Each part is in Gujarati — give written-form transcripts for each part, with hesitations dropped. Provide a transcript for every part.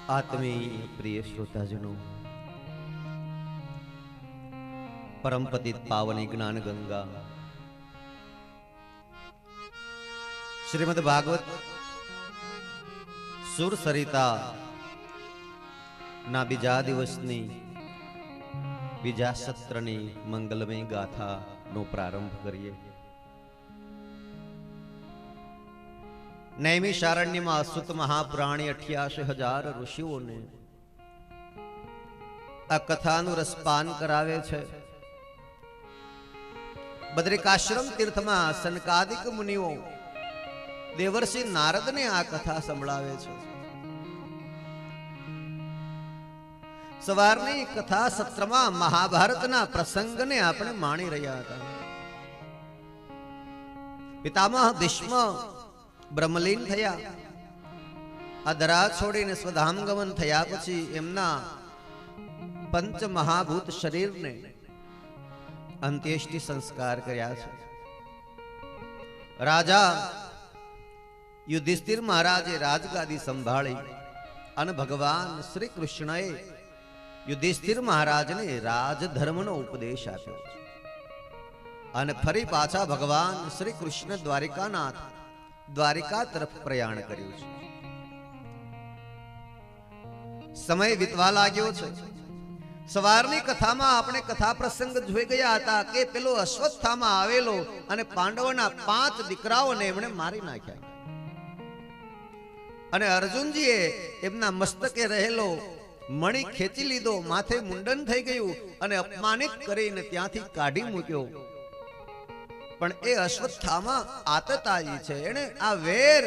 આત્મીય પ્રિય શ્રોતાજનો, પરમ પતિત પાવની જ્ઞાન ગંગા શ્રીમદ ભાગવત સુર સરિતા ના બીજા દિવસની બીજા સત્રની મંગલમય ગાથાનો પ્રારંભ કરીએ. નૈમિષારણ્યમાં અસુત મહાપુરાણી 88,000 ઋષિઓને આ કથાનું રસપાન કરાવે છે. બદ્રિકાશ્રમ તીર્થમાં સનકાદિક મુનિઓ દેવર્ષિ નારદને આ કથા સંભળાવે છે. સવારની કથા સત્રમાં મહાભારતના પ્રસંગને આપણે માણી રહ્યા હતા. પિતામહ ભીષ્મ બ્રહ્મલીન થયા. આ ધરા છોડીને સ્વધામ ગમન થયા પછી એમના પંચ મહાભૂત શરીરને અંત્યેષ્ટિ સંસ્કાર કર્યા છે. રાજા યુધિષ્ઠિર મહારાજે રાજગાદી સંભાળી અને ભગવાન શ્રી કૃષ્ણએ યુધિષ્ઠિર મહારાજને રાજધર્મનો ઉપદેશ આપ્યો છે. અને ફરી પાછા ભગવાન શ્રી કૃષ્ણ દ્વારિકા તરફ પ્રયાણ કર્યું છે. સમય વીતવા લાગ્યો છે. સવારની કથામાં આપણે કથા પ્રસંગ જોઈ ગયા હતા કે પેલો અશ્વત્થામાં આવેલો અને પાંડવોના 5 દીકરાઓને એમણે મારી નાખ્યા. અને અર્જુનજીએ એમના મસ્તકે રહેલો મણિ ખેંચી લીધો, માથે મુંડન થઈ ગયું અને અપમાનિત કરીને ત્યાંથી કાઢી મૂક્યો. પણ એ અશ્વત્થામાં આતતાયી છે. એને આ વેર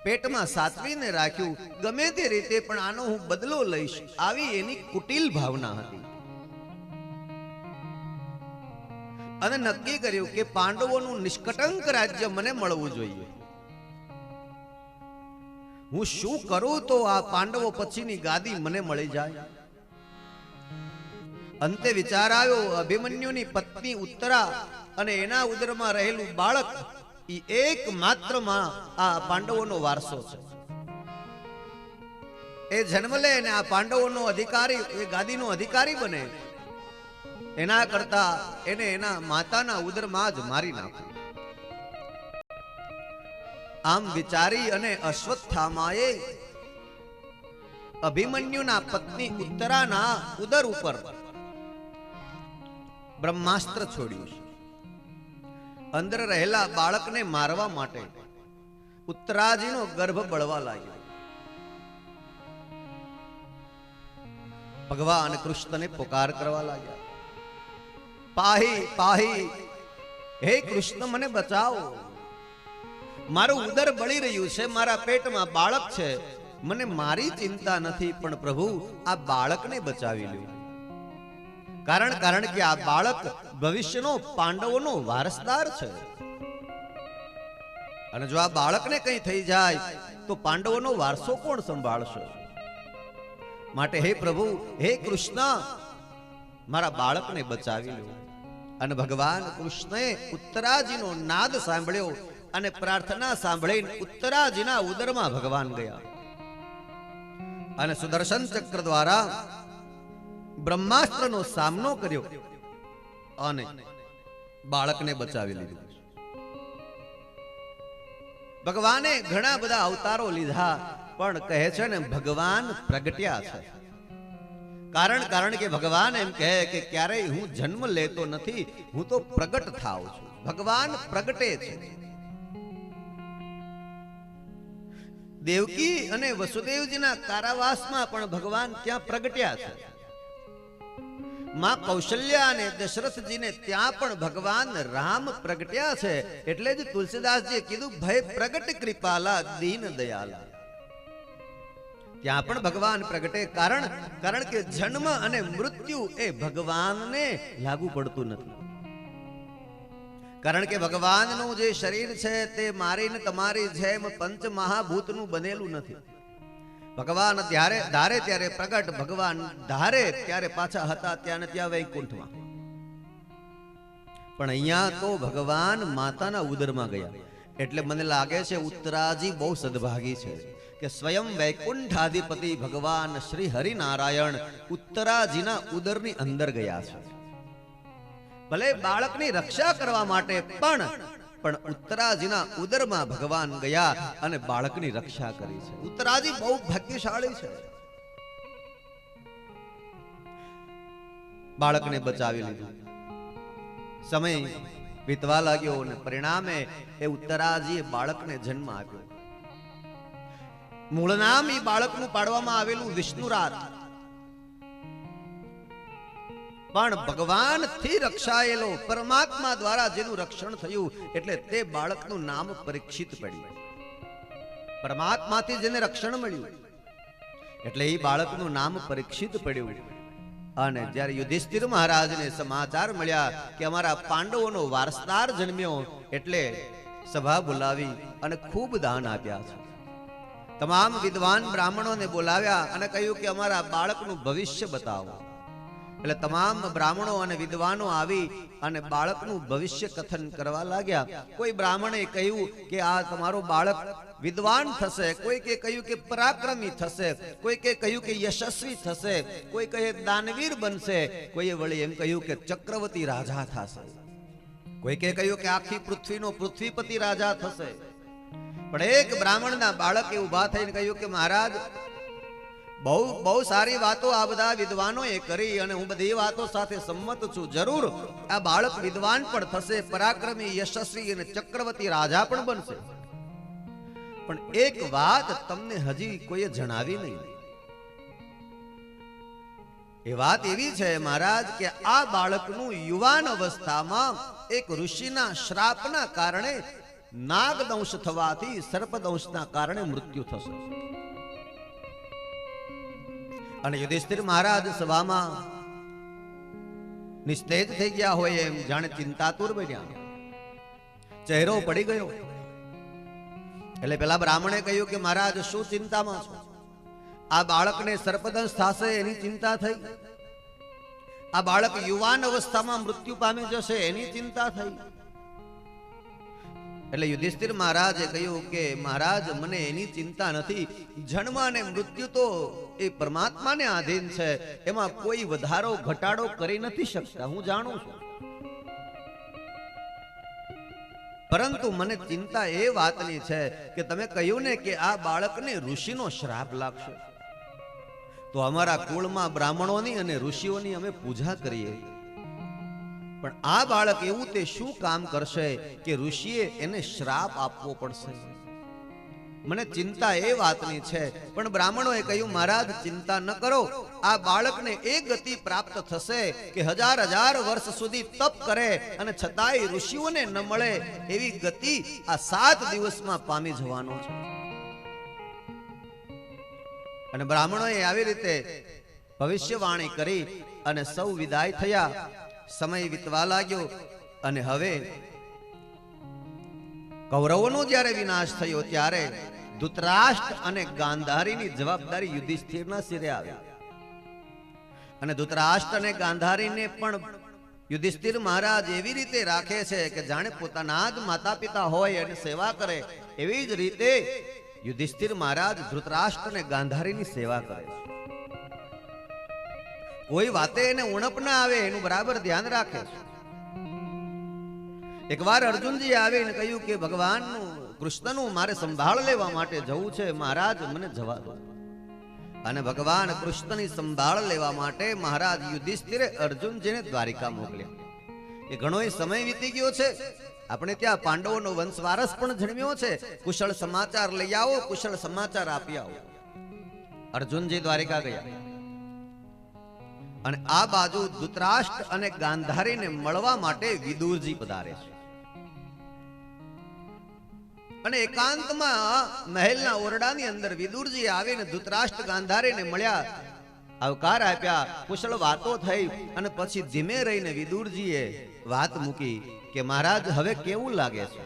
પેટમાં સાચવીને રાખ્યું. ગમે તે રીતે પણ આનો હું બદલો લઈશ, આવી એની કુટિલ ભાવના હતી. અને નક્કી કર્યું કે પાંડવોનું નિષ્કટંક રાજ્ય મને મળવું જોઈએ. હું શું કરું તો આ પાંડવો પછીની ગાદી મને મળી જાય. અંતે વિચાર આવ્યો, અભિમન્યુની પત્ની ઉત્તરા અને એના ઉદરમાં રહેલું બાળક એ એક માત્રમાં આ પાંડવોનો વારસો છે. એ જન્મ લે ને આ પાંડવોનો અધિકારી, એ ગાદીનો અધિકારી બને, એના કરતા એને એના માતાના ઉદરમાં જ મારી નાખ્યું. આમ વિચારી અને અશ્વત્થામાએ અભિમન્યુના પત્ની ઉત્તરાના ઉદર ઉપર બ્રહ્માસ્ત્ર છોડ્યું. અંદર રહેલા બાળકને મારવા માટે ઉત્તરાજીનો ગર્ભ બળવા લાગ્યો. ભગવાન કૃષ્ણને પુકાર કરવા લાગ્યા, પાહી પાહી, હે કૃષ્ણ મને બચાવો, મારું ઉદર બળી રહ્યું છે, મારા પેટમાં બાળક છે, મને મારી ચિંતા નથી, પણ પ્રભુ આ બાળકને બચાવી લ્યો. કારણ કે આ બાળક ભવિષ્યનો પાંડવોનો વારસદાર છે. અને જો આ બાળકને કંઈ થઈ જાય તો પાંડવોનો વારસો કોણ સંભાળશે? માટે હે પ્રભુ, હે કૃષ્ણ, મારા બાળકને બચાવી લો. અને ભગવાન કૃષ્ણએ ઉત્તરાજીનો નાદ સાંભળ્યો અને પ્રાર્થના સાંભળીને ઉત્તરાજીના ઉદરમાં ભગવાન ગયા અને સુદર્શન ચક્ર દ્વારા બ્રહ્માસ્ત્રનો સામનો કર્યો અને બાળકને બચાવી લીધું. ભગવાને ઘણા બધા અવતારો લીધા, પણ કહે છે ને ભગવાન પ્રગટ્યા છે. કારણ કે ભગવાન એમ કહે કે ક્યારેય હું જન્મ લેતો નથી, હું તો પ્રગટ થાઉં છું. ભગવાન પ્રગટે છે. દેવકી અને વસુદેવજીના કારાવાસમાં પણ ભગવાન ત્યાં પ્રગટ્યા છે. માં કૌશલ્યા અને દશરથજીને ત્યાં પણ ભગવાન રામ પ્રગટ્યા છે. એટલે જ તુલસીદાસજીએ કીધું, ભય પ્રગટ કૃપાલા દીન દયાલા. ત્યાં પણ ભગવાન પ્રગટે. કારણ કે જન્મ અને મૃત્યુ એ ભગવાનને લાગુ પડતું નથી. કારણ કે ભગવાનનું જે શરીર છે તે મારીને તમારી જેમ પંચ મહાભૂતનું બનેલું નથી. ભગવાન ધારે ત્યારે પ્રગટ, ભગવાન ધારે ત્યારે પાછા હતા ત્યાં ને ત્યાં વૈકુંઠમાં. પણ અહીંયા તો ભગવાન માતાના ઉદરમાં ગયા. એટલે મને લાગે છે ઉત્તરાજી બહુ સદભાગી છે કે સ્વયં વૈકુંઠાધિપતિ ભગવાન શ્રી હરિનારાયણ ઉત્તરાજીના ઉદરની અંદર ગયા છે. ભલે બાળકની રક્ષા કરવા માટે પણ ઉત્તરાજીના ઉદરમાં ભગવાન ગયા અને બાળકની રક્ષા કરી છે. ઉત્તરાજી બહુ ભાગ્યશાળી છે. બાળકને બચાવી લીધું. સમય વીતવા લાગ્યો અને પરિણામે એ ઉત્તરાજીએ બાળકને જન્મ આપ્યો. મૂળ નામ એ બાળકનું પાડવામાં આવેલું વિષ્ણુરાત, પણ ભગવાનથી રક્ષાયેલો પરમાત્મા દ્વારા જેનું રક્ષણ થયું એટલે તે બાળકનું નામ પરીક્ષિત પડ્યું. પરમાત્માથી જેને રક્ષણ મળ્યું એટલે એ બાળકનું નામ પરીક્ષિત પડ્યું. અને જ્યારે યુધિષ્ઠિર મહારાજને સમાચાર મળ્યા કે અમારા પાંડવોનો વારસદાર જન્મ્યો એટલે સભા બોલાવી અને ખૂબ દાન આપ્યા છે. તમામ વિદ્વાન બ્રાહ્મણોને બોલાવ્યા અને કહ્યું કે અમારા બાળકનું ભવિષ્ય બતાવો. એટલે તમામ બ્રાહ્મણો અને વિદ્વાનો આવી અને બાળકનું ભવિષ્ય કથન કરવા લાગ્યા. કોઈ બ્રાહ્મણે કહ્યું કે આ તમારો બાળક વિદ્વાન થશે, કોઈ કે કહ્યું કે પરાક્રમી થશે, કોઈ કે કહ્યું કે યશસ્વી થશે, કોઈ કહે દાનવીર બનશે, કોઈએ વળી એમ કહ્યું કે ચક્રવર્તી રાજા થશે, કોઈ કે કહ્યું કે આખી પૃથ્વીનો પૃથ્વીપતિ રાજા થશે. પણ એક બ્રાહ્મણના બાળકે ઊભા થઈને કહ્યું કે મહારાજ, બહુ સારી વાતો આ બધા વિદ્વાનોએ કરી અને હું બધી વાતો સાથે સંમત છું. જરૂર આ બાળક વિદ્વાન પણ થશે, પરાક્રમી, યશસ્વી અને ચક્રવર્તી રાજા પણ બનશે. પણ એક વાત તમને હજી કોઈએ જણાવી નહીં. એ વાત એવી છે મહારાજ કે આ બાળકનું યુવાન અવસ્થામાં એક ઋષિના શ્રાપના કારણે નાગદંશ થવાથી સર્પદંશના કારણે મૃત્યુ થશે. અને યુધિષ્ઠિર મહારાજ સભામાં નિસ્તેજ થઈ ગયા હોય એમ જાણે ચિંતાતુર બન્યા. ચહેરો પડી ગયો. એટલે પેલા બ્રાહ્મણે કહ્યું કે મહારાજ શું ચિંતામાં છો? આ બાળકને સર્પદંશ થશે એની ચિંતા થઈ, આ બાળક યુવાન અવસ્થામાં મૃત્યુ પામી જશે એની ચિંતા થઈ. એટલે યુધિષ્ઠિર મહારાજે કહ્યું કે મહારાજ, મને એની ચિંતા નથી. જન્મ અને મૃત્યુ તો એ પરમાત્માને આધીન છે, એમાં કોઈ વધારો ઘટાડો કરી નથી શકતા, હું જાણું છું. પરંતુ મને ચિંતા એ વાતની છે કે તમે કહ્યું ને કે આ બાળકને ઋષિનો શ્રાપ લાગશે, તો અમારા કુળમાં બ્રાહ્મણોની અને ઋષિઓની અમે પૂજા કરીએ, પણ આ બાળક એવું તે શું કામ કરશે કે ઋષિએ એને શ્રાપ આપવો પડશે? મને ચિંતા એ વાતની છે. પણ બ્રાહ્મણોએ કહ્યું મહારાજ ચિંતા ન કરો, આ બાળકને એ ગતિ પ્રાપ્ત થશે કે હજાર વર્ષ સુધી તપ કરે અને છતાંય ઋષિઓને ન મળે એવી ગતિ આ 7 દિવસમાં પામી જવાનો છે. અને બ્રાહ્મણોએ આવી રીતે ભવિષ્યવાણી કરી અને સૌ વિદાય થયા. સમય વીતવા લાગ્યો અને હવે કૌરવોનો જ્યારે વિનાશ થયો ત્યારે ધૃતરાષ્ટ્ર અને ગાંધારીની જવાબદારી યુધિષ્ઠિરના સિરે આવી. અને ધૃતરાષ્ટ્ર અને ગાંધારીને પણ યુધિષ્ઠિર મહારાજ એવી રીતે રાખે છે કે જાણે પોતાના જ માતા પિતા હોય અને સેવા કરે, એવી જ રીતે યુધિષ્ઠિર મહારાજ ધૃતરાષ્ટ્ર અને ગાંધારીની સેવા કરે છે. કોઈ વાતે એને ઉણપ ના આવે એનું બરાબર ધ્યાન રાખે છે. એકવાર અર્જુનજી આવીને કહ્યું કે ભગવાનનું કૃષ્ણનું મારે સંભાળ લેવા માટે જવું છે, મહારાજ મને જવા દો. અને ભગવાન કૃષ્ણની સંભાળ લેવા માટે મહારાજ યુધિષ્ઠિરે અર્જુનજીને દ્વારિકા મોકલ્યા. એ ઘણો સમય વીતી ગયો છે, આપણે ત્યાં પાંડવોનો વંશવારસ પણ જન્મ્યો છે, કુશળ સમાચાર લઈ આવો, કુશળ સમાચાર આપી આવો. અર્જુનજી દ્વારિકા ગયા અને આ બાજુ ધૃતરાષ્ટ્ર અને ગાંધારીને મળવા માટે વિદુરજી પધારે છે. અને એકાંતમાં મહેલના ઓરડાની અંદર વિદુરજી આવીને ધૃતરાષ્ટ્ર ગાંધારીને મળ્યા, આવકાર આપ્યા, કુશળ વાતો થઈ અને પછી ધીમે રહીને વિદુરજીએ વાત મૂકી કે મહારાજ હવે કેવું લાગે છે?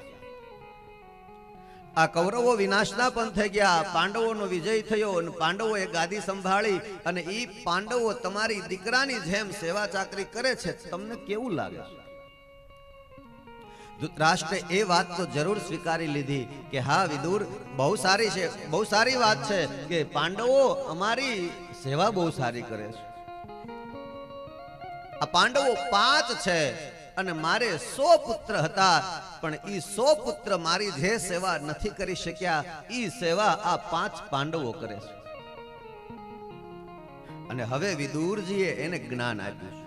આ કૌરવો વિનાશના પણ થઈ ગયા, પાંડવોનો વિજય થયો અને પાંડવોએ ગાદી સંભાળી અને ઈ પાંડવો તમારી દીકરાની જેમ સેવા ચાકરી કરે છે, તમને કેવું લાગે છે? ધૃતરાષ્ટ્રે એ વાત તો જરૂર સ્વીકારી લીધી કે હા વિદુર, બહુ સારી છે, બહુ સારી વાત છે કે પાંડવો અમારી સેવા બહુ સારી કરે છે. આ પાંડવો 5 છે અને મારે 100 પુત્ર હતા, પણ ઈ 100 પુત્ર મારી જે સેવા નથી કરી શક્યા, ઈ સેવા આ 5 પાંડવો કરે છે. અને હવે વિદુરજીએ એને જ્ઞાન આપ્યું.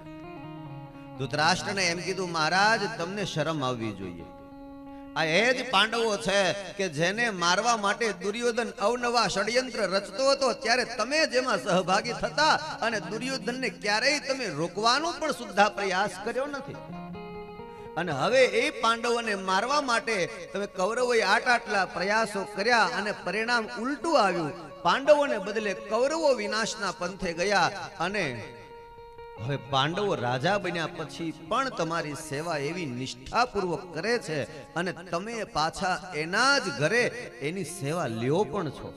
ધૃતરાષ્ટ્રને એમ કીધું, મહારાજ તમને શરમ આવવી જોઈએ. આ એ જ પાંડવો છે કે જેને મારવા માટે દુર્યોધન અવનવા ષડયંત્ર રચતો હતો, ત્યારે તમે જેમાં સહભાગી થતા અને દુર્યોધનને ક્યારેય તમે રોકવાનો પણ સુદ્ધા પ્રયાસ કર્યો નથી. અને હવે એ પાંડવોને મારવા માટે તમે કૌરવોએ આટલા પ્રયાસો કર્યા અને પરિણામ ઉલટું આવ્યું. પાંડવોને બદલે કૌરવો વિનાશના પંથે ગયા અને હવે પાંડવો રાજા બન્યા પછી પણ તમારી સેવા એવી નિષ્ઠાપૂર્વક કરે છે અને તમે પાછા એના જ ઘરે એની સેવા લ્યો પણ છો.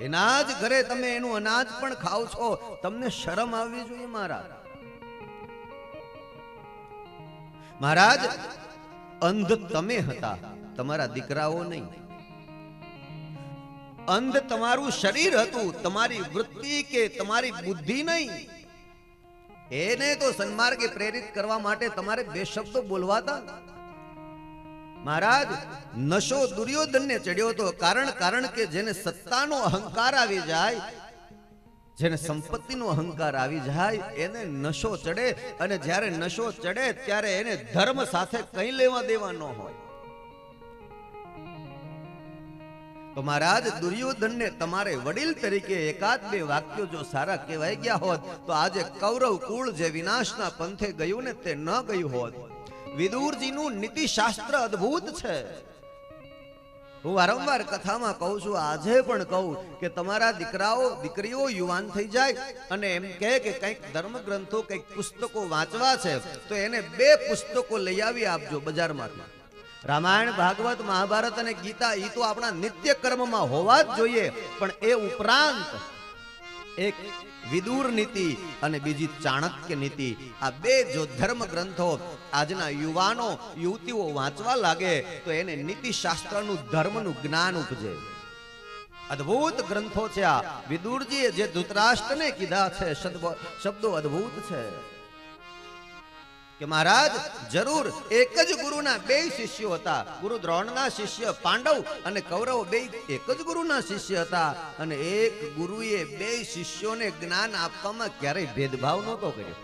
એના જ ઘરે તમે એનું અનાજ પણ ખાઓ છો. તમને શરમ આવવી જોઈએ મહારાજ. અંધ તમે હતા, તમારા દીકરાઓ નહીં. અંધ તમારું શરીર હતું, તમારી વૃત્તિ કે તમારી બુદ્ધિ નહીં. એને તો સન્માર્ગે પ્રેરિત કરવા માટે તમારે 2 શબ્દો બોલવાતા. મહારાજ, નશો દુર્યોધનને ચડ્યો હતો. કારણ કે જેને સત્તાનો અહંકાર આવી જાય, જેને સંપત્તિનો અહંકાર આવી જાય, એને નશો ચડે. અને જ્યારે નશો ચડે ત્યારે એને ધર્મ સાથે કંઈ લેવા દેવા ન હોય. તો મહારાજ, દુર્યોધનને તમારે વડીલ તરીકે 1-2 વાક્યો જો સારા કહેવાય ગયા હોત તો આજે કૌરવ કુળ જે વિનાશના પંથે ગયું ને તે ન ગયું હોત. વિદુરજીનું નીતિશાસ્ત્ર અદ્ભુત છે. હું વારંવાર કથામાં કહું છું, આજે પણ કહું કે તમારા દીકરાઓ દીકરીઓ યુવાન થઈ જાય અને એમ કહે કે કંઈક ધર્મ ગ્રંથો કંઈક પુસ્તકો વાંચવા છે તો એને 2 પુસ્તકો લઈ આવી આપજો બજારમાંથી. રામાયણ, ભાગવત, મહાભારત અને ગીતા એ તો આપણા નિત્ય કર્મમાં હોવા જ જોઈએ, પણ એ ઉપરાંત એક વિદુર નીતિ અને બીજી ચાણક્ય નીતિ, આ 2 જો ધર્મ ગ્રંથો આજના યુવાનો યુવતીઓ વાંચવા લાગે તો એને નીતિશાસ્ત્રનું ધર્મનું જ્ઞાન ઉપજે. અદ્ભુત ગ્રંથો છે આ. વિદુરજીએ જે ધૃતરાષ્ટ્રને કીધા છે શબ્દો અદ્ભુત છે કે મહારાજ, જરૂર એક જ ગુરુના 2 શિષ્યો હતા. ગુરુ દ્રોણના શિષ્ય પાંડવ અને કૌરવ 2 એક જ ગુરુના શિષ્ય હતા. અને એક ગુરુએ 2 શિષ્યોને જ્ઞાન આપવામાં ક્યારેય ભેદભાવ નહોતો કર્યો.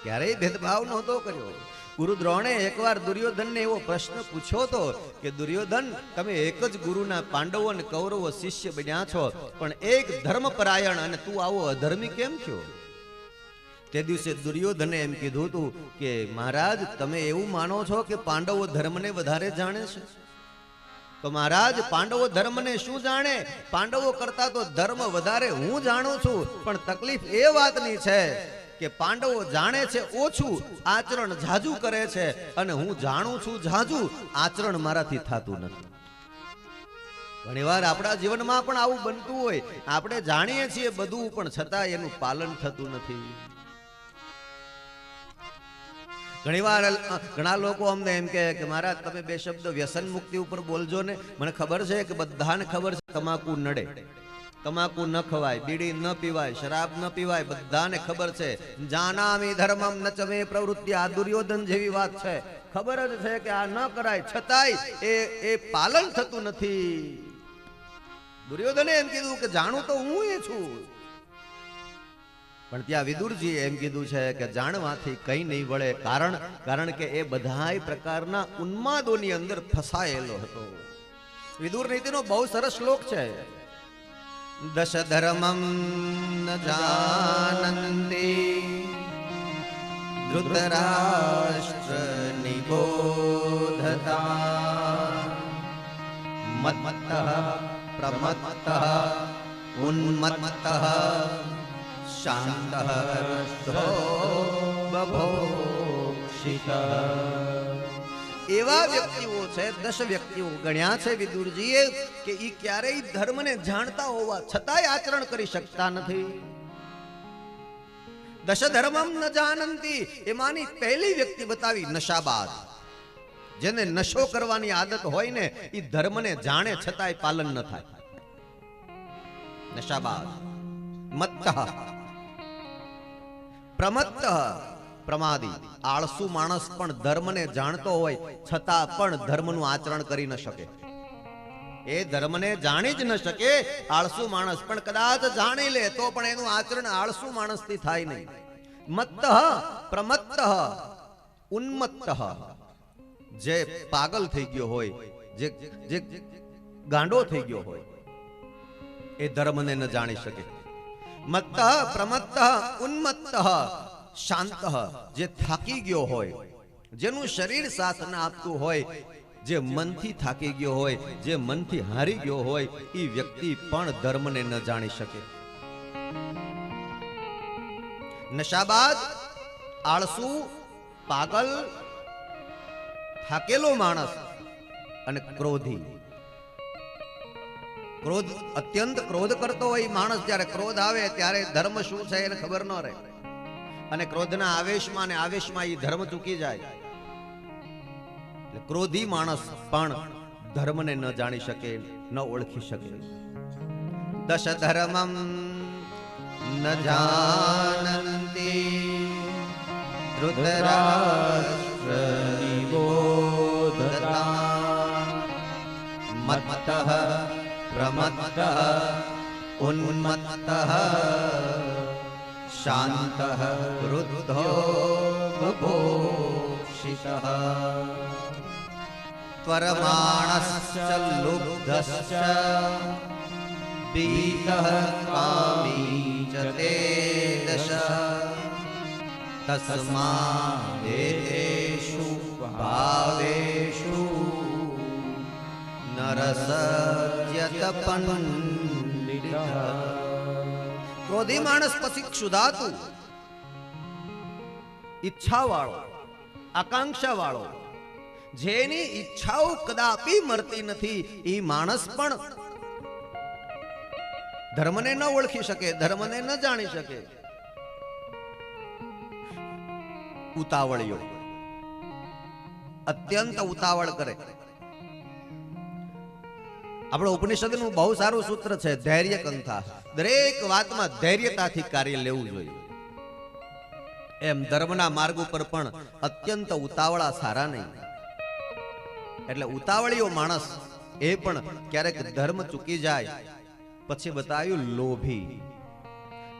ક્યારેય ભેદભાવ નહોતો કર્યો. ગુરુ દ્રોણે એકવાર દુર્યોધનને એવો પ્રશ્ન પૂછ્યો હતો કે દુર્યોધન, તમે એક જ ગુરુના પાંડવો અને કૌરવો શિષ્ય બન્યા છો, પણ એક ધર્મપરાયણ અને તું આવો અધર્મી કેમ થયો? તે દિવસે દુર્યોધને એમ કીધું હતું કે મહારાજ, તમે એવું માનો છો કે પાંડવો ધર્મને વધારે જાણે છે? તો મહારાજ, પાંડવો ધર્મને શું જાણે? પાંડવો કરતા તો ધર્મ વધારે હું જાણું છું. પણ તકલીફ એ વાતની છે કે પાંડવો જાણે છે ઓછું, આચરણ ઝાઝુ કરે છે, અને હું જાણું છું ઝાઝુ, આચરણ મારાથી થતું નથી. ઘણીવાર આપણા જીવનમાં પણ આવું બનતું હોય. આપણે જાણીએ છીએ બધું, પણ છતાં એનું પાલન થતું નથી. ઘણીવાર ઘણા લોકો અમને એમ કહે કે મહારાજ, તમે 2 શબ્દ વ્યસન મુક્તિ ઉપર બોલજો ને. મને ખબર છે કે બધાને ખબર છે તમાકુ નડે, તમાકુ ન ખવાય, બીડી ન પીવાય, શરાબ ન પીવાય, બધાને ખબર છે. જાનામી ધર્મમ ન ચમે પ્રવૃત્તિ, આ દુર્યોધન જેવી વાત છે. ખબર જ છે કે આ ન કરાય, છતાંય એ પાલન થતું નથી. દુર્યોધને એમ કીધું કે જાણું તો હું એ છું, પણ ત્યાં વિદુરજીએ એમ કીધું છે કે જાણવાથી કંઈ નહીં વળે. કારણ કે એ બધાય પ્રકારના ઉન્માદોની અંદર ફસાયેલો હતો. વિદુર નીતિનો બહુ સરસ શ્લોક છે. દશ ધર્મમ ન જાનન્તિ ધૃતરાષ્ટ્ર નિબોધતા મત્તઃ પ્રમત્તઃ ઉન્મત્તઃ શાંતઃ બભોક્ષિતઃ. એવા વ્યક્તિઓ છે, 10 વ્યક્તિઓ ગણ્યા છે વિદુરજીએ કે ઈ ક્યારેય ધર્મને જાણતા હોવા છતાંય આચરણ કરી શકતા નથી. દશધર્મમ ન જાનંતી, એમાંની પહેલી વ્યક્તિ બતાવી નશાબાદ. જેને નશો કરવાની આદત હોય ને એ ધર્મને જાણે છતાંય પાલન ન થાય. નશાબાદ. મત્તઃ પ્રમત્તઃ પ્રમાદી. આળસુ માણસ પણ ધર્મને જાણતો હોય છતાં પણ ધર્મનું આચરણ કરી ન શકે. એ ધર્મને જાણી જ ન શકે આળસુ માણસ, પણ કદાચ જાણી લે તો પણ એનું આચરણ આળસુ માણસથી થાય નહીં. મત્તઃ પ્રમત્તઃ ઉન્મત્તઃ. જે પાગલ થઈ ગયો હોય, જે ગાંડો થઈ ગયો હોય, એ ધર્મને ન જાણી શકે. મત્તઃ પ્રમત્તઃ ઉન્મત્તઃ શાંતઃ. જે થાકી ગયો હોય, જેનું શરીર સાથ ન આપતું હોય, જે મનથી થાકી ગયો હોય, જે મનથી હારી ગયો હોય, એ વ્યક્તિ પણ ધર્મને ન જાણી શકે. નશાબાદ, આળસુ, પાગલ, થાકેલો માણસ અને ક્રોધી. ક્રોધ, અત્યંત ક્રોધ કરતો હોય માણસ, જ્યારે ક્રોધ આવે ત્યારે ધર્મ શું છે એને ખબર ન રહે, અને ક્રોધના આવેશમાં ને આવેશમાં એ ધર્મ ચૂકી જાય. એટલે ક્રોધી માણસ પણ ધર્મને ન જાણી શકે, ન ઓળખી શકે. દશ ધર્મમ ન જાનંતી ધૃતરાષ્ટ્ર નિબોધતા. મત્તઃ પ્રમત્તઃ ઉન્મત્તઃ શાંતઃ વૃદ્ધો બુભૂષિતઃ. ત્વરમાણશ્ચ લુબ્ધશ્ચ ભીતઃ કામી ચ તે દશ. તસ્માદેષુ ભાવેષુ નરસત્યત પંડિતઃ. ક્રોધી માણસ પછી ક્ષુધાતું, ઈચ્છા વાળો, આકાંક્ષા વાળો, જેની ઈચ્છાઓ કદાપી મરતી નથી, એ માણસ પણ ધર્મને ન ઓળખી શકે, ધર્મને ન જાણી શકે. ઉતાવળિયો, અત્યંત ઉતાવળ કરે. આપણો ઉપનિષદનું બહુ સારું સૂત્ર છે, ધૈર્ય કંથા. દરેક વાતમાં ધૈર્યતાથી કાર્ય લેવું જોઈએ. એમ ધર્મના માર્ગ ઉપર પણ અત્યંત ઉતાવળા સારા નહીં. એટલે ઉતાવળિયો માણસ એ પણ ક્યારેક ધર્મ ચૂકી જાય. પછી બતાવ્યું લોભી.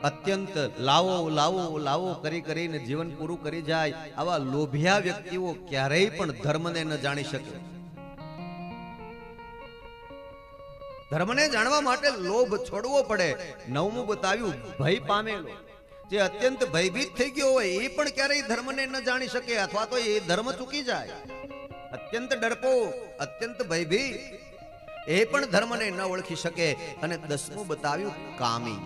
અત્યંત લાવો લાવો લાવો કરીને જીવન પૂરું કરી જાય. આવા લોભિયા વ્યક્તિઓ ક્યારેય પણ ધર્મને ન જાણી શકે. ધર્મને જાણવા માટે લોભ છોડવો પડે. નવમું બતાવ્યું ભય પામેલો. જે અત્યંત ભયભીત થઈ ગયો હોય એ પણ ક્યારેય ધર્મને ન જાણી શકે, અથવા તો એ ધર્મ ચૂકી જાય. અત્યંત ડરપો, અત્યંત ભયભીત, એ પણ ધર્મને ન ઓળખી શકે. અને 10મું બતાવ્યું કામી.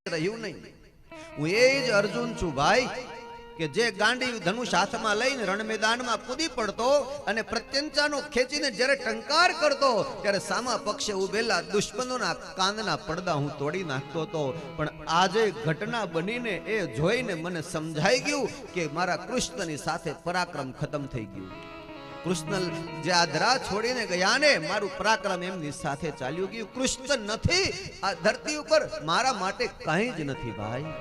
રહ્યું નહીં. હું એ જ અર્જુન છું ભાઈ, કે જે ગાંડી ધનુષ હાથમાં લઈને રણ મેદાનમાં કૂદી પડતો અને પ્રત્યંચાનો ખેંચીને જ્યારે ટંકાર કરતો, ત્યારે સામા પક્ષે ઉભેલા દુશ્મનોના કાનના પડદા હું તોડી નાખતો હતો. પણ આજે ઘટના બનીને એ જોઈને મને સમજાઈ ગયું કે મારા કૃષ્ણની સાથે પરાક્રમ ખતમ થઈ ગયું. કૃષ્ણ જે આ ધરા છોડીને ગયા ને, મારું પરાક્રમ એમની સાથે ચાલ્યું ગયું. કૃષ્ણ નથી આ ધરતી ઉપર, મારા માટે કંઈ જ નથી ભાઈ.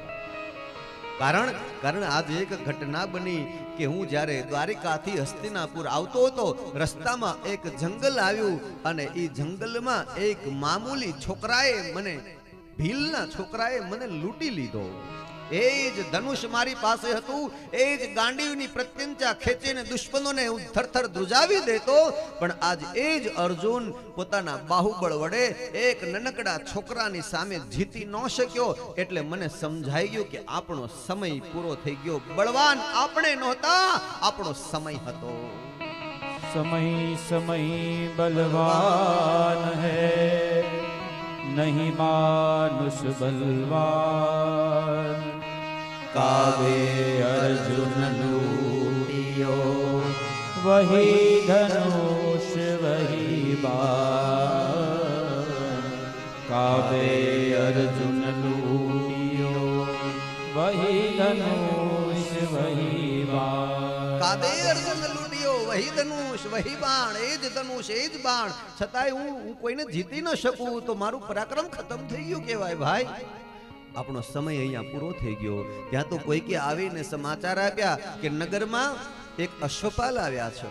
કારણ આજે એક ઘટના બની કે હું જ્યારે દ્વારિકાથી હસ્તિનાપુર આવતો હતો, રસ્તામાં એક જંગલ આવ્યું અને એ જંગલમાં એક મામૂલી છોકરાએ મને, ભીલના છોકરાએ મને લૂંટી લીધો. એ જ ધનુષ મારી પાસે હતું, એ જ ગાંડીવની પ્રત્યંચા ખેંચીને દુશ્મનોને હું થરથર ધ્રુજાવી દેતો. પણ આજ એ જ અર્જુન પોતાના બાહુબળ વડે એક નનકડા છોકરાની સામે જીતી ન શક્યો. એટલે મને સમજાઈ ગયું કે આપણો સમય પૂરો થઈ ગયો. બળવાન આપણે નહોતા, આપણો સમય હતો. સમય બલવાન હૈ, નહીં માનુષ બલવાન. કાવે અર્જુન લૂટી वही धनुष वही बाण, काबे अर्जुन लूटियो वही धनुष वही बाण। કાબે અર્જુન લૂંટ્યો વહી ધનુષ વહી બાણ, એ જ ધનુષ એ જ બાણ, છતાંય હું કોઈને જીતી ન શકું તો મારું પરાક્રમ ખતમ થઈ ગયું કહેવાય ભાઈ. આપણો સમય અહીંયા પૂરો થઈ ગયો. ત્યાં તો કોઈ કે આવીને સમાચાર આપ્યા કે નગરમાં એક અશ્વપાલ આવ્યા છે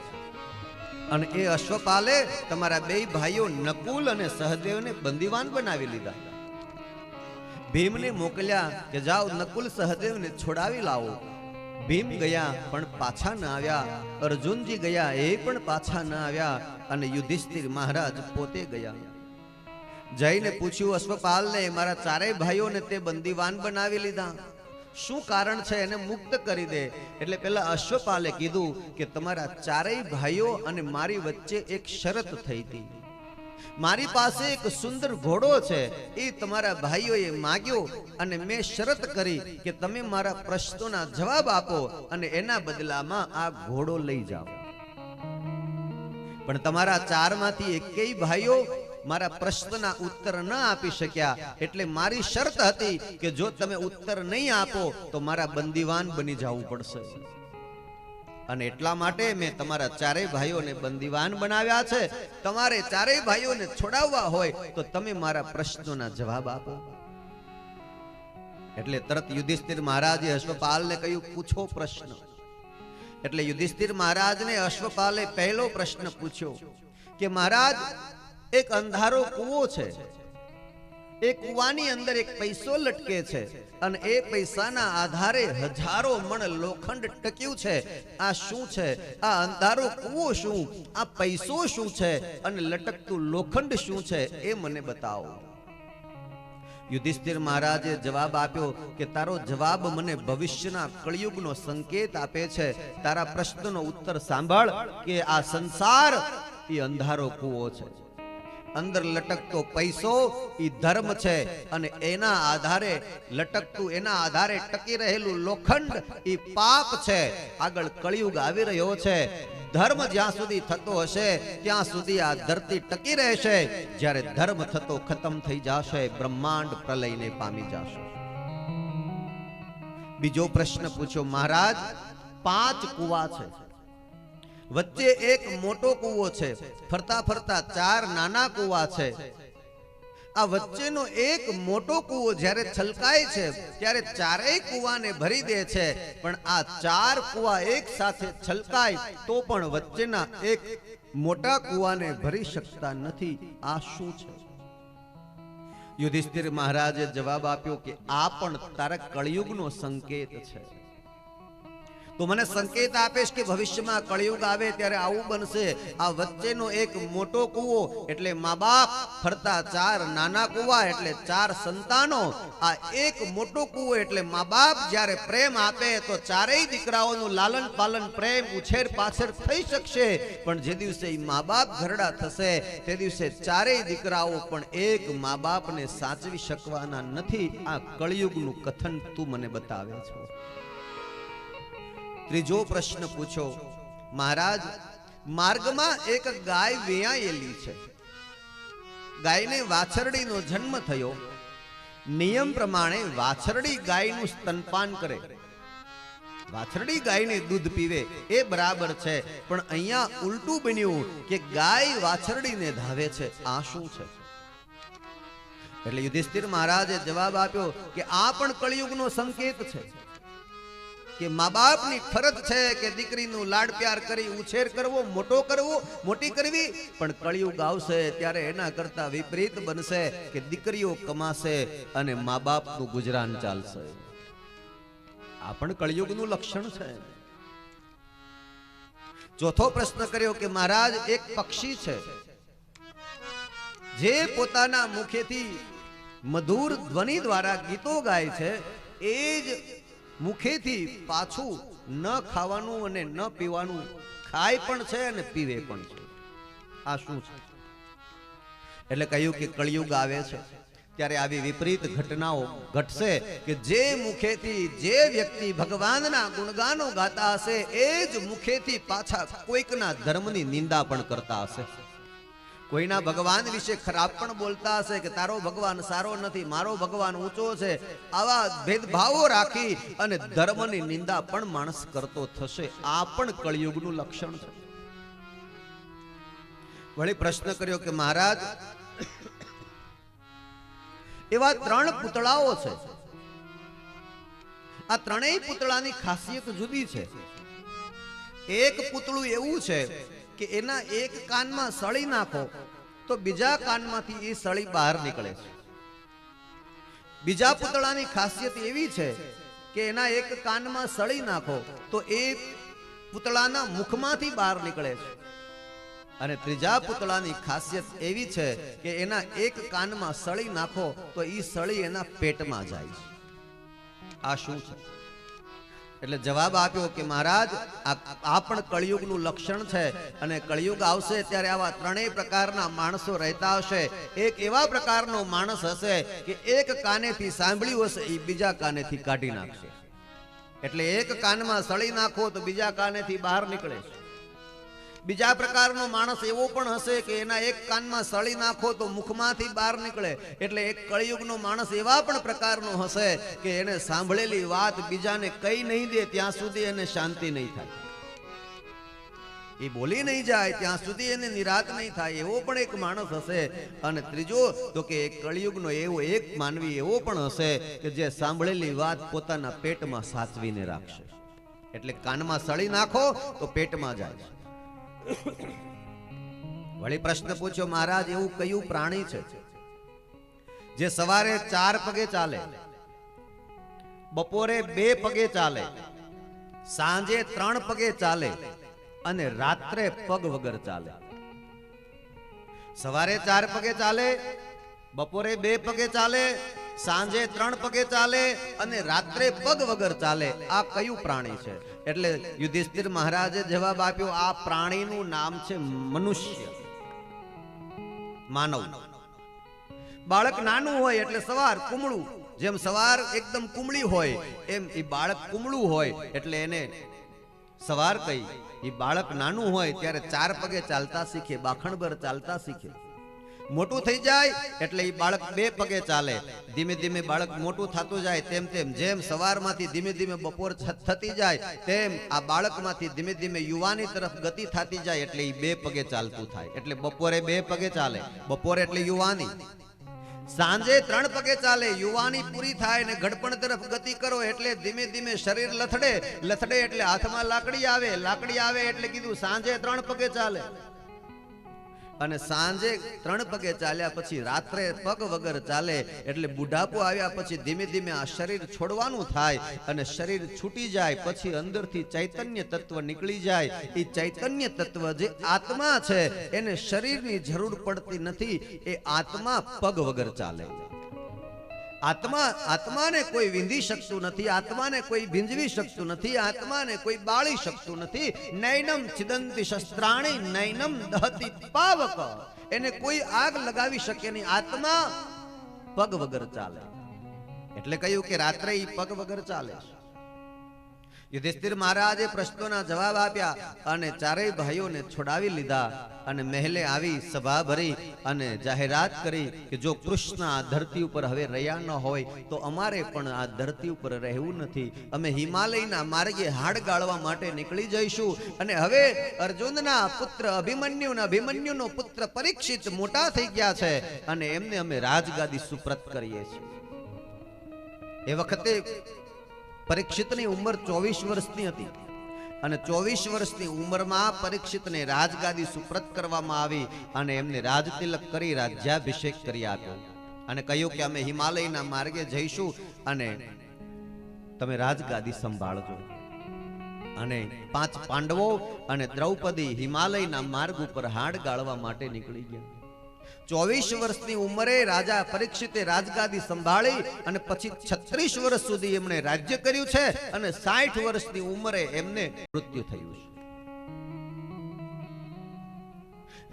અને એ અશ્વપાલે તમારા બે ભાઈઓ નકુલ અને સહદેવને બંદીવાન બનાવી લીધા. ભીમને મોકલ્યા કે જાઓ નકુલ સહદેવને છોડાવી લાવો. ભીમ ગયા પણ પાછા ન આવ્યા. અર્જુનજી ગયા એ પણ પાછા ન આવ્યા અને યુધિષ્ઠિર મહારાજ પોતે ગયા. જઈને પૂછ્યું અશ્વપાલને, મારા ચારેય ભાઈઓને તે બંદીવાન બનાવી લીધા, શું કારણ છે, એને મુક્ત કરી દે. એટલે પેલા અશ્વપાલે કીધું કે તમારા ચારેય ભાઈઓ અને મારી વચ્ચે એક શરત થઈ હતી. મારી પાસે એક સુંદર ઘોડો છે, એ તમારા ભાઈઓએ માગ્યો અને મેં શરત કરી કે તમે મારા પ્રશ્નોના જવાબ આપો અને એના બદલામાં આ ઘોડો લઈ જાઓ. પણ તમારા ચારમાંથી એકેય ભાઈઓ મારા પ્રશ્નના ઉત્તર ન આપી શક્યા, એટલે મારી શરત હતી કે જો તમે ઉત્તર નહીં આપો તો મારા બંદીવાન બની જવું પડશે. અને એટલા માટે મેં તમારા ચારેય ભાઈઓને બંદીવાન બનાવ્યા છે. તમારે ચારેય ભાઈઓને છોડાવવા હોય તો તમે મારા પ્રશ્નોના જવાબ આપો. એટલે તરત યુધિષ્ઠિર મહારાજે અશ્વપાલને કહ્યું, પૂછો પ્રશ્ન. એટલે યુધિષ્ઠિર મહારાજને અશ્વપાલે પહેલો પ્રશ્ન પૂછ્યો કે મહારાજ, એક અંધારો કૂવો છે, એ કૂવાની અંદર એક પૈસો લટકે છે અને એ પૈસાના આધારે હજારો મણ લોખંડ ટક્યું છે. આ શું છે? આ અંધારો કૂવો શું, આ પૈસો શું છે અને લટકતું લોખંડ શું છે, એ મને બતાવો. યુધિષ્ઠિર મહારાજે જવાબ આપ્યો કે તારો જવાબ મને ભવિષ્યના કળિયુગનો સંકેત આપે છે. તારા પ્રશ્નનો ઉત્તર સાંભળ કે આ સંસાર એ અંધારો કૂવો છે, અંદર લટકતો પૈસો એ ધર્મ છે અને એના આધારે લટકતું, એના આધારે ટકી રહેલું લોખંડ એ પાપ છે. આગળ કળિયુગ આવી રહ્યો છે. ધર્મ જ્યાં સુધી થતો હશે ત્યાં સુધી આ ધરતી ટકી રહેશે. જ્યારે ધર્મ થતો ખતમ થઈ જશે, બ્રહ્માંડ પ્રલયને પામી જશે. બીજો પ્રશ્ન પૂછ્યો, મહારાજ 5 કુવા છે, વચ્ચે એક મોટો કૂવો છે, ફરતા ફરતા 4 નાના કૂવા છે. આ વચ્ચેનો એક મોટો કૂવો જ્યારે છલકાય છે ત્યારે ચારેય કૂવાને ભરી દે છે, પણ આ 4 કૂવા એક સાથે છલકાય તો પણ વચ્ચેના એક મોટા કૂવાને ભરી શકતા નથી. આ શું છે? યુધિષ્ઠિર મહારાજે જવાબ આપ્યો કે આ પણ તારા કળિયુગનો સંકેત છે. તો મને સંકેત આપેશ કે ભવિષ્યમાં કળિયુગ આવે ત્યારે આવું બનશે. આ વચ્ચેનો એક મોટો કૂવો એટલે મા બાપ, ફરતા 4 નાના કૂવા એટલે 4 સંતાનો. આ એક મોટો કૂવો એટલે મા બાપ જ્યારે પ્રેમ આપે તો ચારેય દીકરાઓનું લાલન પાલન, પ્રેમ, ઉછેર પાછળ થઈ શકશે. પણ જે દિવસે મા બાપ ઘરડા થશે તે દિવસે ચારેય દીકરાઓ પણ એક મા બાપને સાચવી શકવાના નથી. આ કળિયુગનું કથન તું મને બતાવે છે. ત્રીજો પ્રશ્ન પૂછો, મહારાજ માર્ગમાં એક ગાય વેયાયેલી છે. ગાયને વાછરડીનો જન્મ થયો. નિયમ પ્રમાણે વાછરડી ગાયનું સ્તનપાન કરે, વાછરડી ગાયને દૂધ પીવે, એ બરાબર છે. પણ અહીંયા ઉલટું બન્યું કે ગાય વાછરડીને ધાવે છે. આ શું છે? એટલે યુધિષ્ઠિર મહારાજે જવાબ આપ્યો કે આ પણ કળિયુગનો સંકેત છે કે મા બાપની ફરજ છે કે દીકરીનું લાડ પ્યાર કરી ઉછેર કરવો, મોટો કરવો, મોટી કરવી. પણ કળિયુગ આવશે ત્યારે એના કરતા વિપરીત બનશે કે દીકરીઓ કમાશે અને મા બાપનું ગુજરાન ચાલશે. આ પણ કળિયુગનું લક્ષણ છે. ચોથો પ્રશ્ન કર્યો કે મહારાજ એક પક્ષી છે જે પોતાના મુખેથી મધુર ધ્વનિ દ્વારા ગીતો ગાય છે, એ જ મુખેથી પાછું ન ખાવાનું અને ન પીવાનું ખાય પણ છે અને પીવે પણ છે. આ શું છે? એટલે કહ્યું કે કળિયુગ આવે છે ત્યારે આવી વિપરીત ઘટનાઓ ઘટશે કે જે મુખેથી જે વ્યક્તિ ભગવાનના ગુણગાનો ગાતા હશે એ જ મુખેથી પાછા કોઈકના ધર્મની નિંદા પણ કરતા હશે, કોઈના ભગવાન વિશે ખરાબ પણ બોલતા હશે કે તારો ભગવાન સારો નથી, મારો ભગવાન ઊંચો છે. આવા ભેદભાવો રાખી અને ધર્મની નિંદા પણ માણસ કરતો થશે. આ પણ કળિયુગનું લક્ષણ છે. વળી પ્રશ્ન કર્યો કે મહારાજ, એવા 3 પૂતળાઓ છે, આ ત્રણેય પૂતળાની ખાસિયત જુદી છે. એક પૂતળું એવું છે કે એના એક કાનમાં સળી નાખો તો બીજા કાનમાંથી એ સળી બહાર નીકળે છે. બીજા પૂતળાની ખાસિયત એવી છે કે એના એક કાનમાં સળી નાખો તો એ પૂતળાના મુખમાંથી બહાર નીકળે છે. અને ત્રીજા પૂતળાની ખાસિયત એવી છે કે એના એક કાનમાં સળી નાખો તો એ સળી એના પેટમાં જાય છે. આ શું છે? એટલે જવાબ આપ્યો કે મહારાજ, આ પણ કળિયુગનું લક્ષણ છે. અને કળિયુગ આવશે ત્યારે આવા 3 પ્રકારના માણસો રહેતા હશે. એક એવા પ્રકારનો માણસ હશે કે એક કાનેથી સાંભળ્યું હશે એ બીજા કાનેથી કાઢી નાખશે. એટલે એક કાનમાં સળી નાખો તો બીજા કાનેથી બહાર નીકળે છે. બીજા પ્રકારનો માણસ એવો પણ હશે કે એના એક કાનમાં સળી નાખો તો મુખમાંથી બહાર નીકળે. એટલે એક કળિયુગનો માણસ એવા પણ પ્રકારનો હશે કે એને સાંભળેલી વાત બીજાને કહી નહીં દે ત્યાં સુધી એને શાંતિ નહીં થાય, એ બોલી નહીં જાય ત્યાં સુધી એને નિરાત નહીં થાય. એવો પણ એક માણસ હશે. અને ત્રીજો તો કે એક કળિયુગનો એવો એક માનવી એવો પણ હશે કે જે સાંભળેલી વાત પોતાના પેટમાં સાચવીને રાખશે. એટલે કાનમાં સળી નાખો તો પેટમાં જાય. વળી પ્રશ્ન પૂછ્યો, મહારાજ એવું કયું પ્રાણી છે જે સવારે 4 પગે ચાલે, બપોરે 2 પગે ચાલે, સાંજે 3 પગે ચાલે અને રાત્રે પગ વગર ચાલે? સવારે 4 પગે ચાલે, બપોરે 2 પગે ચાલે, સાંજે 3 પગે ચાલે અને રાત્રે પગ વગર ચાલે. આ કયું પ્રાણી છે? એટલે યુધિષ્ઠિર મહારાજે જવાબ આપ્યો, આ પ્રાણીનું નામ છે મનુષ્ય, માનવ. બાળક નાનું હોય એટલે સવાર કુમળું, જેમ સવાર એકદમ કુમળી હોય એમ એ બાળક કુમળું હોય એટલે એને સવાર કહી. એ બાળક નાનું હોય ત્યારે 4 પગે ચાલતા શીખે, બાખણભર ચાલતા શીખે. મોટું થઈ જાય એટલે એ બાળક 2 પગે ચાલે. ધીમે ધીમે બાળક મોટું થતું જાય તેમ તેમ જેમ સવારમાંથી ધીમે ધીમે બપોર થતી જાય તેમ આ બાળકમાંથી ધીમે ધીમે યુવાની તરફ ગતિ થતી જાય એટલે એ 2 પગે ચાલતું થાય. એટલે બપોરે 2 પગે ચાલે, બપોરે એટલે યુવાની. સાંજે 3 પગે ચાલે, યુવાની પૂરી થાય ને ઘડપણ તરફ ગતિ કરો એટલે ધીમે ધીમે શરીર લથડે, લથડે એટલે હાથમાં લાકડી આવે, લાકડી આવે એટલે કીધું સાંજે 3 પગે ચાલે. અને સાંજે 3 પગે ચાલ્યા પછી રાત્રે પગ વગર ચાલે. એટલે બુઢાપો આવ્યા પછી ધીમે ધીમે આ શરીર છોડવાનું થાય અને શરીર છૂટી જાય પછી અંદરથી ચૈતન્ય તત્વ નીકળી જાય. એ ચૈતન્ય તત્વ જે આત્મા છે એને શરીરની જરૂર પડતી નથી, એ આત્મા પગ વગર ચાલે. આત્માને કોઈ વિંધી શકતું નથી, આત્માને કોઈ ભીંજવી શકતું નથી, આત્માને કોઈ બાળી શકતું નથી. નૈનમ છિદંતિ શસ્ત્રાણી નૈનમ દહતિ પાવક, એને કોઈ આગ લગાવી શકે નહીં. આત્મા પગ વગર ચાલે. એટલે કહ્યું કે રાત્રે ઈ પગ વગર ચાલે. યુધિષ્ઠિર મહારાજે પ્રશ્નોના જવાબ આપ્યા અને ચારેય ભાઈઓને છોડાવી લીધા અને મહેલે આવી સભા ભરી અને જાહેરાત કરી કે જો કૃષ્ણ આ ધરતી ઉપર હવે રહ્યા ન હોય તો અમારે પણ આ ધરતી ઉપર રહેવું નથી. અમે હિમાલયના માર્ગે હાડ ગાળવા માટે નીકળી જઈશું. અને હવે અર્જુનના પુત્ર અભિમન્યુનો પુત્ર પરીક્ષિત મોટા થઈ ગયા છે અને એમને અમે રાજગાદી સુપ્રત કરીએ છીએ. એ વખતે પરીક્ષિતની ઉંમર 24 વર્ષની હતી અને 24 વર્ષની ઉંમરમાં પરીક્ષિતને રાજગાદી સુપ્રત કરવામાં આવી અને એમને રાજતિલક કરી રાજ્યાભિષેક કરી આપ્યો અને કહ્યું કે અમે હિમાલયના માર્ગે જઈશું અને તમે રાજગાદી સંભાળજો. અને 5 પાંડવો અને દ્રૌપદી હિમાલયના માર્ગ ઉપર હાડ ગાળવા માટે નીકળી ગયા. 24 વર્ષની ઉંમરે રાજા પરીક્ષિતે રાજગાદી સંભાળી અને પછી 36 વર્ષ સુધી એમણે રાજ્ય કર્યું છે અને 60 વર્ષની ઉંમરે એમને મૃત્યુ થયું છે.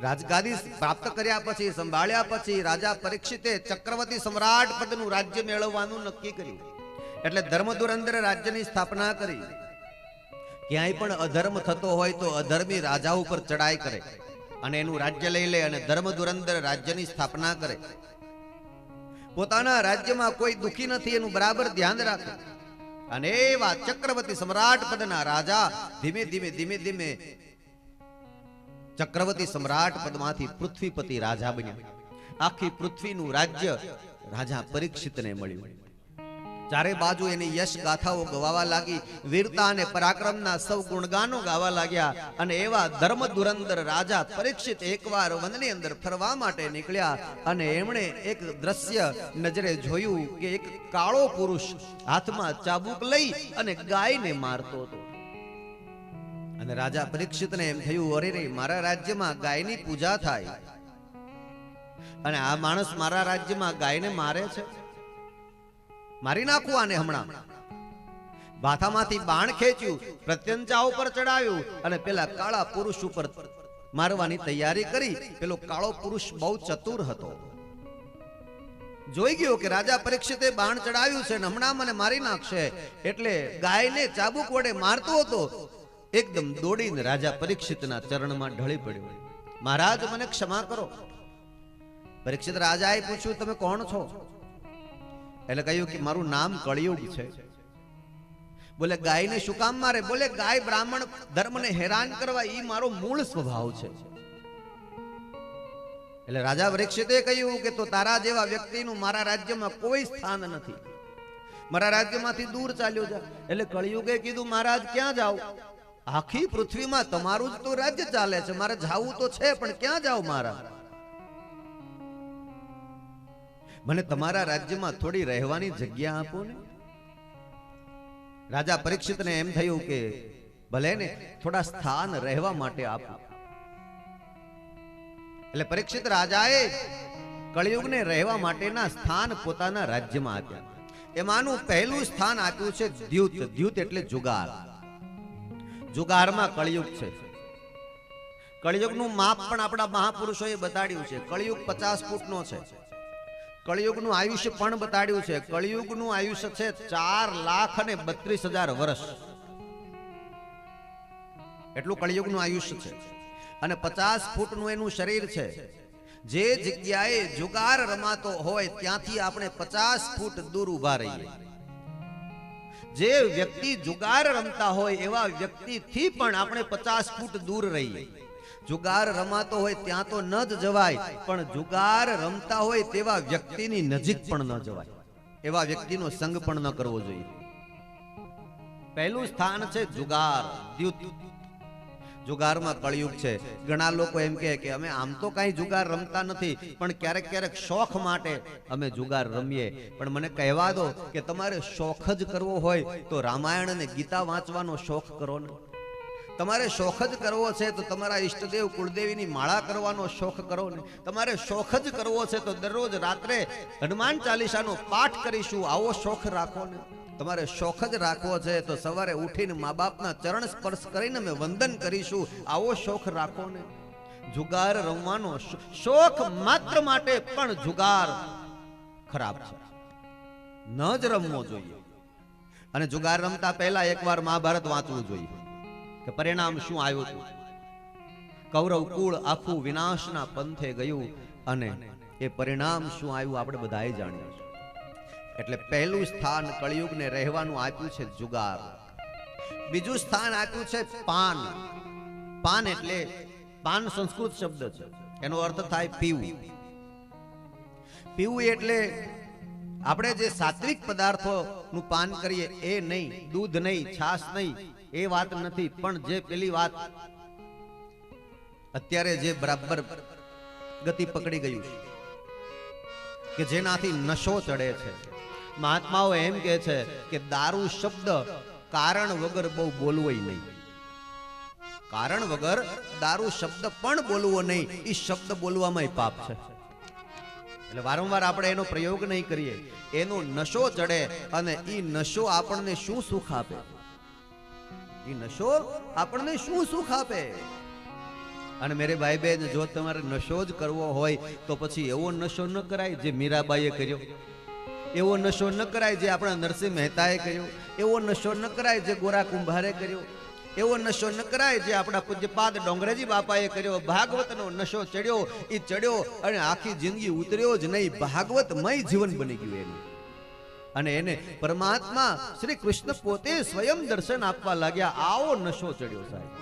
રાજગાદી પ્રાપ્ત કર્યા પછી, સંભાળ્યા પછી રાજા પરીક્ષિતે ચક્રવર્તી સમ્રાટ પદનું રાજ્ય મેળવવાનું નક્કી કર્યું. એટલે ધર્મ ધુરંધર રાજ્યની સ્થાપના કરી. ક્યાંય પણ અધર્મ થતો હોય તો અધર્મી રાજા ઉપર ચડાઈ કરે અને એનું રાજ્ય લઈ લે અને ધર્મ ધુરંધર રાજ્યની સ્થાપના કરે. પોતાના રાજ્યમાં કોઈ દુખી નથી એનું બરાબર ધ્યાન રાખે. અને એવા ચક્રવર્તી સમ્રાટ પદના રાજા ધીમે ધીમે ધીમે ધીમે ચક્રવર્તી સમ્રાટ પદમાંથી પૃથ્વીપતિ રાજા બન્યા. આખી પૃથ્વીનું રાજ્ય રાજા પરીક્ષિતને મળ્યું. ચારે બાજુ એની યશ ગાથાઓ ગવાવા લાગી. વીરતા અને પરાક્રમના સૌ ગુણગાનો ગાવા લાગ્યા. અને એવા ધર્મ ધુરંધર રાજા પરીક્ષિત એકવાર વનની અંદર ફરવા માટે નીકળ્યા અને એમણે એક દ્રશ્ય નજરે જોયું કે એક કાળો પુરુષ હાથમાં ચાબુક લઈ અને ગાયને મારતો હતો. અને રાજા પરીક્ષિતને એમ થયું, અરે રે, મારા રાજ્યમાં ગાયની પૂજા થાય અને આ માણસ મારા રાજ્યમાં ગાયને મારે છે. મારી નાખું આને હમણાં. ભાથામાંથી બાણ ખેંચ્યું, પ્રત્યંચા ઉપર ચડાવ્યું અને પેલા કાળા પુરુષ ઉપર મારવાની તૈયારી કરી. પેલો કાળો પુરુષ બહુ ચતુર હતો. જોઈ ગયો કે રાજા પરીક્ષિતે બાણ ચડાવ્યું છે અને હમણાં મને મારી નાખશે. એટલે ગાયને ચાબુક વડે મારતો હતો. એકદમ દોડીને રાજા પરીક્ષિતના ચરણમાં ઢળી પડ્યો. મહારાજ, મને ક્ષમા કરો. પરીક્ષિત રાજાએ પૂછ્યું, તમે કોણ છો? એટલે કહ્યું કે મારું નામ કળિયુગ છે. બોલે, ગાયને શું કામ મારે? બોલે, ગાય બ્રાહ્મણ ધર્મને હેરાન કરવા એ મારો મૂળ સ્વભાવ છે. એટલે રાજા પરીક્ષિતે કહ્યું કે તો તારા જેવા વ્યક્તિનું મારા રાજ્યમાં કોઈ સ્થાન નથી. મારા રાજ્યમાંથી દૂર ચાલ્યો જા. એટલે કળિયુગે કીધું, મહારાજ ક્યાં જાવ? આખી પૃથ્વીમાં તમારું જ તો રાજ્ય ચાલે છે, મારે જાવું તો છે, પણ ક્યાં જાવ મારા? મને તમારા રાજ્યમાં થોડી રહેવાની જગ્યા આપો ને. રાજા પરીક્ષિતને એમ થયું કે ભલે ને થોડા સ્થાન રહેવા માટે આપો. એટલે પરીક્ષિત રાજાએ કળિયુગને રહેવા માટેના સ્થાન પોતાના રાજ્યમાં આપ્યા. એમાંનું પહેલું સ્થાન આપ્યું છે દ્યુત. દ્યુત એટલે જુગાર. જુગારમાં કળિયુગ છે. કળિયુગનું માપ પણ આપણા મહાપુરુષોએ બતાડ્યું છે. કળિયુગ 50 ફૂટનો છે. કળિયુગનું આયુષ્ય પણ બતાડ્યું છે. કળિયુગનું આયુષ્ય છે 4,32,000 વર્ષ. એટલું કળિયુગનું આયુષ્ય છે. અને 50 ફૂટનું એનું શરીર છે. જે જગ્યાએ જુગાર રમાતો હોય ત્યાંથી આપણે 50 ફૂટ દૂર ઉભા રહીએ. જે વ્યક્તિ જુગાર રમતા હોય એવા વ્યક્તિથી પણ આપણે 50 ફૂટ દૂર રહીએ. જુગાર રમાતો હોય ત્યાં તો ન જ જવાય, પણ જુગાર રમતા હોય તેવા વ્યક્તિની નજીક પણ ન જવાય. એવા વ્યક્તિનો સંગ પણ ન કરવો જોઈએ. પહેલું સ્થાન છે જુગાર, દ્યુત. જુગારમાં કળિયુગ છે. ઘણા લોકો એમ કહે કે અમે આમ તો કઈ જુગાર રમતા નથી, પણ ક્યારેક ક્યારેક શોખ માટે અમે જુગાર રમીએ. પણ મને કહેવા દો કે તમારે શોખ જ કરવો હોય તો રામાયણ અને ગીતા વાંચવાનો શોખ કરો ને. તમારે શોખ જ કરવો છે તો તમારા ઈષ્ટદેવ કુળદેવીની માળા કરવાનો શોખ કરો ને. તમારે શોખ જ કરવો છે તો દરરોજ રાત્રે હનુમાન ચાલીસાનો પાઠ કરીશું, આવો શોખ રાખો ને. તમારે શોખ જ રાખવો છે તો સવારે ઉઠીને મા બાપના ચરણ સ્પર્શ કરીને અમે વંદન કરીશું, આવો શોખ રાખો ને. જુગાર રમવાનો શોખ માત્ર માટે પણ જુગાર ખરાબ છે, ન જ રમવો જોઈએ. અને જુગાર રમતા પહેલા એકવાર મહાભારત વાંચવું જોઈએ કે પરિણામ શું આવ્યું હતું. કૌરવ કુળ આખું વિનાશના પંથે ગયું અને એ પરિણામ શું આવ્યું આપણે બધાએ જાણ્યું છે. એટલે પહેલું સ્થાન કળિયુગને રહેવાનું આપ્યું છે જુગાર. બીજું સ્થાન આપ્યું છે પાન. પાન એટલે પાન સંસ્કૃત શબ્દ છે, એનો અર્થ થાય પીવું. પીવું એટલે આપણે જે સાત્વિક પદાર્થોનું પાન કરીએ એ નહીં, દૂધ નહીં, છાશ નહીં, એ વાત નથી. પણ જે પેલી વાત અત્યારે જે બરાબર ગતિ પકડી ગયું છે કે જેનાથી નશો ચડે છે. મહાત્માઓ એમ કહે છે કે દારૂ શબ્દ કારણ વગર બહુ બોલવો નહીં. કારણ વગર દારૂ શબ્દ પણ બોલવો નહીં. એ શબ્દ બોલવામાં પાપ છે. એટલે વારંવાર આપણે એનો પ્રયોગ નહીં કરીએ. એનો નશો ચડે અને એ નશો આપણને શું સુખ આપે? એ નશો આપણને શું સુખ આપે? અને મેરે ભાઈ બહેન, જો તમારે નશો જ કરવો હોય તો પછી એવો નશો ન કરાય જે મીરાબાઈએ કર્યો, એવો નશો ન કરાય જે આપણા નરસિંહ મહેતાએ કર્યો, એવો નશો ન કરાય જે ગોરા કુંભારે કર્યો, એવો નશો ન કરાય જે આપણા પૂજ્યપાદ ડોંગરેજી બાપાએ કર્યો. ભાગવતનો નશો ચડ્યો, એ ચડ્યો અને આખી જિંદગી ઉતર્યો જ નહીં, ભાગવતમય જીવન બની ગયું એનું. અને એને પરમાત્મા શ્રી કૃષ્ણ પોતે સ્વયં દર્શન આપવા લાગ્યા. આવો નશો ચડ્યો સાહેબ.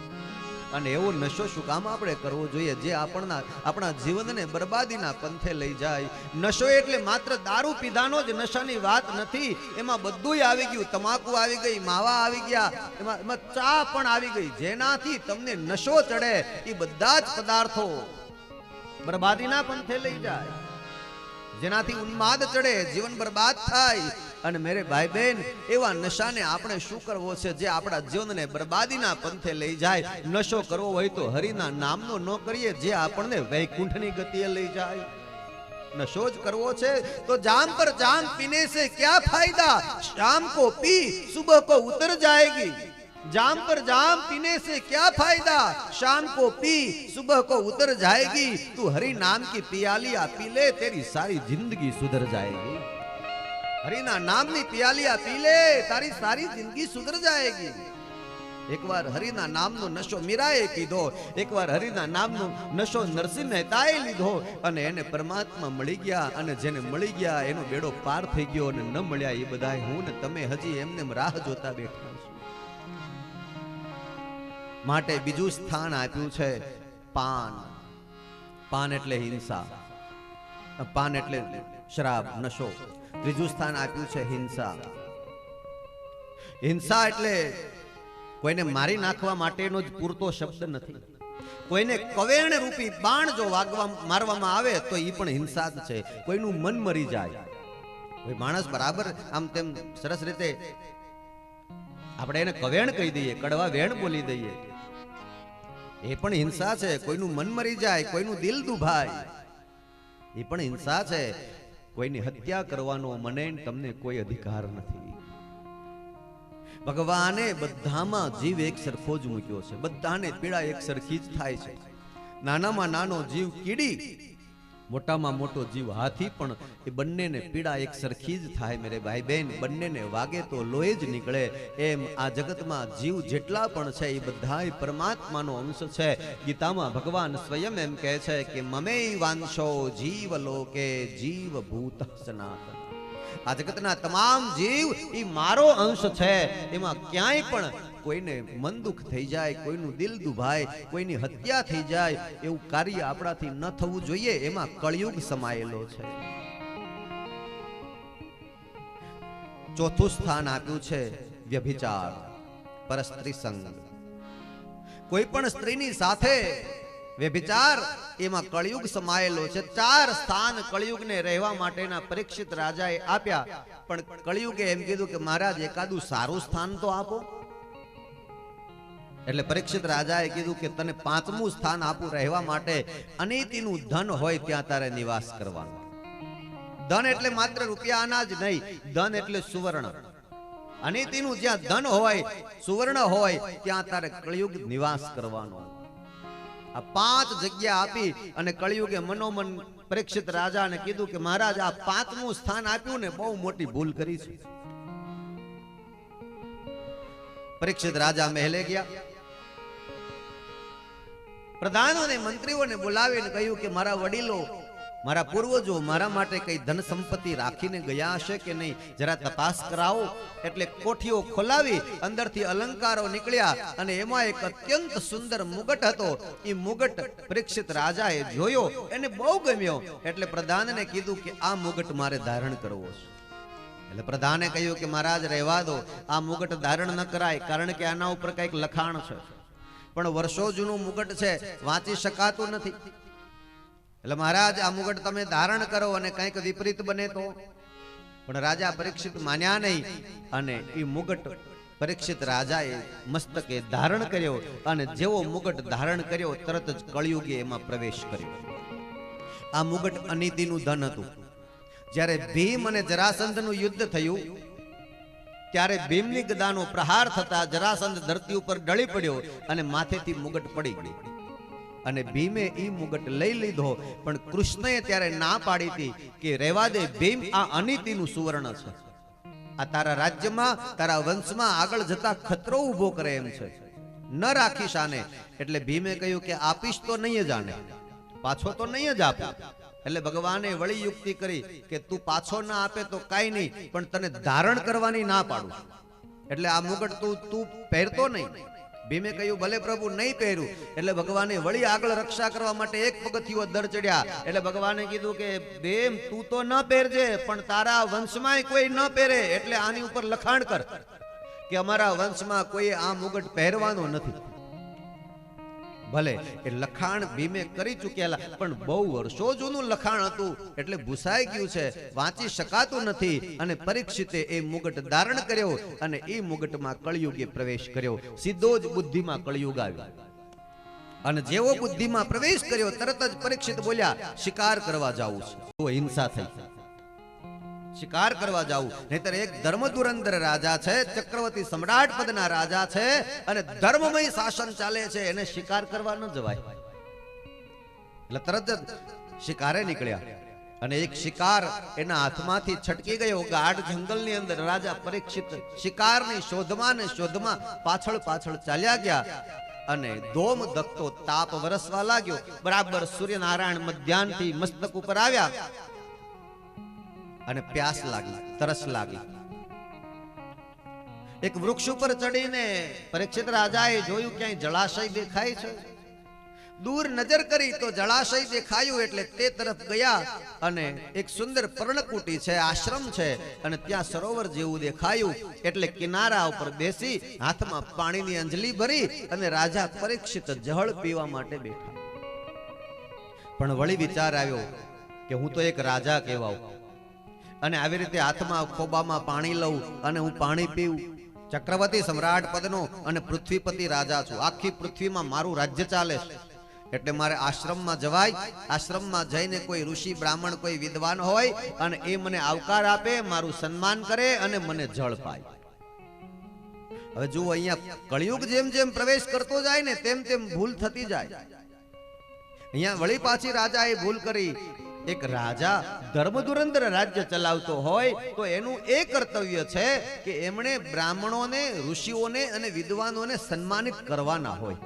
અને એવો નશો શું કામ આપણે કરવો જોઈએ જે આપણા જીવનને બરબાદીના પંથે લઈ જાય? નશો એટલે માત્ર દારૂ પીધાનો જ નશાની વાત નથી, એમાં બધુંય આવી ગયું. તમાકુ આવી ગઈ, માવા આવી ગયા, એમાં ચા પણ આવી ગઈ. જેનાથી તમને નશો ચડે એ બધા જ પદાર્થો બરબાદીના પંથે લઈ જાય, જેનાથી ઉન્માદ ચડે, જીવન બરબાદ થાય. અને મેરે ભાઈ બહેન, એવા નશાને આપણે શું કરવો છે જે આપણા જીવનને બરબાદીના પંથે લઈ જાય? નશો કરવો હોય તો હરિના નામનો ન કરીએ જે આપણને વૈકુંઠની ગતિએ લઈ જાય. नशो ज करवो छे तो जाम पर जाम पीने से क्या फायदा, शाम को पी सुबह को उतर जाएगी। जाम पर जाम पीने से क्या फायदा, शाम को पी सुबह को उतर जाएगी। तू हरि नाम की पियालिया पी ले, तेरी सारी जिंदगी सुधर जाएगी। हरि ना नाम की पियालिया पी ले, तारी सारी जिंदगी सुधर जाएगी। एक बार हरिना नामनो नशो मीराए कीधो, एक बार हरिना नामनो नशो नरसिंह मेहताए लीधो अने एने परमात्मा मळी गया। अने जेने मळी गया एनो बेड़ो पार थई गयो अने न मळ्या ए बधाय हूँ ने तमे हजी एमने राह जोता बैठा छो। माटे बीजू स्थान आप्युं छे पान। पान एटले हिंसा, पान एटले शराब नशो। त्रीजू स्थान आप्युं छे हिंसा। हिंसा एटले कोईने मारी नाखवा माटेनो ज पूरतो शब्द नथी। कोईने कवेण रूपी बाण जो वागवा मारवामां आवे तो ई पण हिंसा ज छे। कोईनुं मन मरी जाय, कोई माणस बराबर आम तेम सरस रीते आपणे एने कवेण कही दईए, कड़वा वेण बोली दईए, ए पण हिंसा छे। कोईनुं मन मरी जाय, कोईनुं दिल दुभाय, ए पण हिंसा छे। कोईनी हत्या करवानो मने तमने कोई अधिकार नथी। भगवाने बधामां जीव एक सरखो ज मूक्यो छे, बधाने पीड़ा एक सरखी ज थाय छे। नानामां नानो जीव कीड़ी, मोटामां मोटो जीव हाथी, पण ए बंनेने पीड़ा एक सरखी ज थाय। मेरे भाई बहन, बंनेने वागे तो लोही ज निकळे। एम आ जगतमां जीव जेटला पण छे ए बधाय परमात्मानो अंश छे। गीतामां भगवान स्वयं एम कहे छे कि ममैवांशो जीव लोके जीव भूत सनातन। आ जगतना तमाम जीव ई मारो अंश छे। एमां क्यांय पण कोईने मन दुख थई जाय, कोईनुं दिल दुभाय, कोईनी हत्या थई जाय एवुं कार्य आपणाथी न थवुं जोईए। एमां कळयुग समायेलो छे। चौथुं स्थान आप्युं छे व्यभिचार, परस्त्री संग। कोई पण स्त्रीनी साथे व्यभिचार, एमां कळयुग समायेलो छे। 4 स्थान कळयुग ने रहेवा माटेना परीक्षित राजाए आप्या, पण कळयुगे एम कीधुं के महाराज एकादुं सारुं स्थान तो आपो। એટલે પરીક્ષિત રાજાએ કીધું કે તને 5મું સ્થાન આપું રહેવા માટે, અનીતિનું ધન હોય ત્યાં તારે નિવાસ કરવાનો। ધન એટલે માત્ર રૂપિયા અનાજ નહીં, ધન એટલે સુવર્ણ। અનીતિનું જ્યાં ધન હોય, સુવર્ણ હોય, ત્યાં તારે કળિયુગ નિવાસ કરવાનો। आ 5 जग्या आपी अने कलियुगे मनोमन परीक्षित राजा ने कीधुं के महाराज आ 5मुं स्थान आप्युं ने बहु मोटी भूल करी छे। परीक्षित राजा महले गया, प्रधानों ने मंत्रीओं ने बोलावीने कह्युं के मारा वडीलो, मारा पूर्वजो मारा माटे कई धन संपत्ति राखीने गया हशे के नहीं, जरा तपास करावो। एटले कोठीओ खोलावी अंदरथी अलंकारो निकळ्या अने एमां एक अत्यंत सुंदर मुगट हतो। ई मुगट परीक्षित राजाए जोयो, एने बहु गम्यो। एटले प्रधानने कीधुं के आ मुगट मारे धारण करवो छे। एटले प्रधाने कह्युं के महाराज रहेवा दो, आ मुगट धारण न कराय, कारण के आना उपर कंईक लखाण छे, पण वर्षो जूनुं मुगट छे, वांची शकातुं नथी। એટલે મહારાજ આ મુગટ તમે ધારણ કરો અને કંઈક વિપરીત બને તો? પણ રાજા પરીક્ષિત માન્યા નહીં અને એ મુગટ પરીક્ષિત રાજાએ મસ્તકે ધારણ કર્યો અને જેવો મુગટ ધારણ કર્યો તરત જ કળિયુગે એમાં પ્રવેશ કર્યો। આ મુગટ અનીતિનું ધન હતું। જ્યારે ભીમ અને જરાસંધનું યુદ્ધ થયું ત્યારે ભીમની ગદાનો પ્રહાર થતા જરાસંધ ધરતી ઉપર ઢળી પડ્યો અને માથેથી મુગટ પડી ગઈ। અને ભીમે ઈ મુગટ લઈ લીધો, પણ કૃષ્ણએ ત્યારે ના પાડી હતી કે રહેવા દે ભીમ, આ અનીતિનું સુવર્ણ છે, આ તારા રાજ્યમાં તારા વંશમાં આગળ જતા ખતરો ઊભો કરે એમ છે, ન રાખીશ આને. એટલે ભીમે કહ્યું કે આપીશ તો નહીં જ આને, પાછો તો નહીં જ આપે. એટલે ભગવાને વળી યુક્તિ કરી કે તું પાછો ના આપે તો કાઈ નહીં, પણ તને ધારણ કરવાની ના પાડું, એટલે આ મુગટ તું પહેરતો નહીં. ભીમે કહ્યું ભલે પ્રભુ, નહીં પહેર્યું. એટલે ભગવાને વળી આગળ રક્ષા કરવા માટે એક પગથિયું દર ચડ્યા. એટલે ભગવાને કીધું કે ભીમ, તું તો ન પહેરજે, પણ તારા વંશમાં કોઈ ન પહેરે, એટલે આની ઉપર લખાણ કર કે અમારા વંશમાં કોઈ આ મુગટ પહેરવાનો નથી. ભલે એ લખાણ ભીમે કરી ચૂકેલા, પણ બહુ વર્ષો જૂનું લખાણ હતું, એટલે ભૂસાઈ ગયું છે, વાંચી શકાતું નથી. અને પરીક્ષિતે એ મુગટ ધારણ કર્યો અને એ મુગટમાં કળિયુગે પ્રવેશ કર્યો. સીધો જ બુદ્ધિમાં કળિયુગ આવ્યો. અને જેવો બુદ્ધિમાં પ્રવેશ કર્યો તરત જ પરીક્ષિત બોલ્યા, શિકાર કરવા જાવું છે. તો હિંસા થઈ, શિકાર કરવા જાવું. નહીતર એક ધર્મધુરંધર રાજા છે, ચક્રવર્તી સમ્રાટ પદના રાજા છે, અને ધર્મમય શાસન ચાલે છે, એને શિકાર કરવા ન જવાય. એટલે તરત જ શિકારે નીકળ્યા. અને એક શિકાર એના હાથમાંથી છટકી ગયો. ગાઢ જંગલની અંદર રાજા પરીક્ષિત શિકારની શોધમાં ને શોધમાં પાછળ પાછળ ચાલ્યા ગયા. અને ધોમ ધકતો તાપ વરસવા લાગ્યો. બરાબર સૂર્યનારાયણ મધ્યાહનથી મસ્તક ઉપર આવ્યા અને પ્યાસ લાગી, તરસ લાગી. એક વૃક્ષ ઉપર ચડીને પરીક્ષિત રાજાએ જોયું ક્યાંય જળાશય દેખાય છે. દૂર નજર કરી તો જળાશય દેખાયું, એટલે તે તરફ ગયા. અને એક સુંદર પર્ણકુટી છે, આશ્રમ છે, અને ત્યાં સરોવર જેવું દેખાયું. એટલે કિનારા ઉપર બેસી હાથમાં પાણીની અંજલી ભરી અને રાજા પરીક્ષિત જળ પીવા માટે બેઠા. પણ વળી વિચાર આવ્યો કે હું તો એક રાજા કહેવાઉં, અને આવી રીતે હાથમાં ખોબામાં પાણી લઉં અને હું પાણી પીવું. ચક્રવર્તી સમ્રાટ પદનો અને પૃથ્વીપતિ રાજા છું, આખી પૃથ્વીમાં મારું રાજ્ય ચાલે છે. એટલે મારે આશ્રમમાં જવાય, આશ્રમમાં જઈને કોઈ ઋષિ બ્રાહ્મણ કોઈ વિદ્વાન હોય અને એ મને આવકાર આપે, મારું સન્માન કરે અને મને જળ પાય. હવે જુઓ, અહીંયા કળિયુગ જેમ જેમ પ્રવેશ કરતો જાય ને તેમ તેમ ભૂલ થતી જાય. અહીંયા વળી પાછી રાજાએ ભૂલ કરી. એક રાજા ધર્મધુરંધર રાજ્ય ચલાવતો હોય તો એનું એ કર્તવ્ય છે કે એમણે બ્રાહ્મણોને, ઋષિઓને અને વિદ્વાનોને સન્માનિત કરવાના હોય.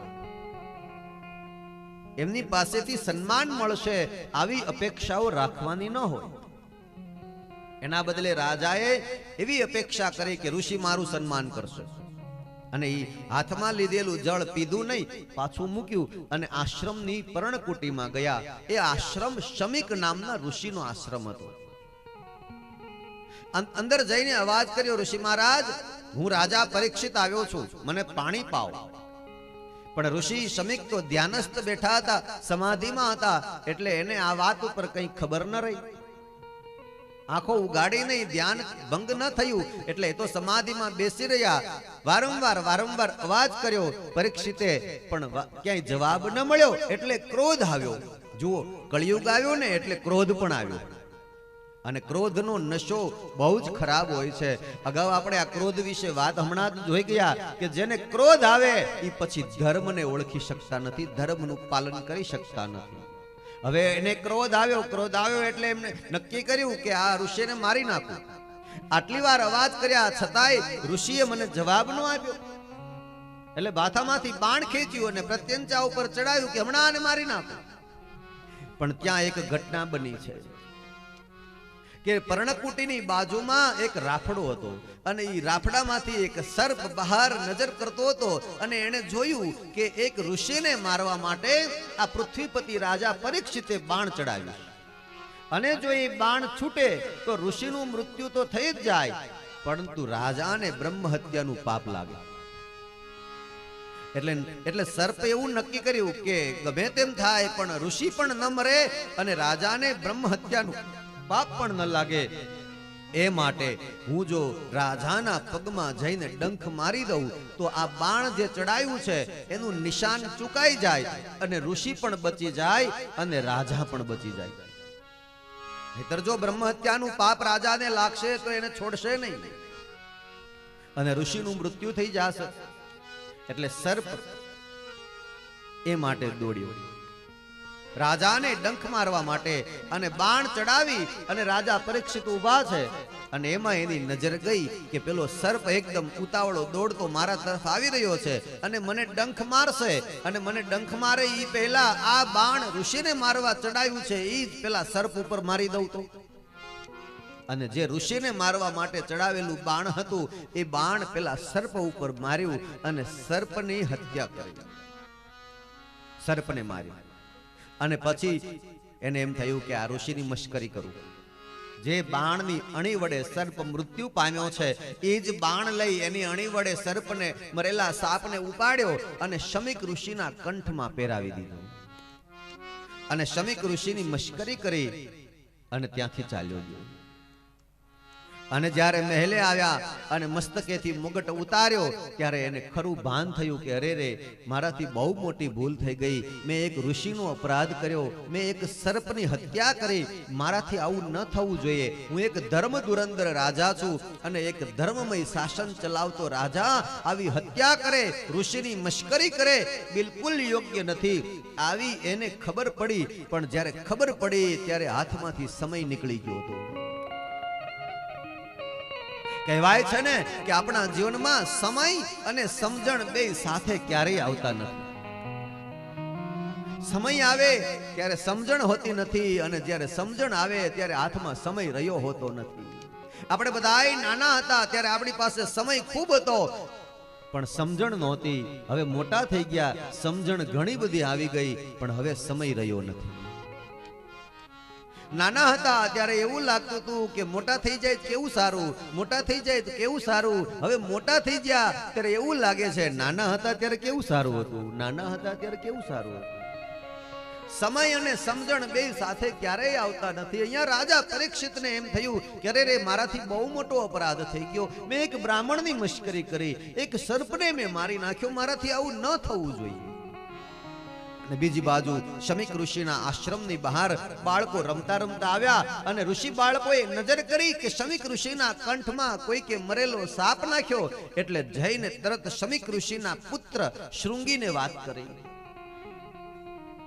એમની પાસેથી સન્માન મળશે આવી અપેક્ષાઓ રાખવાની ન હોય. એના બદલે રાજાએ એવી અપેક્ષા કરી કે ઋષિ મારું સન્માન કરશે. અને એ હાથમાં લીધેલું જળ પીધું નહીં, પાછું મૂક્યું અને આશ્રમની પર્ણકુટીમાં ગયા. એ આશ્રમ શમિક નામના ઋષિનો આશ્રમ હતો. અંદર જઈને અવાજ કર્યો, ઋષિ મહારાજ, હું રાજા પરીક્ષિત આવ્યો છું, મને પાણી પાવ. પણ ઋષિ શમિક તો ધ્યાનસ્થ બેઠા હતા, સમાધિમાં હતા, એટલે એને આ વાત ઉપર કઈ ખબર ન રહી. આંખો ઉગાડી નહીં, ધ્યાન ભંગ ન થયું, એટલે એ તો સમાધિમાં બેસી રહ્યા. વારંવાર અવાજ કર્યો પરીક્ષિતે, પણ ક્યાંય જવાબ ન મળ્યો. એટલે ક્રોધ આવ્યો. જુઓ, કળિયુગ આવ્યો ને એટલે ક્રોધ પણ આવ્યો. અને ક્રોધનો નશો બહુ જ ખરાબ હોય છે. અગાઉ આપણે આ ક્રોધ વિશે વાત હમણાં જ જોઈ ગયા કે જેને ક્રોધ આવે એ પછી ધર્મને ઓળખી શકતા નથી, ધર્મનું પાલન કરી શકતા નથી. હવે એને ક્રોધ આવ્યો એટલે એમને નક્કી કર્યું કે આ ઋષિને મારી નાખું. આટલી વાર અવાજ કર્યા છતાંય ઋષિએ મને જવાબ ન આપ્યો. એટલે બાથામાંથી બાણ ખેંચ્યું અને પ્રત્યંચા ઉપર ચડાવ્યું કે હમણાં આને મારી નાખું. પણ ત્યાં એક ઘટના બની છે કે પર્ણકુટીની બાજુમાં એક રાફડો હતો, અને એ રાફડામાંથી એક સર્પ બહાર નજર કરતો હતો. અને એણે જોયું કે એક ઋષિને મારવા માટે આ પૃથ્વીપતિ રાજા પરીક્ષિતે બાણ ચડાવ્યું. અને જો એ બાણ છૂટે તો ઋષિનું મૃત્યુ તો થઈ જ જાય, પરંતુ રાજાને બ્રહ્મ હત્યાનું પાપ લાગે. એટલે સર્પે એવું નક્કી કર્યું કે ગમે તેમ થાય પણ ઋષિ પણ ન મરે અને રાજાને બ્રહ્મ હત્યાનું પાપ પણ ન લાગે. એ માટે હું જો રાજાના પગમાં જઈને ડંખ મારી દઉં તો આ બાણ જે ચડાયું છે એનું નિશાન ચૂકાઈ જાય અને ઋષિ પણ બચી જાય અને રાજા પણ બચી જાય. નહીતર જો બ્રહ્મ હત્યાનું પાપ રાજાને લાગશે તો એને છોડશે નહીં અને ઋષિનું મૃત્યુ થઈ જશે. એટલે સર્પ એ માટે દોડ્યો. રાજાને ડંખ મારવા માટે અને બાણ ચડાવી અને રાજા પરીક્ષિત ઊભા છે અને એમાં એની નજર ગઈ કે પેલો સર્પ એકદમ ઉતાવળો દોડતો મારા તરફ આવી રહ્યો છે અને મને ડંખ મારશે અને મને ડંખ મારે ઈ પહેલા આ બાણ ઋષિને મારવા ચડાવ્યું છે ઈ જ પેલા સર્પ ઉપર મારી દઉં તો. અને જે ઋષિને મારવા માટે ચડાવેલું બાણ હતું એ બાણ પેલા સર્પ ઉપર માર્યું અને સર્પની હત્યા કરી, સર્પને માર્યું. અને પછી એને એમ થયું કે આ ઋષિની મશ્કરી કરું. જે બાણની અણી વડે સર્પ મૃત્યુ પામ્યો છે એ જ બાણ લઈ એની અણી વડે સર્પને મરેલા સાપને ઉપાડ્યો અને શમીક ઋષિના કંઠમાં પહેરાવી દીધો અને શમીક ઋષિની મશ્કરી કરી અને ત્યાંથી ચાલ્યો ગયો. અને જ્યારે મહેલે આવ્યા અને મસ્તકેથી મુગટ ઉતાર્યો ત્યારે એને ખરું ભાન થયું કે અરે રે, મારાથી બહુ મોટી ભૂલ થઈ ગઈ. મેં એક ઋષિનો અપરાધ કર્યો, મેં એક સર્પની હત્યા કરી. મારાથી આવું ન થવું જોઈએ. હું એક ધર્મ ધુરંધર રાજા છું અને એક ધર્મમય શાસન ચલાવતો રાજા આવી હત્યા કરે, ઋષિની મશ્કરી કરે, બિલકુલ યોગ્ય નથી. આવી એને ખબર પડી, પણ જ્યારે ખબર પડી ત્યારે હાથમાંથી સમય નીકળી ગયો હતો. કહેવાય છે ને કે આપણા જીવનમાં સમય અને સમજણ બે સાથે ક્યારેય આવતા નથી. સમય આવે ત્યારે સમજણ હોતી નથી અને જ્યારે સમજણ આવે ત્યારે હાથમાં સમય રહ્યો હોતો નથી. આપણે બધાય નાના હતા ત્યારે આપણી પાસે સમય ખૂબ હતો પણ સમજણ નહોતી. હવે મોટા થઈ ગયા, સમજણ ઘણી બધી આવી ગઈ પણ હવે સમય રહ્યો નથી. નાના હતા ત્યારે એવું લાગતું હતું કે મોટા થઈ જાય કેવું સારું, મોટા થઈ જાય તો કેવું સારું. હવે મોટા થઈ ગયા ત્યારે એવું લાગે છે નાના હતા ત્યારે કેવું સારું હતું, નાના હતા ત્યારે કેવું સારું હતું. સમય અને સમજણ બે સાથે ક્યારેય આવતા નથી. અહીંયા રાજા પરીક્ષિતને એમ થયું કે અરે રે, મારાથી બહુ મોટો અપરાધ થઈ ગયો. મેં એક બ્રાહ્મણની મશ્કરી કરી, એક સર્પને મેં મારી નાખ્યો. મારાથી આવું ન થવું જોઈએ. અને બીજી બાજુ શમીક ઋષિના આશ્રમની બહાર બાળકો રમતા રમતા આવ્યા અને ઋષિ બાળકોએ નજર કરી કે શમીક ઋષિના કંઠમાં કોઈકે મરેલો સાપ નાખ્યો. એટલે જઈને તરત શમીક ઋષિના પુત્ર શૃંગીને વાત કરી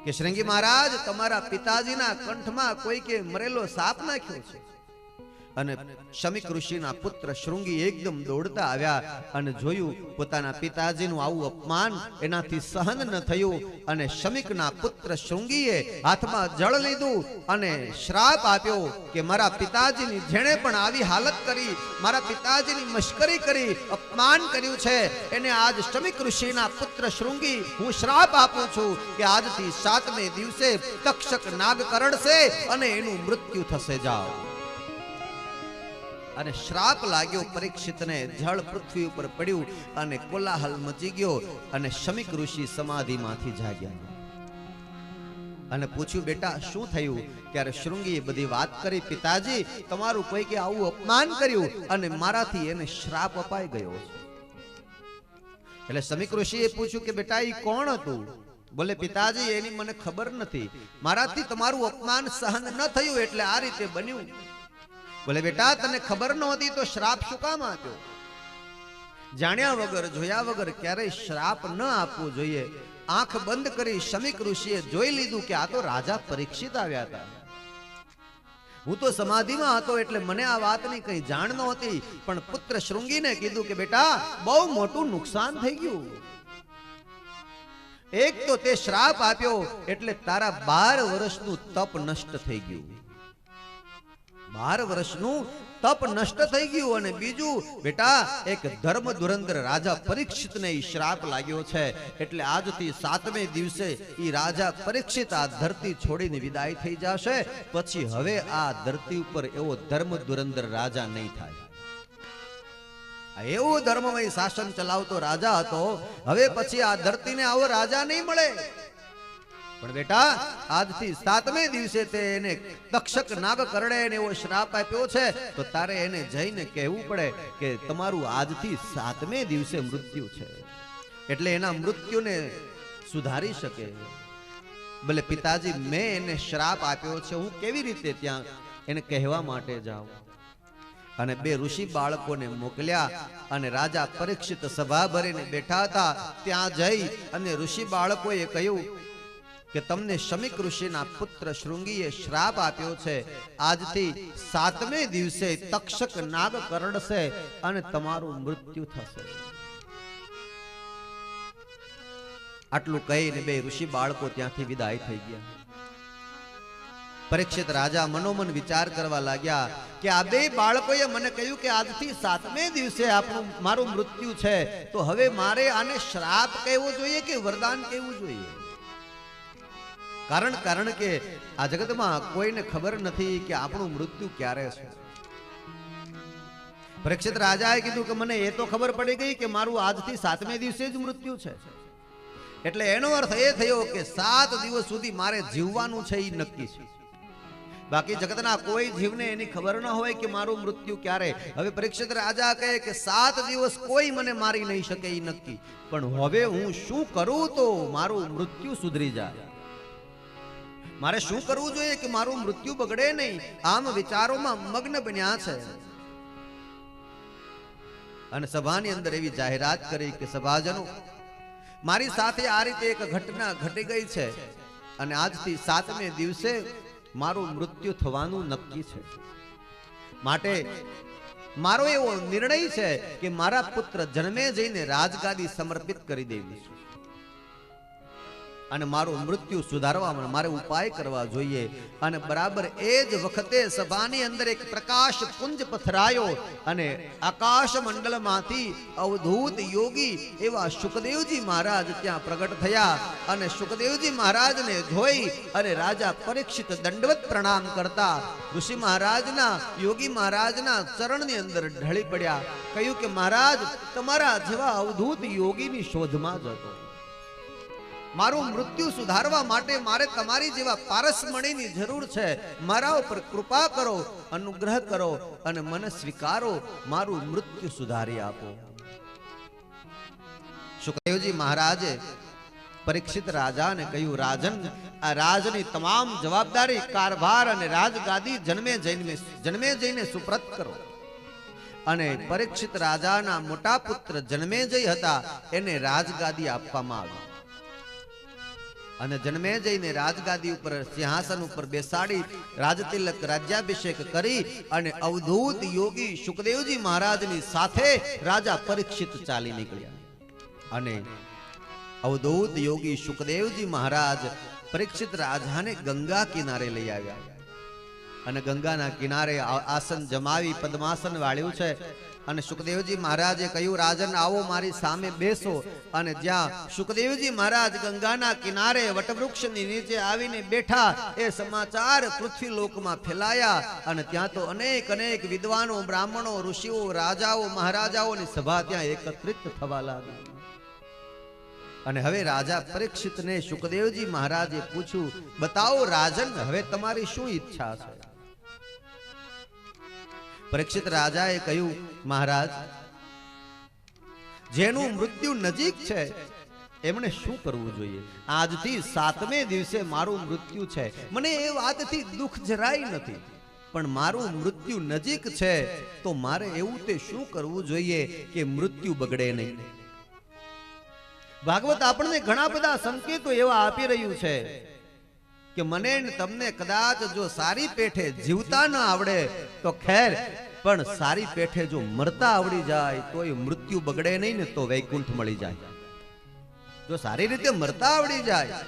કે શૃંગી મહારાજ, તમારા પિતાજીના કંઠમાં કોઈકે મરેલો સાપ નાખ્યો છે. અને શમીક ઋષિના પુત્ર શૃંગી એકદમ દોડતા આવ્યા અને જોયું પોતાના પિતાજીનું આવું અપમાન એનાથી સહન ન થયું. અને શમીકના પુત્ર શૃંગીએ હાથમાં જળ લીધું અને શ્રાપ આપ્યો કે મારા પિતાજીની જેણે પણ આવી હાલત કરી, મારા પિતાજીની મશ્કરી કરી, અપમાન કર્યું છે, એને આજ શમીક ઋષિના પુત્ર શૃંગી હું શ્રાપ આપું છું કે આજથી 7મે દિવસે તક્ષક નાગ કરડશે અને એનું મૃત્યુ થશે. જાઓ. અને શ્રાપ લાગ્યો પરીક્ષિતને. જળ પૃથ્વી ઉપર પડ્યું અને કોલાહલ મચી ગયો અને શમીક ઋષિ સમાધિમાંથી જાગ્યા અને પૂછ્યું, બેટા શું થયું? ત્યારે શૃંગીએ બધી વાત કરી. પિતાજી, તમારું કોઈકે આવું અપમાન કર્યું અને મારાથી એને શ્રાપ અપાઈ ગયો છે. એટલે શમીક ઋષિએ પૂછ્યું કે બેટા એ કોણ હતું? બોલે, પિતાજી એની મને ખબર નથી, મારાથી તમારું અપમાન સહન ન થયું એટલે આ રીતે બન્યું. બોલે, બેટા તને ખબર નહોતી તો શ્રાપ શું કામ આપ્યો? જાણ્યા વગર જોયા વગર ક્યારેય શ્રાપ ન આપવો જોઈએ. આંખ બંધ કરી શમીક ઋષિએ જોઈ લીધું કે આ તો રાજા પરીક્ષિત આવ્યા હતા. હું તો સમાધિમાં હતો એટલે મને આ વાતની કઈ જાણ નહોતી. પણ પુત્ર શૃંગીને કીધું કે બેટા, બહુ મોટું નુકસાન થઈ ગયું. એક તો તે શ્રાપ આપ્યો એટલે તારા 12 વર્ષનું તપ નષ્ટ થઈ ગયું. 12 વર્ષનું તપ નષ્ટ થઈ ગયું. અને બીજું, બેટા, એક ધર્મ ધુરંધર રાજા પરીક્ષિતને ઈ શ્રાપ લાગ્યો છે એટલે આજથી 7મે દિવસે ઈ રાજા પરીક્ષિત આ ધરતી છોડીને વિદાય થઈ જશે. પછી હવે આ ધરતી ઉપર એવો ધર્મ ધુરંધર રાજા નહીં થાય. એવો ધર્મમય શાસન ચલાવતો રાજા હતો. હવે પછી આ ધરતીને આવો રાજા નહીં મળે. પણ બેટા, આજથી 7મે દિવસે તે એને તક્ષક નાગ કરડે ને એવો શ્રાપ આપ્યો છે તો તારે એને જઈને કહેવું પડે કે તમારું આજથી 7મે દિવસે મૃત્યુ છે. એટલે એના મૃત્યુને સુધારી શકે. ભલે પિતાજી, મેં એને શ્રાપ આપ્યો છે, હું કેવી રીતે ત્યાં એને કહેવા માટે જાઉં? અને 2 ઋષિ બાળકોને મોકલ્યા અને રાજા પરીક્ષિત સભા ભરીને બેઠા હતા. ત્યાં જઈ અને ઋષિ બાળકોએ કહ્યું કે તમને શમિક ઋષિના પુત્ર શૃંગીએ શ્રાપ આપ્યો છે, આજથી 7મે દિવસે તક્ષક નાગ કરડશે અને તમારું મૃત્યુ થશે. આટલું કહીને બે ઋષિ બાળકો ત્યાંથી વિદાય થઈ ગયા. પરીક્ષિત રાજા મનોમન વિચાર કરવા લાગ્યા કે આ બે બાળકોએ મને કહ્યું કે આજથી 7મે દિવસે મારું મૃત્યુ છે, તો હવે મારે આને શ્રાપ કહેવો જોઈએ કે વરદાન કહેવું જોઈએ? કારણ કે આ જગતમાં કોઈને ખબર નથી કે આપણું મૃત્યુ ક્યારે છે. પરીક્ષિત રાજાએ કીધું કે મને એ તો ખબર પડી ગઈ કે મારું આજથી 7મે દિવસે જ મૃત્યુ છે, એટલે એનો અર્થ એ થયો કે 7 દિવસ સુધી મારે જીવવાનું છે એ નક્કી છે. બાકી જગતના કોઈ જીવને એની ખબર ન હોય કે મારું મૃત્યુ ક્યારે. હવે પરીક્ષિત રાજા કહે કે 7 દિવસ કોઈ મને મારી નહીં શકે એ નક્કી, પણ હવે હું શું કરું તો મારું મૃત્યુ સુધરી જાય? મારે શું કરવું જોઈએ કે મારું મૃત્યુ બગડે નહીં? આમ વિચારોમાં મગ્ન બન્યા છે. અને સભાની અંદર એવી જાહેરાત કરી કે સભાજનો, મારી સાથે આ રીતે એક ઘટના ઘટી ગઈ છે અને આજથી 7મે દિવસે મારું મૃત્યુ થવાનું નક્કી છે. માટે મારો એવો નિર્ણય છે કે મારા પુત્ર જન્મે જઈને રાજગાદી સમર્પિત કરી દેવી છે અને મારું મૃત્યુ સુધારવા મારે ઉપાય કરવા જોઈએ. અને બરાબર એ જ વખતે સભાની અંદર એક પ્રકાશ પુંજ પથરાયો અને આકાશ મંડળમાંથી અવધૂત યોગી એવા શુકદેવજી મહારાજ ત્યાં પ્રગટ થયા. અને શુકદેવજી મહારાજને જોઈ અને રાજા પરીક્ષિત દંડવત પ્રણામ કરતા ઋષિ મહારાજના યોગી મહારાજના ચરણની અંદર ઢળી પડ્યા. કહ્યું કે મહારાજ, તમારા જેવા અવધૂત યોગીની શોધમાં જ હતો. મારું મૃત્યુ સુધારવા માટે મારે તમારી જેવા પારસમણીની જરૂર છે. મારા ઉપર કૃપા કરો, અનુગ્રહ કરો અને મને સ્વીકારો, મારું મૃત્યુ સુધારી આપો. શુકદેવજી મહારાજે પરીક્ષિત રાજાને કહ્યું, રાજન, આ રાજની તમામ જવાબદારી, કારભાર અને રાજગાદી જન્મે જઈને સુપ્રત કરો. અને પરીક્ષિત રાજાના મોટા પુત્ર જન્મેજય હતા, એને રાજગાદી આપવામાં આવી. અને જન્મેજયને રાજગાદી ઉપર સિંહાસન ઉપર બેસાડી રાજતિલક રાજ્યાભિષેક કરી અને અવધૂત યોગી શુકદેવજી મહારાજની સાથે રાજા પરીક્ષિત ચાલી નીકળ્યા. અને અવધૂત યોગી શુકદેવજી મહારાજ પરીક્ષિત રાજાને ગંગા કિનારે લઈ આવ્યા. અને ગંગાના કિનારે આસન જમાવી પદ્માસન વાળ્યું છે. અને શુકદેવજી મહારાજે કહ્યું, રાજન આવો મારી સામે બેસો. અને જ્યાં શુકદેવજી મહારાજ ગંગાના કિનારે વટવૃક્ષની નીચે આવીને બેઠા, એ સમાચાર પૃથ્વી લોકમાં ફેલાયા. અને ત્યાં તો અનેક વિદ્વાનો, બ્રાહ્મણો, ઋષિઓ, રાજાઓ, મહારાજાઓની સભા ત્યાં એકત્રિત થવા લાગી. અને હવે રાજા પરીક્ષિતને શુકદેવજી મહારાજે પૂછ્યું, બતાવો રાજન, હવે તમારી શું ઈચ્છા છે? પરીક્ષિત રાજાએ કહ્યું, મહારાજ, જેનું મૃત્યુ નજીક છે એમણે શું કરવું જોઈએ? આજથી 7મે દિવસે મારું મૃત્યુ છે. મને એ વાતથી દુઃખ જરાય નથી, પણ મારું મૃત્યુ નજીક છે તો મારે એવું તે શું કરવું જોઈએ કે મૃત્યુ બગડે નહીં? ભાગવત આપણને ઘણા બધા સંકેતો એવા આપી રહ્યું છે કે મને ને તમને કદાચ જો સારી પેઠે જીવતા ન આવડે તો ખેર, પણ સારી પેઠે જો મરતા આવડી જાય તો એ મૃત્યુ બગડે નહીં ને તો વૈકુંઠ મળી જાય. જો સારી રીતે મરતા આવડી જાય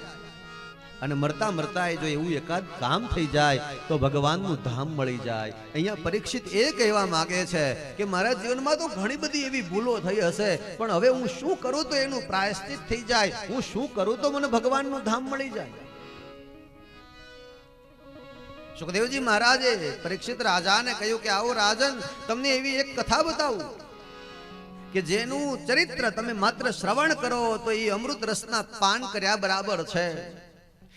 અને મરતા જો એવું એકાદ કામ થઈ જાય તો ભગવાનનું ધામ મળી જાય. અહીંયા પરીક્ષિત એ કહેવા માંગે છે કે મારા જીવનમાં તો ઘણી બધી એવી ભૂલો થઈ હશે, પણ હવે હું શું કરું તો એનું પ્રાયશ્ચિત થઈ જાય, હું શું કરું તો મને ભગવાનનું ધામ મળી જાય. સુખદેવજી મહારાજે પરીક્ષિત રાજાને કહ્યું કે આવો રાજન, તમને એવી એક કથા બતાવું કે જેનું ચરિત્ર તમે માત્ર શ્રવણ કરો તો એ અમૃત રસના પાન કર્યા બરાબર છે.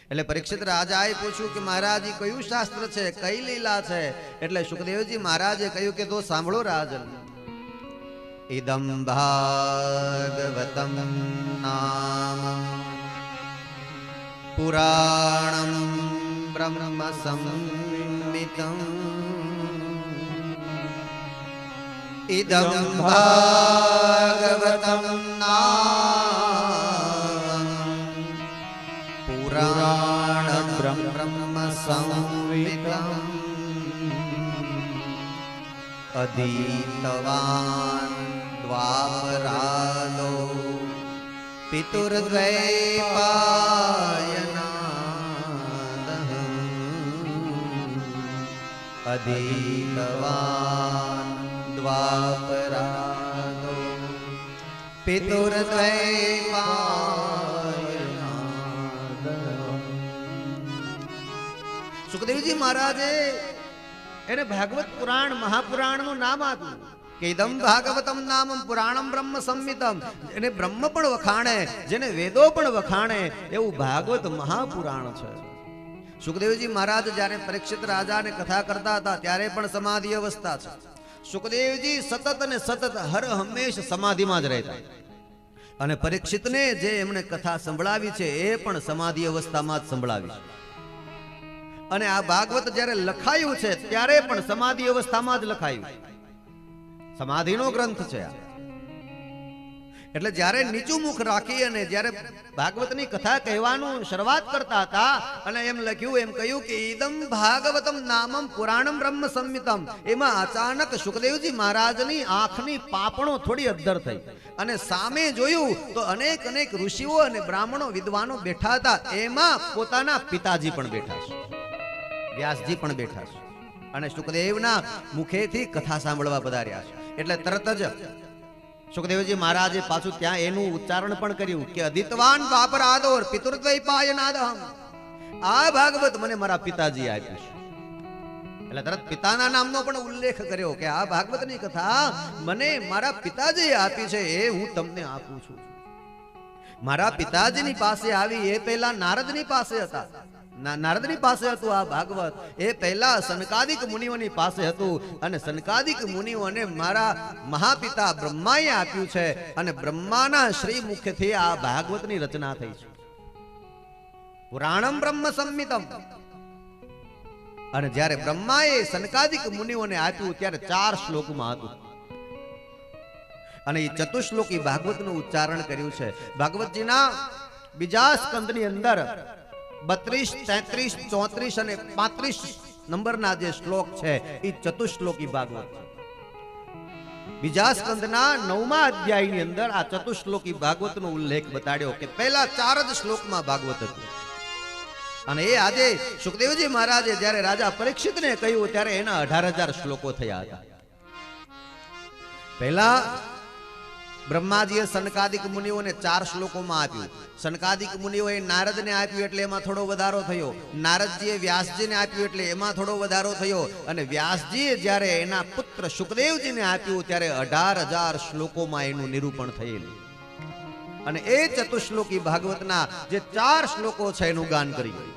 એટલે પરીક્ષિત રાજાએ પૂછ્યું કે મહારાજ, કયું શાસ્ત્ર છે, કઈ લીલા છે? એટલે સુખદેવજી મહારાજે કહ્યું કે તો સાંભળો રાજન. ઇદમ ભાગવતમ નામ પુરાણમ બ્રહ્મ સંમિતમ ઇદમ ભાગવતમ નામ પુરાણમ સંવિતમ અદીતવાન દ્વાપરાદો પિતુર્દ્વૈપાયનાદઃ અદીતવાન દ્વાપરાદો પિતુર્દ્વૈપાયનાદઃ. સુખદેવજી મહારાજે એને ભાગવત પુરાણ મહાપુરાણનું નામ આપ્યું કે ઇદમ ભાગવતમ નામમ પુરાણમ બ્રહ્મ સંમિતમ. એને બ્રહ્મ પણ વખાણે, જેને વેદો પણ વખાણે એવું ભાગવત મહાપુરાણ છે. સુખદેવજી મહારાજ જ્યારે પરીક્ષિત રાજાને કથા કરતા હતા ત્યારે પણ સમાધિ અવસ્થા છે. સુખદેવજી સતત અને સતત હર હંમેશ સમાધિમાં જ રહેતા, અને પરીક્ષિતને જે એમણે કથા સંભળાવી છે એ પણ સમાધિ અવસ્થામાં જ સંભળાવી છે. અને આ ભાગવત જ્યારે લખાયું છે ત્યારે પણ સમાધિ અવસ્થામાં જ લખાયું. સમાધિનો ગ્રંથ છે આ. એટલે જ્યારે નીચું મુખ રાખી અને જ્યારે ભાગવતની કથા કહેવાનું શરૂઆત કરતા હતા અને એમ લખ્યું, એમ કહ્યું કે ઈદમ ભાગવતમ નામમ પુરાણમ બ્રહ્મ સંમિતમ. એમાં અચાનક સુખદેવજી મહારાજની આંખની પાપણો થોડી અદ્ધર થઈ અને સામે જોયું તો અનેક અનેક ઋષિઓ અને બ્રાહ્મણો વિદ્વાનો બેઠા હતા. એમાં પોતાના પિતાજી પણ બેઠા છે, વ્યાસજી પણ બેઠા છે, અને સુખદેવના મુખેથી કથા સાંભળવા પધાર્યા છે. એટલે તરત જ સુખદેવજી મહારાજે પાછું ત્યાં એનું ઉચ્ચારણ પણ કર્યું કે અદિતવાન દ્વાપરાદોર પિતુર્દ્વૈપાયનાદહમ. આ ભાગવત મને મારા પિતાજી આપ્યું છે. એટલે તરત પિતાના નામનો પણ ઉલ્લેખ કર્યો કે આ ભાગવતની કથા મને મારા પિતાજીએ આપી છે, એ હું તમને આપું છું. મારા પિતાજીની પાસે આવી એ પહેલા નારદની પાસે હતા. નારદની પાસે હતું આ ભાગવત. એ પહેલા સનકાદિક મુનિઓની પાસે હતું, અને સનકાદિક મુનિઓને મારા મહાપિતા બ્રહ્માએ આપ્યું છે, અને બ્રહ્માના શ્રી મુખથી આ ભાગવતની રચના થઈ છે. પુરાણમ બ્રહ્મ સંમિતમ. અને જ્યારે બ્રહ્માએ સનકાદિક મુનિઓને આપ્યું ત્યારે 4 શ્લોકમાં હતું, અને એ ચતુશ્લોકી ભાગવતનું ઉચ્ચારણ કર્યું છે. ભાગવતજીના બીજા સ્કંદની અંદર 32, 33, 34 અને 35 નંબરના જે શ્લોક છે એ ચતુશ્લોકી ભાગવત છે. બીજા સ્કંદના 9મા અધ્યાયની અંદર આ ચતુશ્લોકી ભાગવતનો ઉલ્લેખ બતાડ્યો કે પહેલા 4 જ શ્લોકમાં ભાગવત હતું. અને એ આજે સુખદેવજી મહારાજે જ્યારે રાજા પરીક્ષિતને કહ્યું ત્યારે એના 18,000 શ્લોકો થયા હતા. પહેલા બ્રહ્માજીએ સનકાદિક મુનિઓને 4 શ્લોકોમાં આપ્યું. સનકાદિક મુનિઓએ નારદને આપ્યું એટલે એમાં થોડો વધારો થયો. નારદજીએ વ્યાસજીને આપ્યું એટલે એમાં થોડો વધારો થયો. અને વ્યાસજીએ જ્યારે એના પુત્ર સુખદેવજીને આપ્યું ત્યારે 18,000 શ્લોકોમાં એનું નિરૂપણ થયેલું. અને એ ચતુશ્લોકી ભાગવતના જે 4 શ્લોકો છે એનું ગાન કર્યું.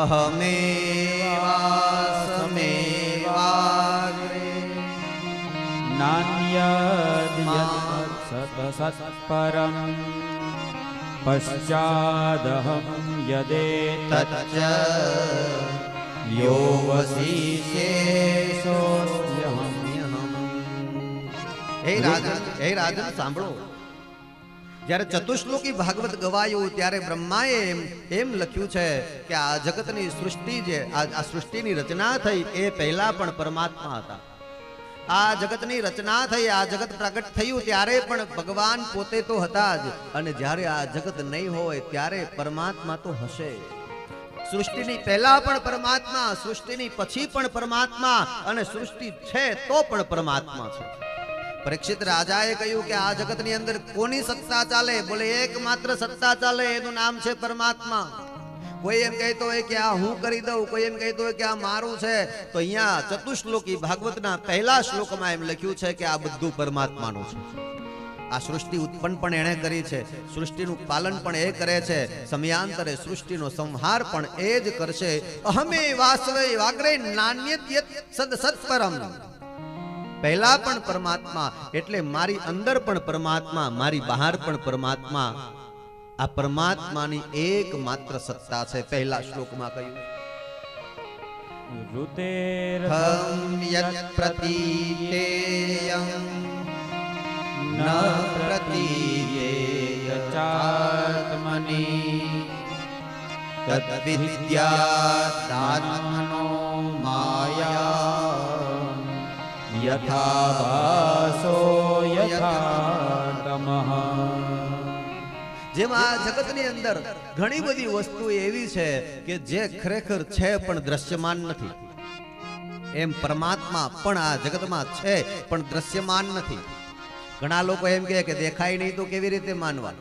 અહમેવાસમેવાગ્રે નાન્યદ સત્પરમ પશ્ચાદહમ યદેતચ્ચ યો વસિષ્ઠેષોસ્મ્યહમ. હે રાજન સાંભળો. જ્યારે ચતુશ્લોકી ભાગવત ગવાયું ત્યારે બ્રહ્માએ એમ લખ્યું છે કે આ જગતની સૃષ્ટિ જે આ સૃષ્ટિની રચના થઈ એ પહેલા પણ પરમાત્મા હતા. આ જગતની રચના થઈ, આ જગત પ્રગટ થયું ત્યારે પણ ભગવાન પોતે તો હતા જ, અને જ્યારે આ જગત નહીં હોય ત્યારે પરમાત્મા તો હશે. સૃષ્ટિની પહેલા પણ પરમાત્મા, સૃષ્ટિની પછી પણ પરમાત્મા, અને સૃષ્ટિ છે તો પણ પરમાત્મા છે. પરીક્ષિત રાજાએ કહ્યું કે આ જગતની અંદર કોની સત્તા ચાલે? બોલે એકમાત્ર સત્તા ચાલે, એનું નામ છે પરમાત્મા. કોઈ એમ કહેતો હોય કે આ હું કરી દઉં, કોઈ એમ કહેતો હોય કે આ મારું છે. તો અહીંયા ચતુશ્લોકી ભાગવતના પહેલા શ્લોકમાં એમ લખ્યું છે કે આ બધું પરમાત્માનું છે. આ સૃષ્ટિ ઉત્પન્ન પણ એણે કરી છે, સૃષ્ટિનું પાલન પણ એ કરે છે, સમયાંતરે સૃષ્ટિનો સંહાર પણ એ જ કરશે. અહમે વાસવે વાગ્રે નાન્યદ્યત સદ સત્પરમ. પહેલા પણ પરમાત્મા એટલે મારી અંદર પણ પરમાત્મા, મારી બહાર પણ પરમાત્મા. આ પરમાત્માની એકમાત્ર સત્તા છે. પહેલા શ્લોકમાં કહ્યું ઋતેર્હમ યત પ્રતીતેયં ન પ્રતીયેય ચાત્મનિ તદ્વિદ્યાદાત્મનો માયા યથા વાસો યથા તમઃ. જેમ આ જગતની અંદર ઘણી બધી વસ્તુ એવી છે કે જે ખરેખર છે પણ દ્રશ્યમાન નથી, એમ પરમાત્મા પણ આ જગતમાં છે પણ દ્રશ્યમાન નથી. ઘણા લોકો એમ કહે કે દેખાય નહીં તો કેવી રીતે માનવા?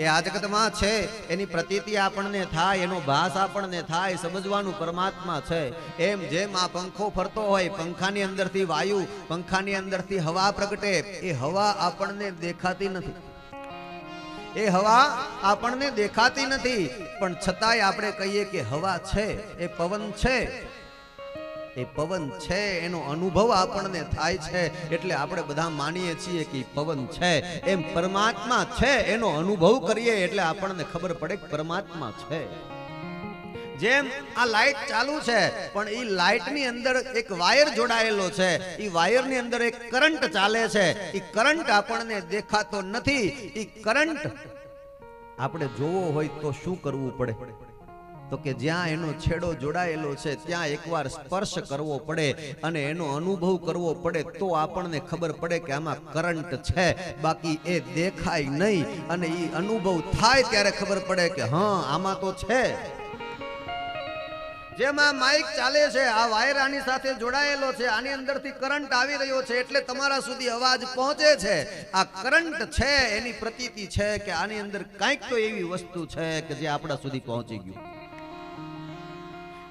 એ આ જગતમાં છે, એની પ્રતીતિ આપણને થાય, એનો ભાસ આપણને થાય, સમજવાનું પરમાત્મા છે. એમ જેમ આ પંખો ફરતો હોય, પંખાની અંદરથી વાયુ, પંખાની અંદરથી હવા પ્રગટે, એ હવા આપણને દેખાતી નથી, એ હવા આપણને દેખાતી નથી, પણ છતાંય આપણે કહીએ કે હવા છે, એ પવન છે, એ પવન છે, એનો અનુભવ આપણને થાય છે, એટલે આપણે બધા માનીએ છીએ કે પવન છે. એમ પરમાત્મા છે, એનો અનુભવ કરીએ એટલે આપણને ખબર પડે કે પરમાત્મા છે. જેમ આ લાઈટ ચાલુ છે, પણ એ લાઈટની અંદર એક વાયર જોડાયેલો છે, એ વાયરની અંદર એક કરંટ ચાલે છે, એ કરંટ આપણને દેખાતો નથી. એ કરંટ આપણે જોવો હોય તો શું કરવું પડે? તો કે જ્યાં એનો છેડો જોડાયેલો છે ત્યાં એકવાર સ્પર્શ કરવો પડે અને એનો અનુભવ કરવો પડે, તો આપણને ખબર પડે કે આમાં કરંટ છે. બાકી એ દેખાય નહીં, અને એ અનુભવ થાય ત્યારે ખબર પડે કે હા આમાં તો છે. જેમાં માઇક ચાલે છે, આ વાયર આની સાથે જોડાયેલો છે, આની અંદરથી કરંટ આવી રહ્યો છે એટલે તમારા સુધી અવાજ પહોંચે છે. આ કરંટ છે, એની પ્રતીતિ છે કે આની અંદર કંઈક તો એવી વસ્તુ છે કે જે આપણા સુધી પહોંચી ગયું.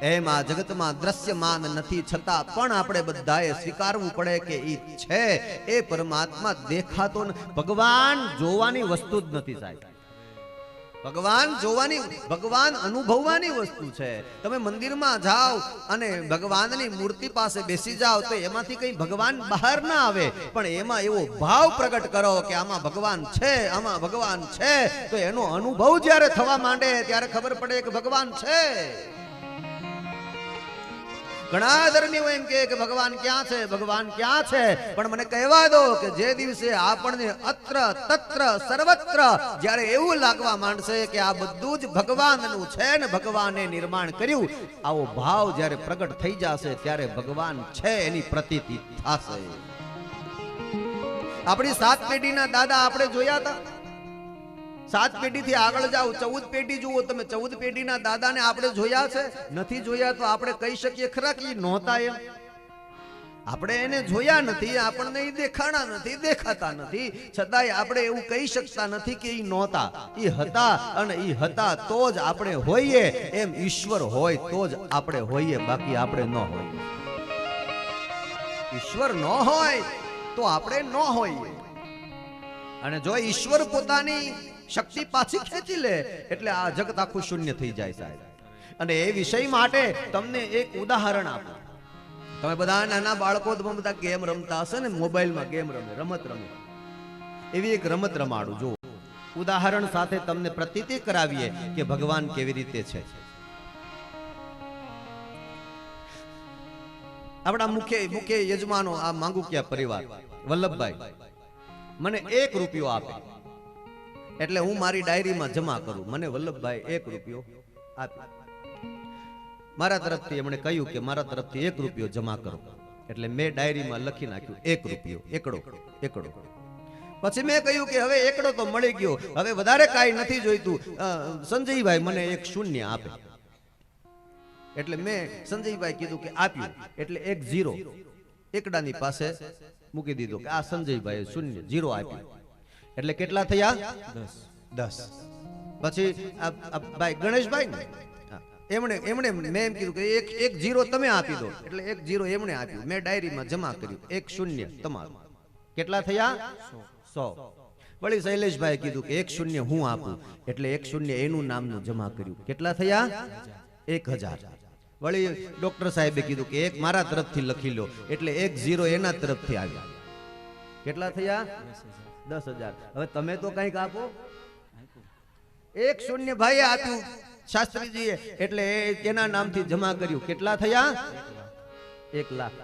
એમ આ જગતમાં દ્રશ્યમાન નથી, છતાં પણ આપણે બધાએ સ્વીકારવું પડે કે એ છે, એ પરમાત્મા દેખાતો. ભગવાન જોવાની વસ્તુ જ નથી સાહેબ, ભગવાન જોવાની, ભગવાન અનુભવવાની વસ્તુ છે. તમે મંદિરમાં જાઓ અને ભગવાનની મૂર્તિ પાસે બેસી જાઓ તો એમાંથી કઈ ભગવાન બહાર ના આવે, પણ એમાં એવો ભાવ પ્રગટ કરો કે આમાં ભગવાન છે, આમાં ભગવાન છે, તો એનો અનુભવ જ્યારે થવા માંડે ત્યારે ખબર પડે કે ભગવાન છે. ઘણા ધર્મીઓ એમ કહે કે ભગવાન ક્યાં છે, ભગવાન ક્યાં છે? પણ મને કહેવા દો કે જે દિવસે આપણને અત્ર તત્ર સર્વત્ર જ્યારે એવું લાગવા માંડશે કે આ બધું જ ભગવાનનું છે ને ભગવાને નિર્માણ કર્યું, આવો ભાવ જ્યારે પ્રગટ થઈ જશે ત્યારે ભગવાન છે એની પ્રતીતિ થશે. આપણી 7 પેઢીના દાદા આપણે જોયા હતા. 7 પેઢીથી આગળ જાઓ, 14 પેઢી જુઓ તમે, 14 પેઢીના દાદાને આપણે જોયા છે? નથી જોયા તો આપણે કહી શકીએ ખરા કે નહોતા એમ? આપણે એને જોયા નથી, આપણને એ દેખાણા નથી, દેખાતા નથી, છતાંય આપણે એવું કહી શકતા નથી કે એ નહોતા. એ હતા, અને એ હતા તો જ આપણે હોઈએ. એમ ઈશ્વર હોય તો જ આપણે હોઈએ, બાકી આપણે ન હોઈએ. ઈશ્વર ન હોય તો આપણે ન હોઈએ. અને જો ઈશ્વર પોતાની શક્તિ પાછી ખેંચી લે એટલે આ જગત આખું શૂન્ય થઈ જાય સાહેબ. અને એ વિષય માટે તમને એક ઉદાહરણ આપું. તમે બધા નાના બાળકો તમે બધા ગેમ રમતા હશે ને, મોબાઈલમાં ગેમ રમે, રમત રમે, એવી એક રમત રમાડું. જો ઉદાહરણ સાથે તમને પ્રતીતિ કરાવીએ કે ભગવાન કેવી રીતે છે. આપણા મુખ્ય યજમાનો આ માંગુકિયા પરિવાર વલ્લભભાઈ મને 1 રૂપિયો આપે એટલે હું મારી ડાયરીમાં જમા કરું. મને વલ્લભભાઈ 1 રૂપિયો આપે, મારા તરફથી એમણે કહ્યું કે મારા તરફથી 1 રૂપિયો જમા કરો, એટલે મેં ડાયરીમાં લખી નાખ્યું 1 રૂપિયો, એકડો. પછી મેં કહ્યું કે હવે એકડો તો મળી ગયો, હવે વધારે કાંઈ નથી જોઈતું, સંજયભાઈ મને 1 શૂન્ય આપે. એટલે મેં સંજયભાઈ કીધું કે આપ્યું, એટલે 1 0 એકડાની પાસે મૂકી દીધું કે આ સંજયભાઈ 0 0 આપ્યું. એટલે કેટલા થયા? 10. પછી ભાઈ ગણેશભાઈ ને એમણે મેં એમ કીધું કે 1 0 તમે આપી દો, એટલે 1 0 એમણે આપ્યું, મેં ડાયરીમાં જમા કર્યું, 1 0 તમારું. કેટલા થયા? 100. વળી શૈલેષભાઈ કીધું કે 1 0 હું આપું, એટલે 1 0 એનું નામનું જમા કર્યું. કેટલા થયા? 1000. વળી ડોક્ટર સાહેબે કીધું કે 1 મારા તરફથી લખી લો, એટલે 1 0 એના તરફથી આવ્યા. કેટલા થયા? 10,000. હવે તમે તો કંઈક આપો. 1 0 ભાઈએ આપ્યું શાસ્ત્રીજીએ, એટલે એના નામથી જમા કર્યું. કેટલા થયા? 1 લાખ.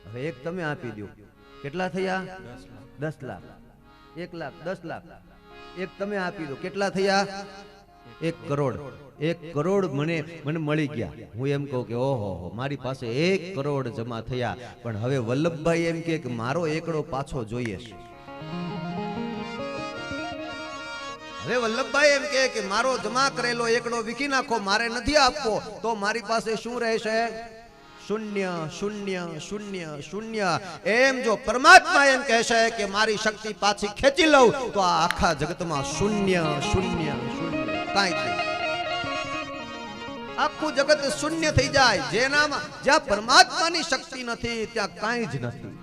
હવે 1 તમે આપી દો, કેટલા થયા? 10 લાખ. 1 લાખ 10 લાખ. 1 તમે આપી દો, કેટલા થયા? 1 કરોડ મને મળી ગયા. હું એમ કહું કે ઓહો મારી પાસે 1 કરોડ જમા થયા. પણ હવે વલ્લભભાઈ એમ કે મારો એકડો પાછો જોઈએ છે. હવે વલ્લભભાઈ એમ કે મારો જમા કરેલો એકડો વીખી નાખો, મારે નથી આપવો. તો મારી પાસે શું રહેશે? શૂન્ય શૂન્ય શૂન્ય શૂન્ય. એમ જો પરમાત્મા એમ કહેશે કે મારી શક્તિ પાછી ખેંચી લઉં તો આ આખા જગતમાં શૂન્ય શૂન્ય શૂન્ય કાંઈ નહીં. આખું જગત શૂન્ય થઈ જાય. જેનામાં જ્યાં પરમાત્માની શક્તિ નથી ત્યાં કાંઈ જ નથી.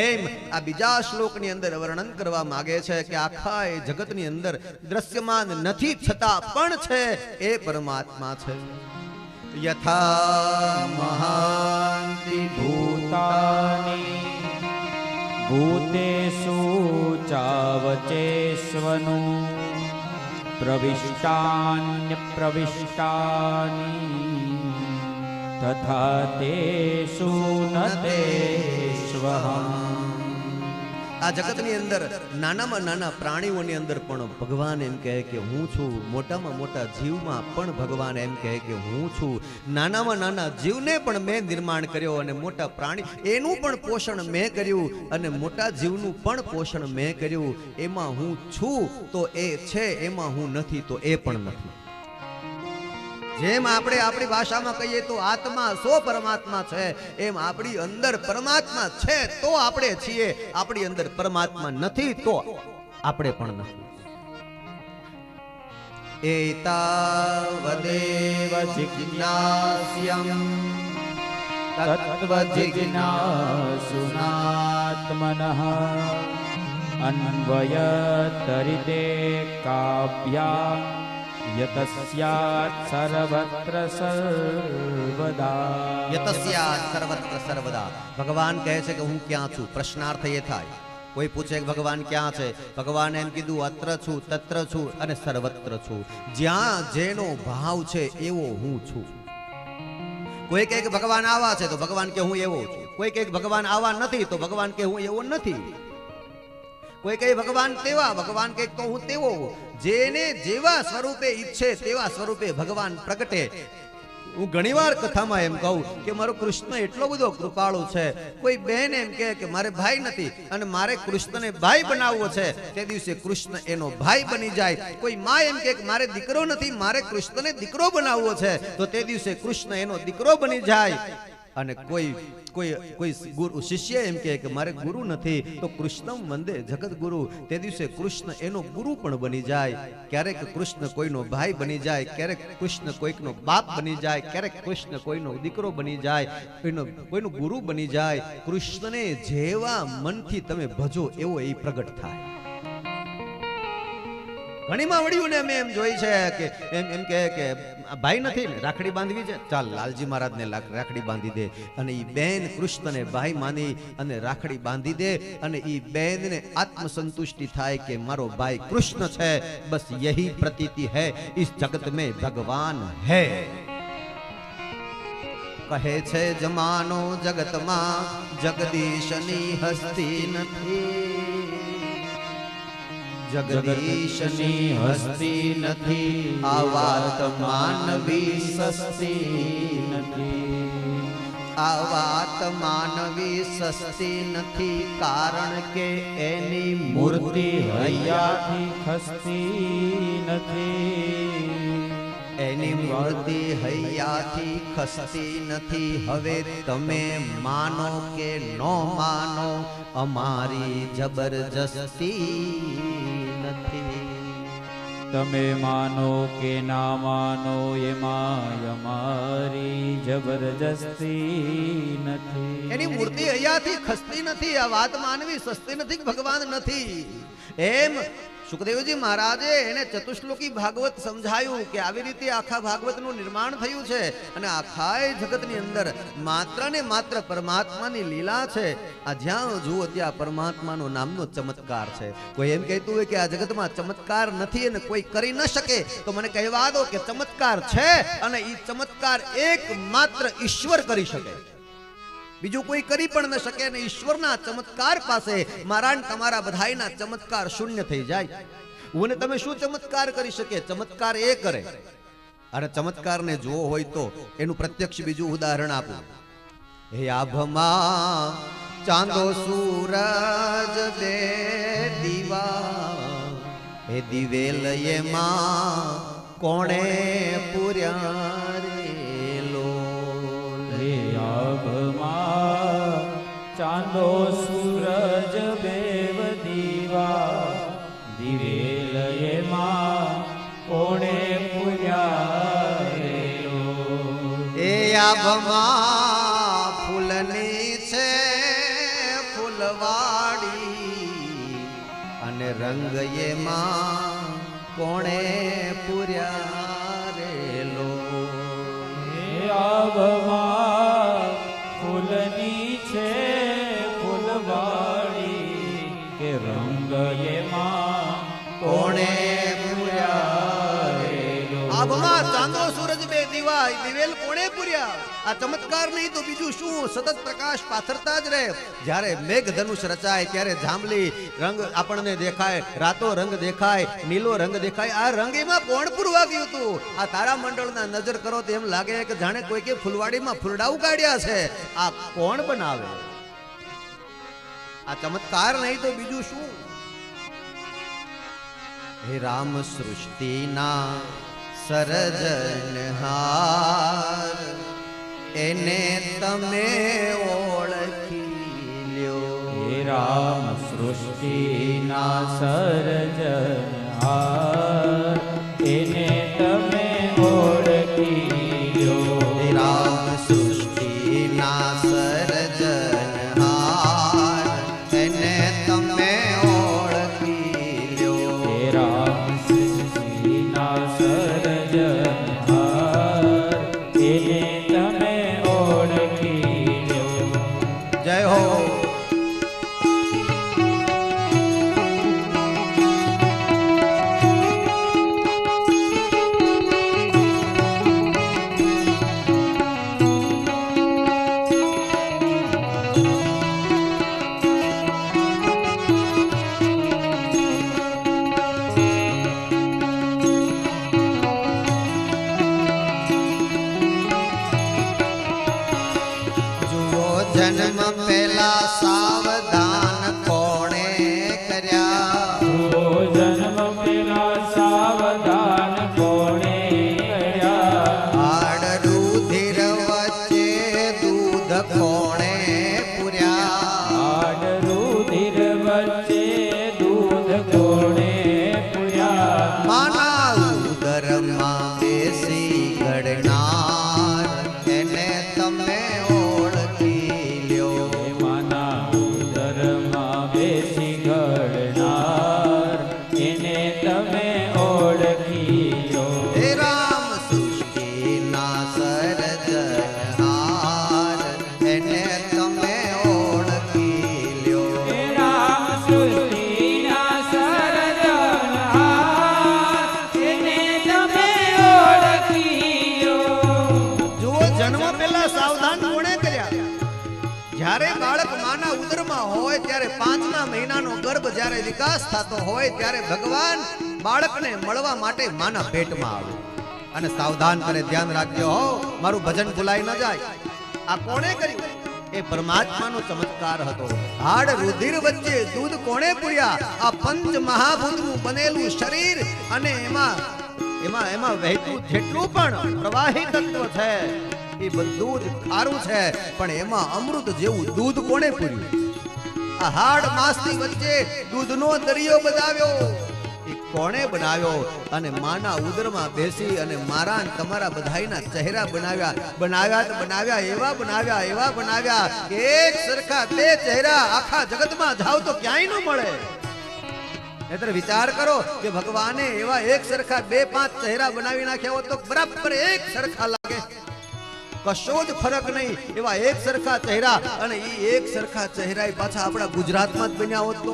એમ આ બીજા શ્લોકની અંદર વર્ણન કરવા માંગે છે કે આખા એ જગતની અંદર દ્રશ્યમાન નથી છતાં પણ છે એ પરમાત્મા છે. યથા મહાંતિ ભૂતાની ભૂતેષુ ચાવચેષ્વનું પ્રવિષ્ટાન્યપ્રવિષ્ટાની તથા તેષુ ન તેષ્વહં. આ જગતની અંદર નાનામાં નાના પ્રાણીઓની અંદર પણ ભગવાન એમ કહે કે હું છું. મોટામાં મોટા જીવમાં પણ ભગવાન એમ કહે કે હું છું. નાનામાં નાના જીવને પણ મેં નિર્માણ કર્યો અને મોટા પ્રાણી એનું પણ પોષણ મેં કર્યું અને મોટા જીવનું પણ પોષણ મેં કર્યું. એમાં હું છું તો એ છે, એમાં હું નથી તો એ પણ નથી. જેમ આપણે આપણી ભાષામાં કહીએ તો આત્મા સો પરમાત્મા છે, એમ આપણી અંદર પરમાત્મા છે તો આપણે છીએ. આપણી અંદર પરમાત્મા નથી તો આપણે પણ નથી. એતાવદેવ જિજ્ઞાસ્યં તત્વજિજ્ઞાસુનાત્મનઃ અન્વયતરિતે કાવ્યા યતસ્યાત સર્વત્ર સર્વદા. યતસ્યાત સર્વત્ર સર્વદા. ભગવાન કહે છે કે હું ક્યાં છું? પ્રશ્નાર્થ એ થાય. કોઈ પૂછે કે ભગવાન ક્યાં છે? ભગવાન એમ કીધું અત્ર છું, તત્ર છું અને સર્વત્ર છું. જ્યાં જેનો ભાવ છે એવો હું છું. કોઈ કહે કે ભગવાન આવા છે તો ભગવાન કે હું એવો છું. કોઈ કહે કે ભગવાન આવા નથી તો ભગવાન કે હું એવો નથી. કોઈ કહે ભગવાન તેવા, ભગવાન કહે તો હું તેવો. જેને જેવા સ્વરૂપે ઈચ્છે તેવા સ્વરૂપે ભગવાન પ્રગટે. હું ઘણીવાર કથામાં એમ કહું કે મારો કૃષ્ણ એટલો બધો કૃપાળુ છે. કોઈ બહેન એમ કહે કે મારે ભાઈ નથી અને મારે કૃષ્ણને ભાઈ બનાવવો છે, તે દિવસે કૃષ્ણ એનો ભાઈ બની જાય. કોઈ માં એમ કહે કે મારે દીકરો નથી, મારે કૃષ્ણને દીકરો બનાવવો છે, તો તે દિવસે કૃષ્ણ એનો દીકરો બની જાય. અને કોઈ ગુરુ શિષ્ય એમ કહે કે મારે ગુરુ નથી, તો કૃષ્ણ વંદે જગત ગુરુ, તે દિવસે કૃષ્ણ એનો ગુરુ પણ બની જાય. ક્યારેક કૃષ્ણ કોઈનો ભાઈ બની જાય, ક્યારેક કૃષ્ણ કોઈકનો બાપ બની જાય, ક્યારેક કૃષ્ણ કોઈનો દીકરો બની જાય, કોઈનો ગુરુ બની જાય. કૃષ્ણને જેવા મનથી તમે ભજો એવો એ પ્રગટ થાય. ઘણીમાં વડીઓને અમે એમ જોઈ છે કે એમ કહે કે ભાઈ નથી ને રાખડી બાંધવી છે, ચાલ લાલજી મહારાજને રાખડી બાંધી દે. અને એ બેન કૃષ્ણને ભાઈ માની અને રાખડી બાંધી દે અને એ બેનને આત્મસંતુષ્ટિ થાય કે મારો ભાઈ કૃષ્ણ છે. બસ યહી પ્રતીતિ है इस जगत में भगवान है. કહે છે જમાનો જગતમાં જગદીશની હસ્તી નથી, જગદીશની હસ્તી નથી. આ વાત માનવી સસ્તી નથી, આ વાત માનવી સસ્તી નથી. કારણ કે એની મૂર્તિ હૈયાથી ખસતી નથી, એની મૂર્તિ હૈયાથી ખસતી નથી. હવે તમે માનો કે નો માનો, અમારી જબરજસ્તી નથી. તમે માનો કે ના માનો એમાં અમારી જબરજસ્તી નથી. એની મૂર્તિ હૈયાથી ખસતી નથી. આ વાત માનવી સસ્તી નથી, ભગવાન નથી. એમ સુખદેવજી મહારાજે એને ચતુશ્લોકી ભાગવત સમજાયું કે આવી રીતે આખા ભાગવતનું નિર્માણ થયું છે અને આખા જગતની અંદર માત્ર ને માત્ર પરમાત્માની લીલા છે. આ જ્યાં જુઓ ત્યાં પરમાત્માનો નામનો ચમત્કાર છે. કોઈ એમ કહેતું હોય કે આ જગતમાં ચમત્કાર નથી અને કોઈ કરી ન શકે, તો મને કહેવા દો કે ચમત્કાર છે અને એ ચમત્કાર એકમાત્ર ઈશ્વર કરી શકે, બીજું કોઈ કરી પણ ન શકે. અને ઈશ્વરના ચમત્કાર પાસે મારા તમારા બધાયના ચમત્કાર શૂન્ય થઈ જાય. હું ને તમે શું ચમત્કાર કરી શકીએ? ચમત્કાર એ કરે. અને ચમત્કારને જોવો હોય તો એનું પ્રત્યક્ષ બીજું ઉદાહરણ આપું. હે આભમાં ચાંદો સૂરજ બે દીવા, હે દિવેલ એમાં કોણે પૂર્યા રે લોલ. હે આભમાં ચાંદો સૂરજ બેવ દીવા, દિવેલ એમાં કોણે પૂર્યા રે લોલ. એ આભમાં ફૂલની છે ફૂલવાડી, અને રંગ એમાં કોણે પૂર્યા રે લોલ. હે આભમાં ફૂલની છે ફૂલવાડી, કે રંગ એમાં કોણે પૂર્યા રે લોલ. આભમાં ચાંદો સૂરજ બે દીવા, દિવેલ કોણે પૂર્યા. આ ચમત્કાર નહીં તો બીજું શું? સતત પ્રકાશ પાથરતા જ રહે. જ્યારે મેઘધનુષ રચાય ત્યારે જાંબલી રંગ આપણને દેખાય, રાતો રંગ દેખાય, નીલો રંગ દેખાય. આ રંગ એમાં કોણ પૂરવા ગયું હતું? આ તારામંડળના નજર કરો તો એમ લાગે કે જાણે કોઈ કે ફૂલવાડીમાં ફૂલડા ઉગાડ્યા છે. આ કોણ બનાવે? આ ચમત્કાર નહીં તો બીજું શું? હે રામ સૃષ્ટિના સર્જનહાર, એને તમે ઓળખી લ્યો. હે રામ સૃષ્ટિના સર્જનહાર, એને તમે ઓળખી લ્યો. હે રામ સૃષ્ટિના સર્જનહાર, એને તમે ઓળખી લ્યો. હે રામ સૃષ્ટિના સર્જનહાર, એને તમે ઓળખી લ્યો. જય હો. જન્મ પહેલા સાવધાન કોણે કર્યા? જન્મ પેલા સાવધાન કોણે કર્યા? હાડ રુધિર વચ્ચે દૂધ કોણે પૂર્યા? હાડ રુધિર વચ્ચે દૂધ કોણે પૂર્યા? માના ઉદરમાં બેસી ઘડનાર, એને તમે ઓળખી લ્યો. માના ઉદરમાં બેસી ઘડનાર, એને તમે ઓળખી લો. હે રામ સૃષ્ટિના સર્જનહાર, એને તમે ઓળખી લ્યો. હે રામ સૃષ્ટિના સર્જનહાર, એને તમે ઓળખી લો. જુઓ, જન્મ પહેલા સાવધાન કોણે કર્યા? જ્યારે બાળક માના ઉદરમાં હોય ત્યારે 5મા મહિનાનો ગર્ભ જ્યારે વિકાસ થતો હોય ત્યારે ભગવાન બાળકને મળવા માટે માના પેટમાં આવે અને સાવધાન કરે. ધ્યાન રાખજો હો, મારું ભજન ભૂલાઈ ન જાય. આ કોણે કર્યું? એ પરમાત્માનો ચમત્કાર હતો. હાડ રુધિર વચ્ચે દૂધ કોણે પૂર્યા? આ પંચ મહાભૂતનું બનેલું શરીર, અને એમાં વહેતું જેટલું પણ પ્રવાહી તત્વ છે એ બધું જ ખારું છે, પણ એમાં અમૃત જેવું દૂધ કોણે પૂર્યું? આ હાડ માસની વચ્ચે દૂધનો દરિયો બનાવ્યો. એ કોણે બનાવ્યો? અને માના ઉદરમાં બેસી અને મારા ને તમારા બધાયના ચહેરા બનાવ્યા એવા બનાવ્યા કે એક સરખા બે ચહેરા આખા જગતમાં જાવ તો ક્યાંય ન મળે. નહીતર વિચાર કરો કે ભગવાને એવા એક સરખા 2-5 ચહેરા બનાવી નાખ્યા હોત તો બરાબર એક સરખા લાગે. કશો જ ફરક નહીં. એવા એક સરખા ચહેરા, અને એ એક સરખા ચહેરા પાછા આપણા ગુજરાતમાં જ બન્યા હોત તો,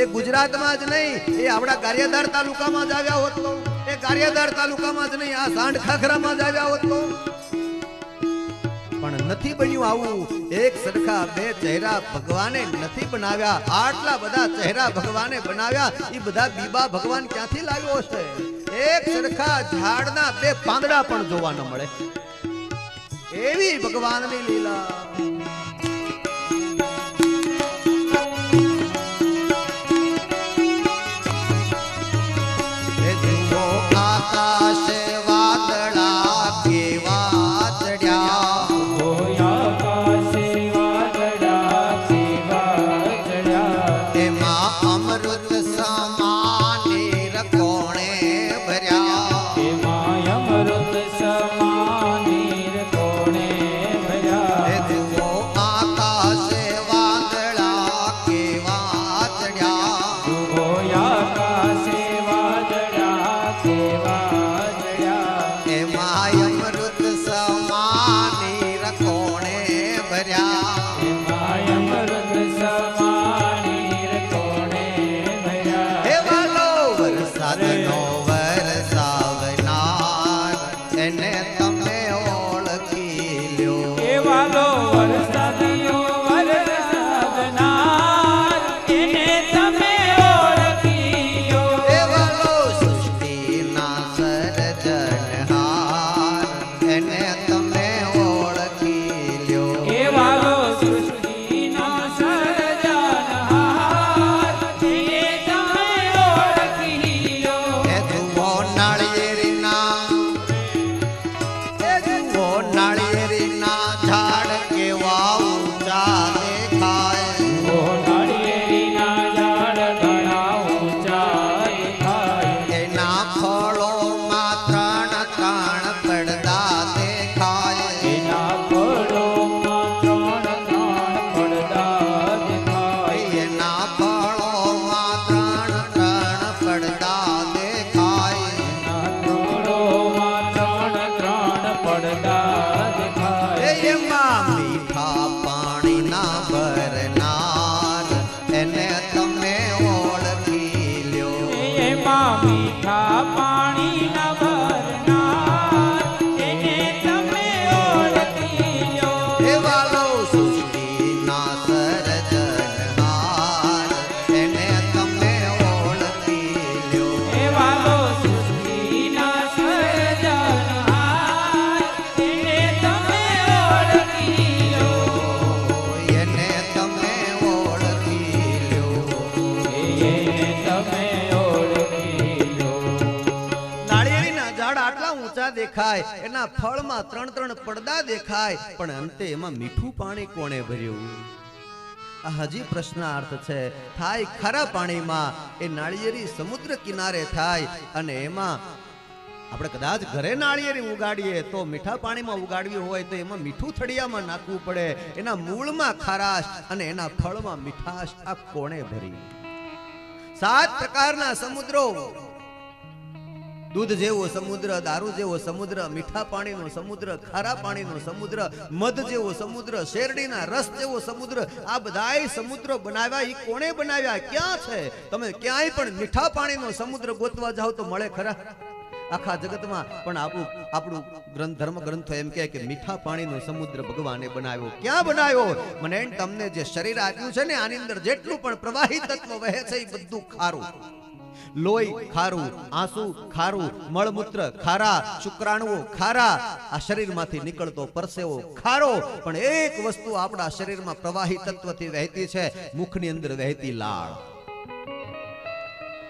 એ ગુજરાતમાં જ નહીં, એ આપણા ગારિયાધાર તાલુકામાં જ આવ્યા હોત તો, એ ગારિયાધાર તાલુકામાં જ નહીં, આ સાંઢ ખાખરામાં જ આવ્યા હોત તો. પણ નથી બન્યું આવું. એક સરખા બે ચહેરા ભગવાને નથી બનાવ્યા. આટલા બધા ચહેરા ભગવાને બનાવ્યા, એ બધા બીબા ભગવાન ક્યાંથી લાવ્યો છે? એક સરખા ઝાડના બે પાંદડા પણ જોવા ન મળે, એવી ભગવાનની લીલા. આકાશ વાદળા કેવા ચડ્યા, આકાશે વાદળા કેવા ચડ્યા, એમાં અમૃત સમાની રકોણે ભર્યા, એમાં અમૃત સમાની કોણે ભર્યા. જુઓ આકાશ વાદળા કેવા ચડ્યા, જુઓ આકાશે વાદળા કેવા ચડ્યા, એમાં અમૃત સમાની રકોણે ભર્યા, એમાં અમૃત સમાની કોણે ભર્યા. હે વાલો વરસાદનો વરસાવનાર, એને તમે ઓળખી લ્યો. એવાલો વરસાદનો વરસાદનાર, એને તમે ઓળખી લો. હે વાલો સૃષ્ટિના સર્જનહાર, એને તમે ઓળખી લ્યો. એવાલો સૃષ્ટિના સર્જનહાર, એને તમે ઓળખી લો. હે જુઓ નાળિયેરીના, હે જુઓ નાળિયેરીના ઝાડ કેવા ઊંચા દેખાય, ઓ નાળિયેરીના ઝાડ ઘણા ઊંચા દેખાય, એના ફળોમાં ત્રણ ત્રણ પડદા દેખાય, એના ફળોમાં ત્રણ ત્રણ પડદા દેખાય, એના ફળોમાં ત્રણ ત્રણ પડદા દેખાય. એના ફળોમાં ત્રણ ત્રણ પડદા દેખાય. એમાં મીઠા પાણીના ભરનાર, એને તમે ઓળખી લ્યો. એમાં મીઠા પાણીના ભરનાર, એને તમે ઓળખી લો. હે વાલો સૃષ્ટિના સર્જનહાર, એને તમે ઓળખી લ્યો. એવાલો સૃષ્ટિના સર્જનહાર, એને તમે ઓળખી લો. એને તમે ઓળખી લ્યો. એને તમે ઓળખી લો. નાળિયેરીના ઝાડ આટલા ઊંચા દેખાય, એના ફળમાં ત્રણ ત્રણ પડદા દેખાય, પણ અંતે એમાં મીઠું પાણી કોણે ભર્યું? આ હજી પ્રશ્નાર્થ છે. થાય ખારા પાણીમાં, એ નાળિયેરી સમુદ્ર કિનારે થાય, અને એમાં આપણે કદાચ ઘરે નાળિયેરી ઉગાડીએ તો મીઠા પાણીમાં ઉગાડવી હોય તો એમાં મીઠું થળિયામાં નાખવું પડે. એના મૂળમાં ખારાશ અને એના ફળમાં મીઠાશ. આ કોણે ભરી? 7 પ્રકારના સમુદ્રો, દૂધ જેવો સમુદ્ર, દારૂ જેવો સમુદ્ર, મીઠા પાણીનો સમુદ્ર, ખારા પાણીનો સમુદ્ર, મધ જેવો સમુદ્ર, શેરડીના રસ જેવો સમુદ્ર, આ બધાય સમુદ્રો બનાવ્યા. એ કોણે બનાવ્યા? ક્યાં છે? તમે ક્યાંય પણ મીઠા પાણીનો સમુદ્ર ગોતવા જાઓ તો મળે ખરા? આખા જગતમાં પણ આપણું ધર્મ ગ્રંથો એમ કહે કે મીઠા પાણીનો સમુદ્ર ભગવાને બનાવ્યો. ક્યાં બનાવ્યો? મને તમને જે શરીર આપ્યું છે ને, આની અંદર જેટલું પણ પ્રવાહી તત્વ વહે છે એ બધું ખારું. લોહી ખારું, આંસુ ખારું, મળમૂત્ર ખારા, શુક્રાણુઓ ખારા, આ શરીરમાંથી નીકળતો પરસેવો ખારો. પણ એક વસ્તુ આપણા શરીરમાં પ્રવાહી તત્વથી વહેતી છે, મુખની અંદર વહેતી લાળ.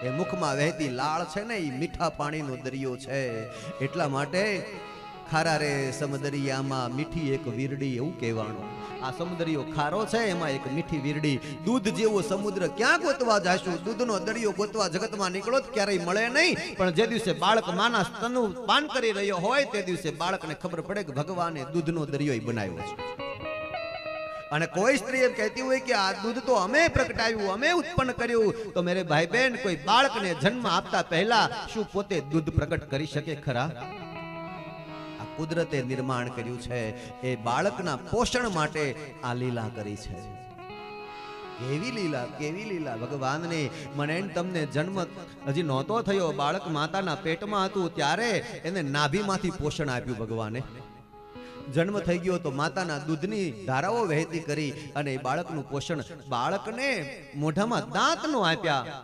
એ મુખમાં વહેતી લાળ છે ને, એ મીઠા પાણીનો દરિયો છે. એટલા માટે ખારા રે સમદરિયામાં મીઠી એક વીરડી, એવું કહેવાનું. આ સમુદ્રિયો ખારો છે, એમાં એક મીઠી વીરડી. દૂધ જેવો સમુદ્ર ક્યાં ગોતવા જાશું? દૂધનો દરિયો ગોતવા જગતમાં નીકળો તો ક્યારેય મળે નહીં. પણ જે દિવસે બાળક માના સ્તનનું પાન કરી રહ્યો હોય તે દિવસે બાળકને ખબર પડે કે ભગવાને દૂધનો દરિયો બનાવ્યો છે. અને કોઈ સ્ત્રી એમ કહેતી હોય કે આ દૂધ તો અમે પ્રગટાવ્યું, અમે ઉત્પન્ન કર્યું, તો મેરે ભાઈ બહેન, કોઈ બાળકને જન્મ આપતા પહેલા શું પોતે દૂધ પ્રગટ કરી શકે ખરા? કુદરતે નિર્માણ કર્યું છે, એ બાળકના પોષણ માટે આ લીલા કરી છે. કેવી લીલા, કેવી લીલા ભગવાનની. મને તમને જન્મ હજી નહોતો થયો, બાળક માતાના પેટમાં હતું ત્યારે એને નાભીમાંથી પોષણ આપ્યું ભગવાને. જન્મ થઈ ગયો તો માતાના દૂધની ધારાઓ વહેતી કરી અને એ બાળકનું પોષણ, બાળકને મોઢામાં દાંત નો આપ્યા.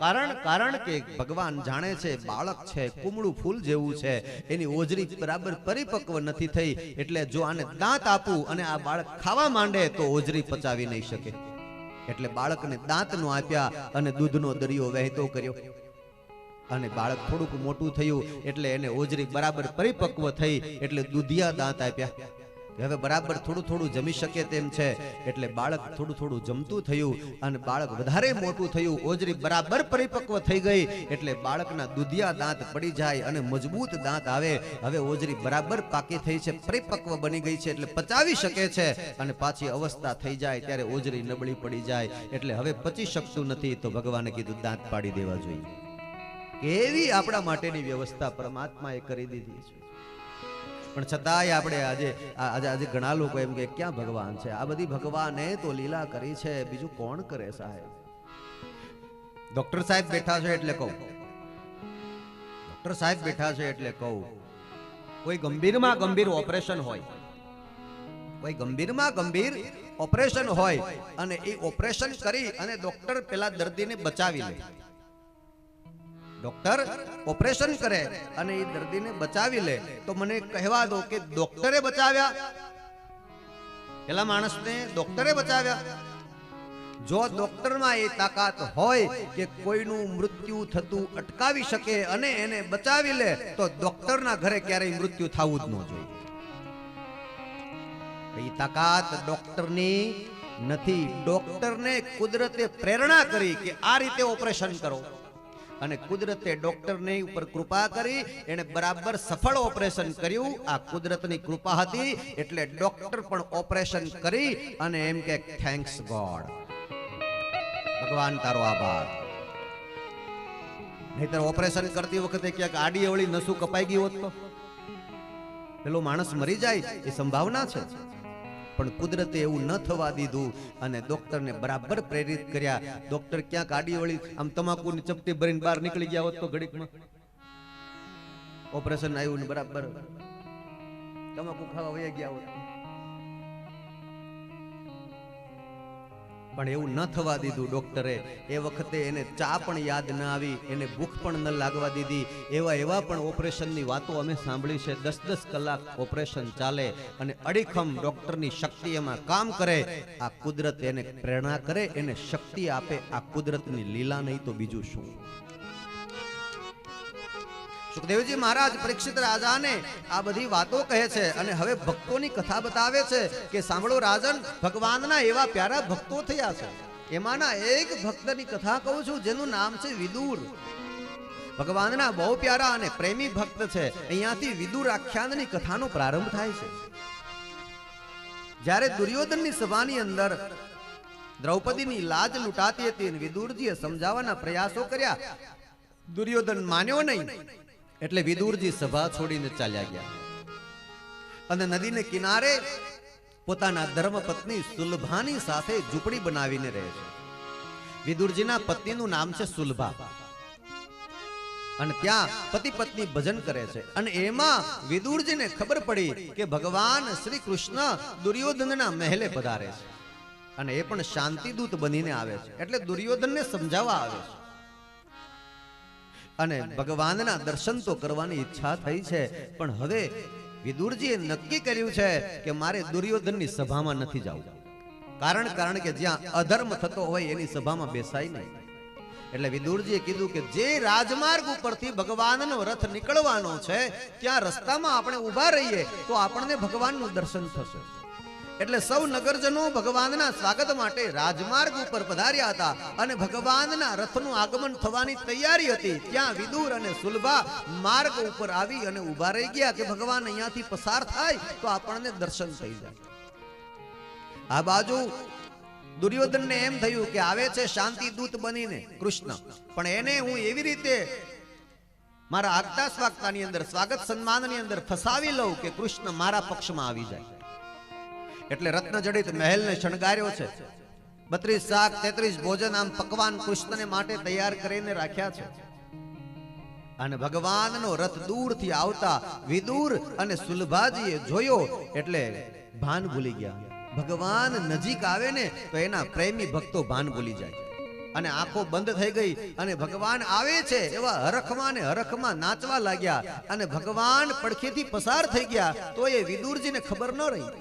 કારણ કે ભગવાન જાણે છે બાળક છે કુમળું ફૂલ જેવું છે, એની ઓજરી બરાબર પરિપક્વ નથી થઈ, એટલે જો આને દાંત આપું અને આ બાળક ખાવા માંડે તો ઓજરી પચાવી નહીં શકે. એટલે બાળકને દાંત નો આપ્યા અને દૂધનો દરિયો વહેતો કર્યો. અને બાળક થોડુંક મોટું થયું એટલે એને ઓજરી બરાબર પરિપક્વ થઈ એટલે દૂધિયા દાંત આપ્યા. હવે બરાબર થોડું થોડું જમી શકે તેમ છે એટલે બાળક થોડું થોડું જમતું થયું અને બાળક વધારે મોટું થયું, ઓજરી બરાબર પરિપક્વ થઈ ગઈ એટલે બાળકના દૂધિયા દાંત પડી જાય અને મજબૂત દાંત આવે. હવે ઓજરી બરાબર પાકી થઈ છે, પરિપક્વ બની ગઈ છે એટલે પચાવી શકે છે, અને પાછી અવસ્થા થઈ જાય ત્યારે ઓજરી નબળી પડી જાય એટલે હવે પચી શકતું નથી. તો ભગવાને કીધું દાંત પાડી દેવા જોઈએ. એવી આપણા માટેની વ્યવસ્થા પરમાત્માએ કરી દીધી છે. પણ છતાંય આપણે આજે ઘણા લોકો એમ કે ક્યાં ભગવાન છે? આ બધી ભગવાને તો લીલા કરી છે, બીજું કોણ કરે સાહેબ? ડોક્ટર સાહેબ બેઠા છે એટલે કહું, ડોક્ટર સાહેબ બેઠા છે એટલે કહું, કોઈ ગંભીરમાં ગંભીર ઓપરેશન હોય, કોઈ ગંભીરમાં ગંભીર ઓપરેશન હોય અને એ ઓપરેશન કરી અને ડોક્ટર પેલા દર્દીને બચાવી લે. ડોક્ટર ઓપરેશન કરે અને એ દર્દીને બચાવી લે તો મને કહેવા દો કે ડોક્ટરે બચાવ્યા, પેલા માણસને ડોક્ટરે બચાવ્યા? જો ડોક્ટરમાં એ તાકાત હોય કે કોઈનું મૃત્યુ થતું અટકાવી શકે અને એને બચાવી લે તો ડોક્ટરના ઘરે ક્યારેય મૃત્યુ થવું જ ન જોઈએ. એ તાકાત ડોક્ટરની નથી. ડોક્ટરને કુદરતે પ્રેરણા કરી કે આ રીતે ઓપરેશન કરો અને કુદરતે ડોક્ટરની ઉપર કૃપા કરી, એને બરાબર સફળ ઓપરેશન કર્યું. આ કુદરતની કૃપા હતી એટલે ડોક્ટર પણ ઓપરેશન કરી અને એમ કે થેન્ક્સ ગોડ, ભગવાન તારો આભાર. નહીતર ઓપરેશન કરતી વખતે ક્યાંક આડી અવળી નસું કપાઈ ગઈ હોત તો પેલો માણસ મરી જાય એ સંભાવના છે. પણ કુદરતે એવું ન થવા દીધું અને ડોક્ટરને બરાબર પ્રેરિત કર્યા. ડોક્ટર ક્યાંક આડી વળી આમ તમાકુની ચપટી ભરીને બહાર નીકળી ગયા હોત તો ઘડીકમાં ઓપરેશન આવ્યું ને બરાબર તમાકુ ખાવા વયા ગયા હોત. પણ એવું ન થવા દીધું ડોક્ટરે. એ વખતે એને ચા પણ યાદ ન આવી, એને ભૂખ પણ ન લાગવા દીધી. એવા પણ ઓપરેશનની વાતો અમે સાંભળી છે. 10-10 કલાક ઓપરેશન ચાલે અને અડીખમ ડોક્ટરની શક્તિ એમાં કામ કરે. આ કુદરત એને પ્રેરણા કરે, એને શક્તિ આપે. આ કુદરતની લીલા નહીં તો બીજું શું? સુખદેવજી મહારાજ પરીક્ષિત રાજાને આ બધી વાતો કહે છે અને હવે ભક્તોની કથા બતાવે છે કે સાંભળો રાજન, ભગવાનના એવા પ્યારા ભક્તો થયા છે. એમાંના એક ભક્તની કથા કહું છું જેનું નામ છે વિદુર. ભગવાનના બહુ પ્યારા અને પ્રેમી ભક્ત છે. અહીંયાથી વિદુર આખ્યાનની કથાનો પ્રારંભ થાય છે. જ્યારે દુર્યોધનની સભાની અંદર દ્રૌપદીની લાજ લૂંટાતી હતી અને વિદુરજીએ સમજાવવાના પ્રયાસો કર્યા, દુર્યોધન માન્યો નહીં એટલે વિદુરજી સભા છોડીને ચાલ્યા ગયા અને નદીને કિનારે પોતાના ધર્મપત્ની સુલભાની સાથે ઝૂંપડી બનાવીને રહે છે. વિદુરજીના પત્નીનું નામ છે સુલભા અને ત્યાં પતિ પત્ની ભજન કરે છે. અને એમાં વિદુરજીને ખબર પડી કે ભગવાન શ્રી કૃષ્ણ દુર્યોધનના મહેલે પધારે છે અને એ પણ શાંતિદૂત બનીને આવે છે. એટલે દુર્યોધનને સમજાવવા આવે છે અને ભગવાનના દર્શન તો કરવાની ઈચ્છા થઈ છે. પણ હવે વિદુરજીએ નક્કી કર્યું છે કે મારે દુર્યોધનની સભામાં નથી જવું. કારણ કે જ્યાં અધર્મ થતો હોય એની સભામાં બેસાય નહીં. એટલે વિદુરજીએ કીધું કે જે રાજમાર્ગ ઉપરથી ભગવાનનો રથ નીકળવાનો છે ત્યાં રસ્તામાં આપણે ઊભા રહીએ તો આપણને ભગવાનનું દર્શન થશે. એટલે સૌ નગરજનો ભગવાનના સ્વાગત માટે રાજમાર્ગ ઉપર પધાર્યા હતા અને ભગવાનના રથનું આગમન થવાની તૈયારી હતી. ત્યાં વિદુર અને સુલભા માર્ગ ઉપર આવી અને ઊભા રહી ગયા કે ભગવાન અહીંયાથી પસાર થાય તો આપણને દર્શન થઈ જાય. આ બાજુ દુર્યોધનને એમ થયું કે આવે છે શાંતિ દૂત બનીને કૃષ્ણ, પણ એને હું એવી રીતે મારા આગતા સ્વાગતાની અંદર, સ્વાગત સન્માનની અંદર ફસાવી લઉં કે કૃષ્ણ મારા પક્ષમાં આવી જાય. એટલે રત્ન જડિત મહેલને શણગાર્યો છે. 32 શાક 33 ભોજન આમ પકવાન કૃષ્ણને માટે તૈયાર કરીને રાખ્યા છે. અને ભગવાનનો રથ દૂરથી આવતા વિદુર અને સુલભાજીએ જોયો એટલે ભાન ભૂલી ગયા. ભગવાન નજીક આવે ને તો એના પ્રેમી ભક્તો ભાન ભૂલી જાય અને આંખો બંધ થઈ ગઈ અને ભગવાન આવે છે એવા હરખમાં ને હરખમાં નાચવા લાગ્યા અને ભગવાન પડખેથી પસાર થઈ ગયા તો એ વિદુરજીને ખબર ન રહી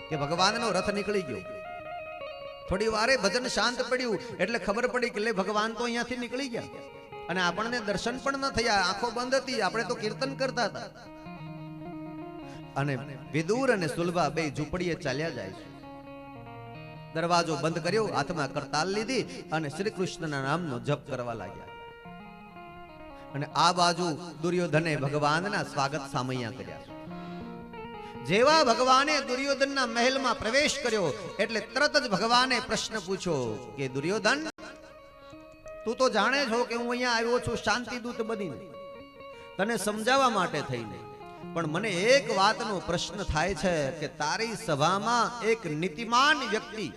કે ભગવાનનો રથ નીકળી ગયો. થોડી વારે ભજન શાંત પડ્યું એટલે ખબર પડી કે લે ભગવાન તો અહીંયાથી નીકળી ગયા અને આપણને દર્શન પણ ન થયા, આંખો બંધ હતી, આપણે તો કીર્તન કરતા હતા. અને વિદુર અને સુલભા બે ઝૂંપડીએ ચાલ્યા જાય છે. દરવાજો બંધ કર્યો, હાથમાં કરતાલ લીધી અને શ્રી કૃષ્ણના નામનો જપ કરવા લાગ્યા. અને આ બાજુ દુર્યોધને ભગવાનના સ્વાગત સામૈયા કર્યા. જેવા ભગવાને દુર્યોધનના મહેલમાં પ્રવેશ કર્યો એટલે તરત જ ભગવાને પ્રશ્ન પૂછ્યો કે દુર્યોધન, તું તો જાણે છો કે હું અહીંયા આવ્યો છું શાંતિદૂત બનીને તને સમજાવવા માટે થઈને, પણ મને એક વાતનો પ્રશ્ન થાય છે કે તારી સભામાં એક નીતિમાન વ્યક્તિ,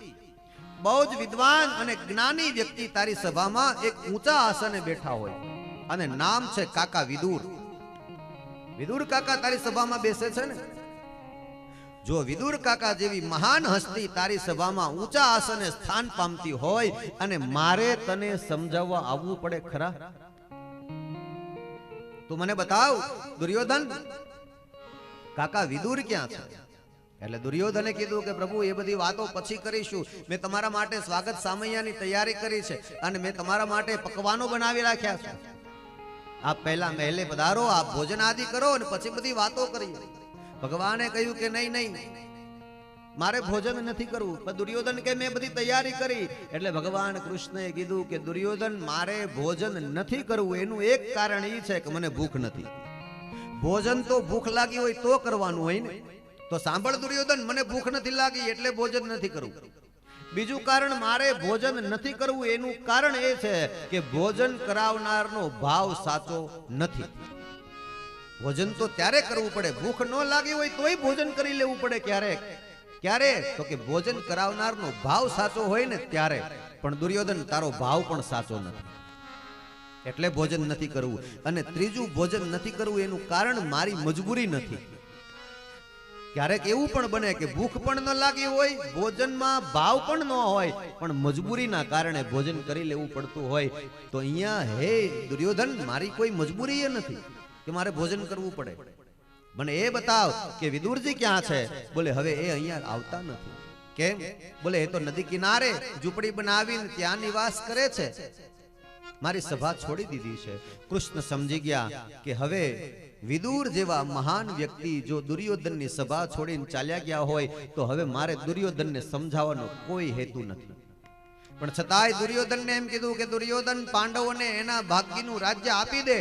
બહુ જ વિદ્વાન અને જ્ઞાની વ્યક્તિ તારી સભામાં એક ઊંચા આસને બેઠા હોય અને નામ છે કાકા વિદુર. વિદુર કાકા તારી સભામાં બેસે છે ને? જો વિદુર કાકા જેવી મહાન હસ્તી તારી સભામાં ઊંચા આસને સ્થાન પામતી હોય અને મારે તને સમજાવવા આવવું પડે ખરા? તું મને બતાવ દુર્યોધન, કાકા વિદુર ક્યાં છે? એટલે દુર્યોધને કીધું કે પ્રભુ એ બધી વાતો પછી કરીશું, મેં તમારા માટે સ્વાગત સામૈયાની તૈયારી કરી છે અને મેં તમારા માટે પકવાનો બનાવી રાખ્યા છે. આપ પહેલા મહેલે પધારો, આપ ભોજન આદિ કરો અને પછી બધી વાતો કરીએ. ભગવાને કહ્યું કે નહીં નહીં, મારે ભોજન નથી કરવું. પણ દુર્યોધન કે મેં બધી તૈયારી કરી. એટલે ભગવાન કૃષ્ણએ કીધું કે દુર્યોધન, મારે ભોજન નથી કરવું એનું એક કારણ એ છે કે મને ભૂખ નથી. ભોજન તો ભૂખ લાગી હોય તો કરવાનું હોય ને. તો સાંભળ દુર્યોધન, મને ભૂખ નથી લાગી એટલે ભોજન નથી કરવું. બીજું કારણ મારે ભોજન નથી કરવું એનું કારણ એ છે કે ભોજન કરાવનારનો ભાવ સાચો નથી. ભોજન તો ત્યારે કરવું પડે, ભૂખ ન લાગી હોય તોય ભોજન કરી લેવું પડે. ક્યારે? તો કે ભોજન કરાવનારનો ભાવ સાચો હોય ને ત્યારે. પણ દુર્યોધન, તારો ભાવ પણ સાચો નથી એટલે ભોજન નથી કરવું. અને ત્રીજું, ભોજન નથી કરવું એનું કારણ મારી મજબૂરી નથી. ક્યારેક એવું પણ બને કે ભૂખ પણ ન લાગી હોય, ભોજનમાં ભાવ પણ ન હોય, પણ મજબૂરીના કારણે ભોજન કરી લેવું પડતું હોય. તો અહીંયા હે દુર્યોધન, મારી કોઈ મજબૂરી એ નથી કે મારે ભોજન કરવું પડે. મને એ બતાવ કે વિદુરજી ક્યાં છે? બોલે હવે એ અહીંયા આવતા નથી. કેમ? બોલે એ તો નદી કિનારે ઝૂંપડી બનાવીને ત્યાં નિવાસ કરે છે, મારી સભા છોડી દીધી છે. કૃષ્ણ સમજી ગયા કે હવે વિદુર જેવા મહાન વ્યક્તિ જો દુર્યોધનની સભા છોડીને ચાલ્યા ગયા હોય તો હવે મારે દુર્યોધનને સમજાવવાનો કોઈ હેતુ નથી. પણ છતાંય દુર્યોધનને એમ કીધું કે દુર્યોધન, પાંડવોને એના ભાગ્યનું રાજ્ય આપી દે,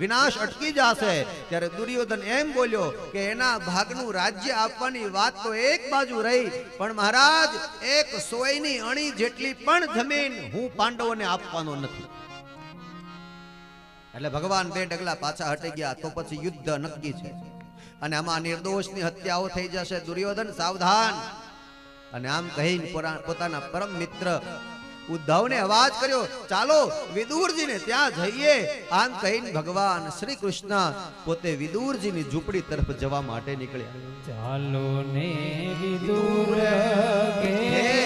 વિનાશ અટકી જશે. ત્યારે દુર્યોધન એમ બોલ્યો કે એના ભાગનું રાજ્ય આપવાની વાત તો એક બાજુ રહી, પણ મહારાજ એક સોયની અણી જેટલી પણ જમીન હું પાંડવોને આપવાનો નથી. એટલે ભગવાન બે ડગલા પાછા હટી ગયા. તો પછી યુદ્ધ નક્કી છે અને આમાં નિર્દોષની હત્યાઓ થઈ જશે. દુર્યોધન સાવધાન. અને આમ કહીને પોતાના પરમ મિત્ર ઉદ્ધવને અવાજ કર્યો, ચાલો વિદુરજીને ત્યાં જઈએ. આમ કહીને ભગવાન શ્રી કૃષ્ણ પોતે વિદુરજીની ઝૂંપડી તરફ જવા માટે નીકળ્યા. ચાલો ને વિદુર ઘેર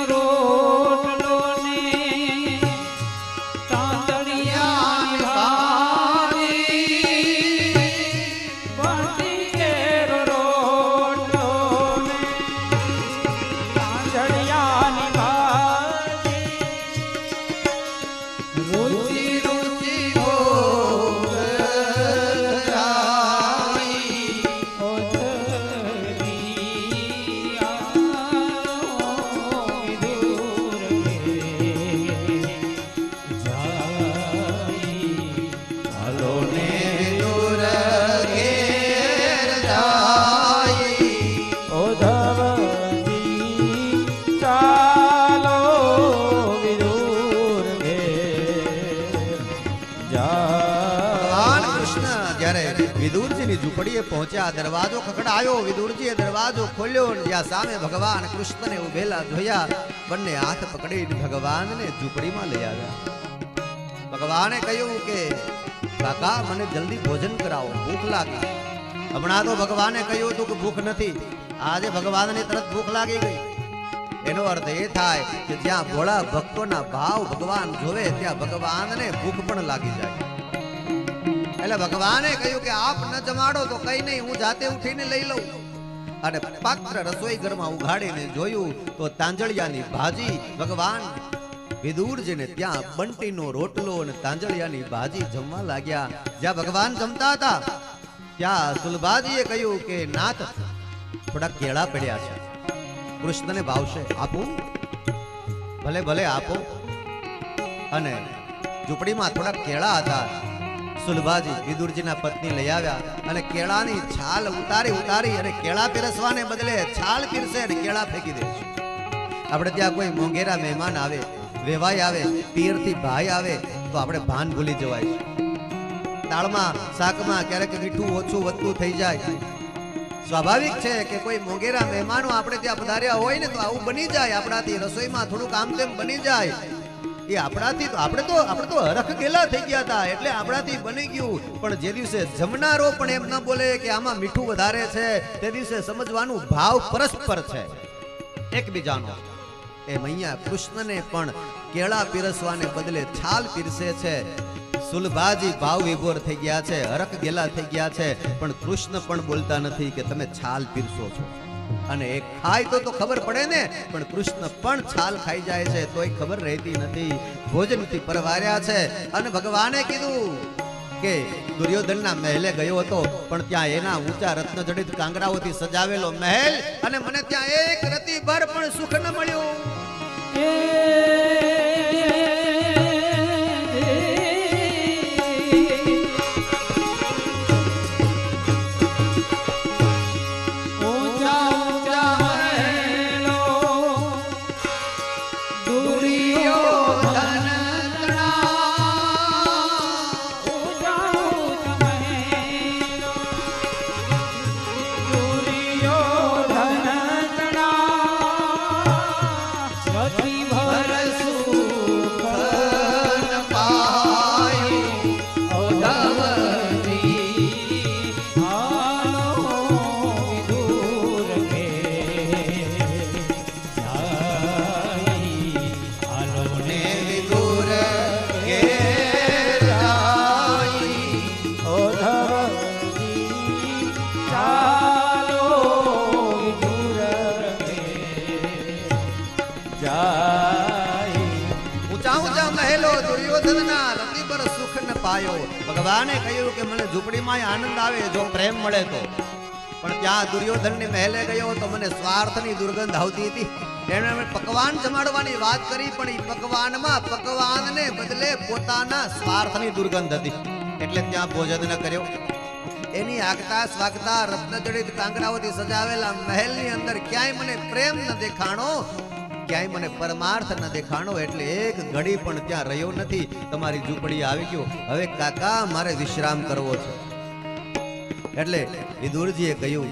રોટલો ને વિદુરજીની ઝૂંપડીએ પહોંચ્યા. દરવાજો ખખડાયો. વિદુરજીએ દરવાજો ખોલ્યો. જ્યાં સામે ભગવાન કૃષ્ણને ઉભેલા જોયા. બંને હાથ પકડીને ભગવાનને ઝૂંપડીમાં લઈ આવ્યા. ભગવાને કહ્યું કે કાકા મને જલ્દી ભોજન કરાવો, ભૂખ લાગી. હમણાં તો ભગવાને કહ્યું હતું કે ભૂખ નથી. આજે ભગવાનને તરત ભૂખ લાગી ગઈ. એનો અર્થ એ થાય કે જ્યાં ભોળા ભક્તોના ભાવ ભગવાન જોવે ત્યાં ભગવાનને ભૂખ પણ લાગી જાય. એટલે ભગવાને કહ્યું કે આપ ન જમાડો તો કઈ નહીં, હું જાતે ઉઠીને લઈ લઉં. અને પાત્ર રસોઈ ઘરમાં ઉઘાડીને જોયું તો તાંજળિયાની ભાજી. ભગવાન વિદુરજીને ત્યાં બંટીનો રોટલો અને તાંજળિયાની ભાજી જમવા લાગ્યા. જ્યાં ભગવાન જમતા હતા ત્યાં સુલભાજીએ કહ્યું કે નાથ થોડા કેળા પડ્યા છે, કૃષ્ણને ભાવશે, આપું? ભલે ભલે આપો. અને ઝૂંપડીમાં થોડા કેળા હતા. સુલભાજી વિદુરજીના પત્ની લઈ આવ્યા અને કેળાની છાલ ઉતારી અને કેળા પીરસવાને બદલે છાલ પીરસે અને કેળા ફેંકી દે છે. આપણે ત્યાં કોઈ મોંઘેરા મહેમાન આવે, વેવાઈ આવે, પિયરથી ભાઈ આવે તો આપણે ભાન ભૂલી જવાય છે. દાળમાં શાકમાં ક્યારેક મીઠું ઓછું વધતું થઈ જાય. સ્વાભાવિક છે કે કોઈ મોંઘેરા મહેમાનો આપણે ત્યાં પધાર્યા હોય ને તો આવું બની જાય. આપણાથી રસોઈમાં થોડુંક આમ તેમ બની જાય. એ આપણાથી આપણે તો હરખ ગેલા થઈ ગયા હતા એટલે આપણાથી બની ગયું. પણ જે દિવસે જમનારો પણ એમ ન બોલે કે આમાં મીઠું વધારે છે, તે દિવસે સમજવાનું ભાવ પરસ્પર છે એકબીજાનો. એમ અહીંયા કૃષ્ણને પણ કેળા પીરસવાને બદલે છાલ પીરસે છે. સુલભાજી ભાવ વિભોર થઈ ગયા છે, હરખ ગેલા થઈ ગયા છે, પણ કૃષ્ણ પણ બોલતા નથી કે તમે છાલ પીરસો છો. અને એ ખાય તો ખબર પડે ને, પણ કૃષ્ણ પણ છાલ ખાઈ જાય છે તોય ખબર રહેતી નથી. ભોજનથી પરવાર્યા છે અને ભગવાને કીધું કે દુર્યોધનના મહેલે ગયો હતો પણ ત્યાં એના ઊંચા રત્નજડિત કાંગરાઓથી સજાવેલો મહેલ, અને મને ત્યાં એક રતિભર પણ સુખ ન મળ્યું. ભગવાને કહ્યું કે મને ઝૂંપડીમાં આનંદ આવે જો પ્રેમ મળે તો, પણ ત્યાં દુર્યોધનની મહેલે ગયો તો મને સ્વાર્થની દુર્ગંધ આવતી હતી. એણે પકવાન જમાડવાની વાત કરી પણ એ પકવાનમાં પકવાનને બદલે પોતાના સ્વાર્થની દુર્ગંધ હતી એટલે ત્યાં ભોજન ન કર્યો. એની આગતા સ્વાગતા રત્નજડિત કાંગરાઓથી સજાવેલા મહેલની અંદર ક્યાંય મને પ્રેમ ન દેખાણો, ક્યાંય મને પરમાર્થ ન દેખાણો, એટલે એક ઘડી પણ ત્યાં રહ્યો નથી. તમારી ઝૂંપડી આવી ગયો, હવે કાકા મારે વિશ્રામ કરવો છે. એટલે વિદુરજીએ કહ્યું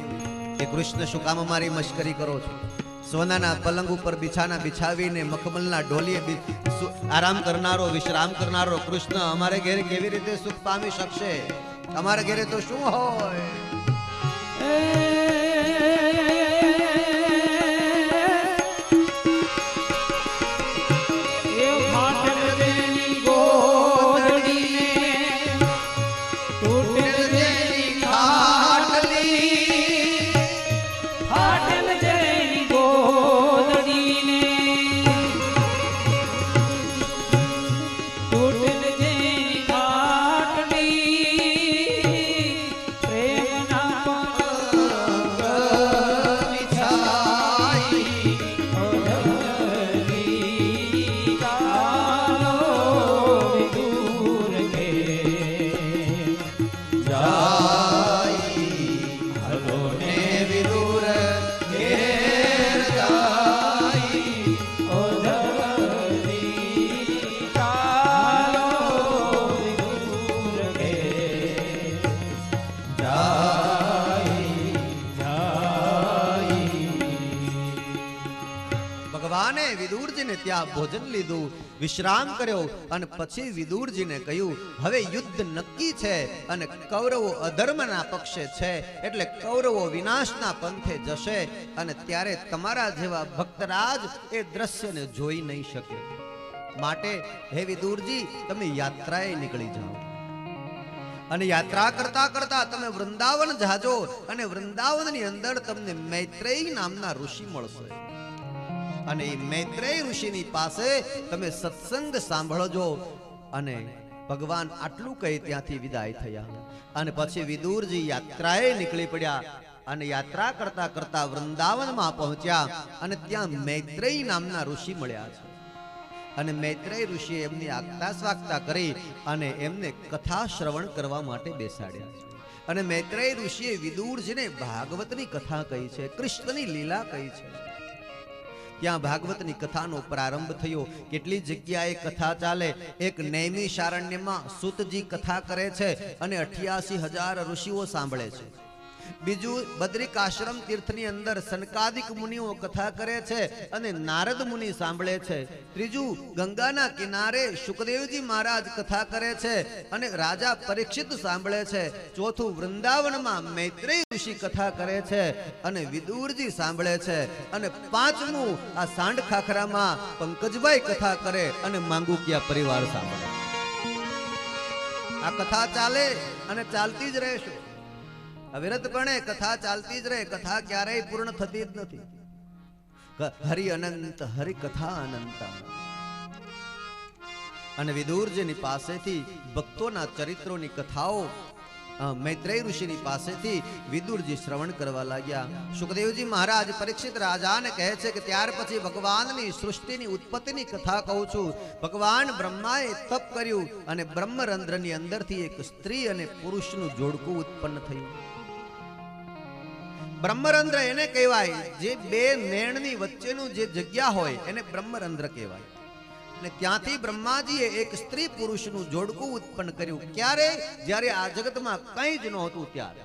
કે કૃષ્ણ શું કામ મારી મશ્કરી કરો છો? સોનાના પલંગ ઉપર બિછાના બિછાવીને મખમલના ઢોલીએ આરામ કરનારો, વિશ્રામ કરનારો કૃષ્ણ અમારે ઘેરે કેવી રીતે સુખ પામી શકશે? અમારે ઘેરે તો શું હોય? પ્રેમ ભગવાને વિદુરજીને ત્યાં ભોજન લીધું, વિશ્રામ કર્યો અને પછી વિદુરજીને કહ્યું, હવે યુદ્ધ નક્કી છે અને કૌરવો અધર્મના પક્ષે છે, એટલે કૌરવો વિનાશના પંથે જશે અને ત્યારે તમારા જેવા ભક્તરાજ એ દ્રશ્યને જોઈ નહીં શકે. માટે હે વિદુરજી, તમે યાત્રાએ નીકળી જાઓ અને યાત્રા કરતા કરતા તમે વૃંદાવન જાજો અને વૃંદાવનની અંદર તમને મૈત્રેય નામના ઋષિ મળશે અને એ મૈત્રેય ઋષિની પાસે તમે સત્સંગ સાંભળજો. અને ભગવાન આટલું કહી ત્યાંથી વિદાય થયા અને પછી વિદુરજી યાત્રાએ નીકળી પડ્યા અને યાત્રા કરતા કરતા વૃંદાવનમાં પહોંચ્યા અને ત્યાં મૈત્રેય નામના ઋષિ મળ્યા છે અને મૈત્રેય ઋષિએ એમની આગતા સ્વાગતા કરી અને એમને કથા શ્રવણ કરવા માટે બેસાડ્યા છે. અને મૈત્રેય ઋષિએ વિદુરજીને ભાગવતની કથા કહી છે, કૃષ્ણની લીલા કહી છે. ત્યાં ભાગવતની કથાનો પ્રારંભ થયો. કેટલી જગ્યાએ કથા ચાલે. એક નૈમિષારણ્યમાં સૂતજી કથા કરે છે અને 88,000 ઋષિઓ સાંભળે છે. બીજું બદ્રિકાશ્રમ તીર્થની અંદર સનકાદિક મુનિઓ કથા કરે છે અને નારદ મુનિ સાંભળે છે. ત્રીજું ગંગાના કિનારે શુકદેવજી મહારાજ કથા કરે છે અને રાજા પરીક્ષિત સાંભળે છે. ચોથું વૃંદાવનમાં મૈત્રેય ઋષિ કથા કરે છે અને વિદુરજી સાંભળે છે. અને પાંચમું આ સાંડ ખાખરામાં પંકજભાઈ કથા કરે અને માંગુકિયા પરિવાર સાંભળે. આ કથા ચાલે અને ચાલતી જ રહેશે. અવિરતપણે કથા ચાલતી જ રહે. કથા ક્યારેય પૂર્ણ થતી જ નથી. હરિ અનંત, હરિ કથા અનંત. અને વિદુરજીની પાસેથી ભક્તોના ચરિત્રોની કથાઓ મૈત્રેય ઋષિની પાસેથી વિદુરજી શ્રવણ કરવા લાગ્યા. સુખદેવજી મહારાજ પરીક્ષિત રાજાને કહે છે કે ત્યાર પછી ભગવાનની સૃષ્ટિની ઉત્પત્તિની કથા કહું છું. ભગવાન બ્રહ્માએ તપ કર્યું અને બ્રહ્મરંધ્રની અંદરથી એક સ્ત્રી અને પુરુષનું જોડકું ઉત્પન્ન થયું. બ્રહ્મરંધ્ર એને કહેવાય જે બે નેણની વચ્ચેનું જે જગ્યા હોય એને બ્રહ્મરંધ્ર કહેવાય. અને ત્યાંથી બ્રહ્માજીએ એક સ્ત્રી પુરુષનું જોડકું ઉત્પન્ન કર્યું. ક્યારે? જ્યારે આ જગતમાં કંઈ જ નહોતું ત્યારે.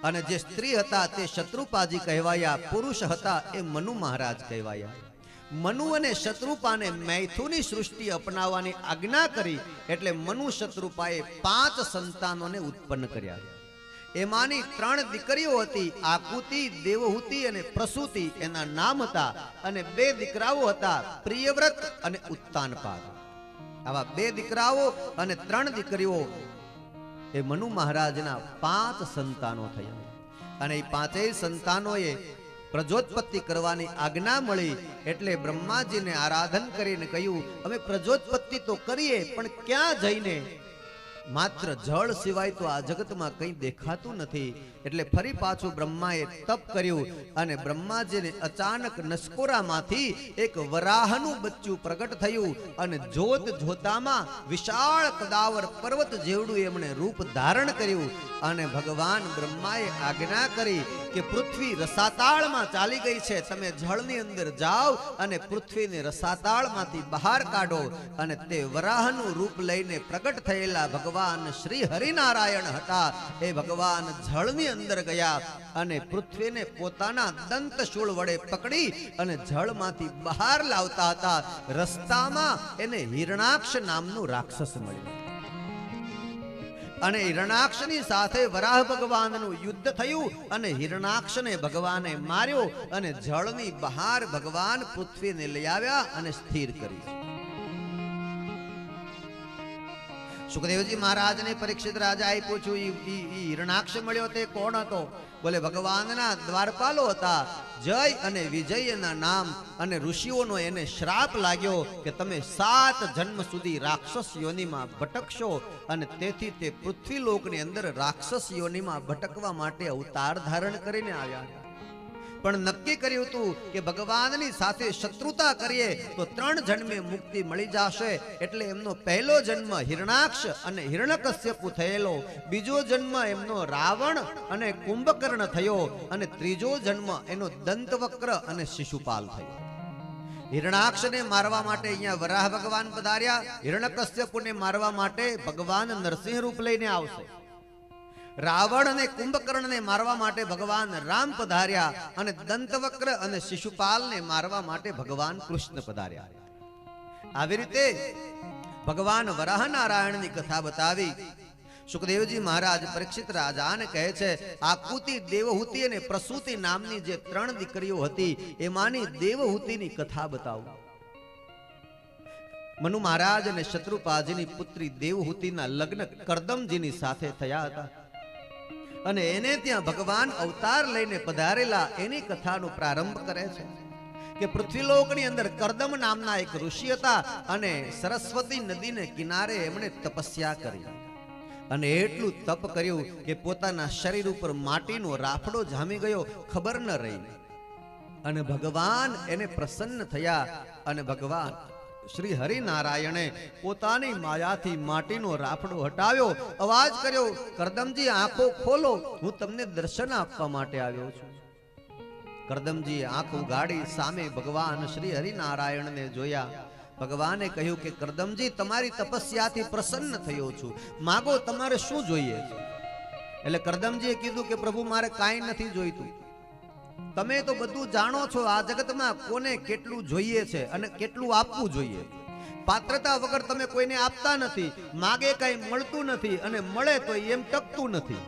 અને જે સ્ત્રી હતા તે શત્રુપાજી કહેવાયા, પુરુષ હતા એ મનુ મહારાજ કહેવાયા. મનુ અને શત્રુપાને મૈથુની સૃષ્ટિ અપનાવવાની આજ્ઞા કરી એટલે મનુ શત્રુપાએ 5 સંતાનોને ઉત્પન્ન કર્યા. એમાંની 3 દીકરીઓ હતી, આકુતિ, દેવહૂતિ અને પ્રસૂતિ એના નામ હતા. અને 2 દીકરાઓ હતા, પ્રિયવ્રત અને ઉત્તાનપાદ. આવા 2 દીકરાઓ અને 3 દીકરીઓ એ મનુ મહારાજના 5 સંતાનો થયા. અને એ 5 સંતાનોએ પ્રજોત્પત્તિ કરવાની આજ્ઞા મળી એટલે બ્રહ્માજીને આરાધન કરીને કહ્યું, અમે પ્રજોત્પત્તિ તો કરીએ પણ ક્યાં જઈને? માત્ર જળ સિવાય તો આ જગતમાં કંઈ દેખાતું નથી. એટલે ફરી પાછું બ્રહ્માએ તપ કર્યું અને બ્રહ્માજીને અચાનક નસકોરામાંથી એક વરાહનું બચ્ચું પ્રગટ થયું અને જોત જોતામાં વિશાળ કદાવર પર્વત જેવડું એમણે રૂપ ધારણ કર્યું. અને ભગવાન બ્રહ્માએ આજ્ઞા કરી કે પૃથ્વી રસાતાળમાં ચાલી ગઈ છે, તમે જળની અંદર જાઓ અને પૃથ્વીને રસાતાળમાંથી બહાર કાઢો. અને તે વરાહનું રૂપ લઈને પ્રગટ થયેલા ભગવાન શ્રી હરિનારાયણ હતા. એ ભગવાન જળની અંદર ગયા અને પૃથ્વીને પોતાના દંતશૂળ વડે પકડી અને જળમાંથી બહાર લાવતા હતા. રસ્તામાં એને હિરણાક્ષ નામનું રાક્ષસ મળ્યું અને હિરણાક્ષની સાથે વરાહ ભગવાનનું યુદ્ધ થયું અને હિરણાક્ષને ભગવાને માર્યો અને જળની બહાર ભગવાન પૃથ્વીને લઈ આવ્યા અને સ્થિર કરી. સુખદેવજી મહારાજને પરીક્ષિત રાજાએ પૂછ્યું, હિરણાક્ષ મળ્યો તે કોણ હતો? બોલે ભગવાનના દ્વારપાલો હતા, જય અને વિજયના નામ. અને ઋષિઓનો એને શ્રાપ લાગ્યો કે તમે 7 જન્મ સુધી રાક્ષસ યોનિમાં ભટકશો અને તેથી તે પૃથ્વી લોકની અંદર રાક્ષસ યોનિમાં ભટકવા માટે અવતાર ધારણ કરીને આવ્યા. પણ નક્કી કર્યું હતું કે ભગવાનની સાથે શત્રુતા કરીએ તો 3 જન્મે મુક્તિ મળી જશે. એટલે એમનો પહેલો જન્મ હિરણાક્ષ અને હિરણ્યકશ્યપુ થયેલો, બીજો જન્મ એમનો રાવણ અને કુંભકર્ણ થયો અને ત્રીજો જન્મ એનો દંતવક્ર અને શિશુપાલ થયો. હિરણાક્ષને મારવા માટે અહીંયા વરાહ ભગવાન પધાર્યા, હિરણ્યકશ્યપુને મારવા માટે ભગવાન નરસિંહ રૂપ લઈને આવશે. રાવણ અને કુંભકર્ણને મારવા માટે ભગવાન રામ પધાર્યા અને દંતવક્ર અને શિશુપાલને મારવા માટે ભગવાન કૃષ્ણ પધાર્યા. આવી રીતે ભગવાન વરાહ નારાયણની કથા બતાવી. સુખદેવજી મહારાજ પરીક્ષિત રાજાને કહે છે, આકુતિ, દેવહૂતિ અને પ્રસૂતિ નામની જે 3 દીકરીઓ હતી એમાંની દેવહૂતિની કથા બતાવું. મનુ મહારાજ અને શત્રુપાજીની પુત્રી દેવહૂતિના લગ્ન કરદમજીની સાથે થયા હતા અને એને ત્યાં ભગવાન અવતાર લઈને પધારેલા એની કથાનો પ્રારંભ કરે છે કે પૃથ્વીલોકની અંદર કરદમ નામના એક ઋષિ હતા અને સરસ્વતી નદીને કિનારે એમણે તપસ્યા કરી અને એટલું તપ કર્યું કે પોતાના શરીર ઉપર માટીનો રાફડો જામી ગયો, ખબર ન રહી. અને ભગવાન એને પ્રસન્ન થયા અને ભગવાન શ્રી હરિનારાયણે પોતાની માયાથી માટીનો રાફડો હટાવ્યો, અવાજ કર્યો, કરદમજી આંખો ખોલો, હું તમને દર્શન આપવા માટે આવ્યો છું. કરદમજી આંખ ઉગાડી સામે ભગવાન શ્રી હરિનારાયણને જોયા. ભગવાને કહ્યું કે કરદમજી, તમારી તપસ્યાથી પ્રસન્ન થયો છું, માગો, તમારે શું જોઈએ છે? એટલે કરદમજીએ કીધું કે પ્રભુ, મારે કાંઈ નથી જોઈતું. તમે તો બધું જાણો છો, આ જગતમાં કોને કેટલું જોઈએ છે અને કેટલું આપવું જોઈએ. પાત્રતા વગર તમે કોઈને આપતા નથી, માગે કઈ મળતું નથી અને મળે તો એમ ટકતું નથી.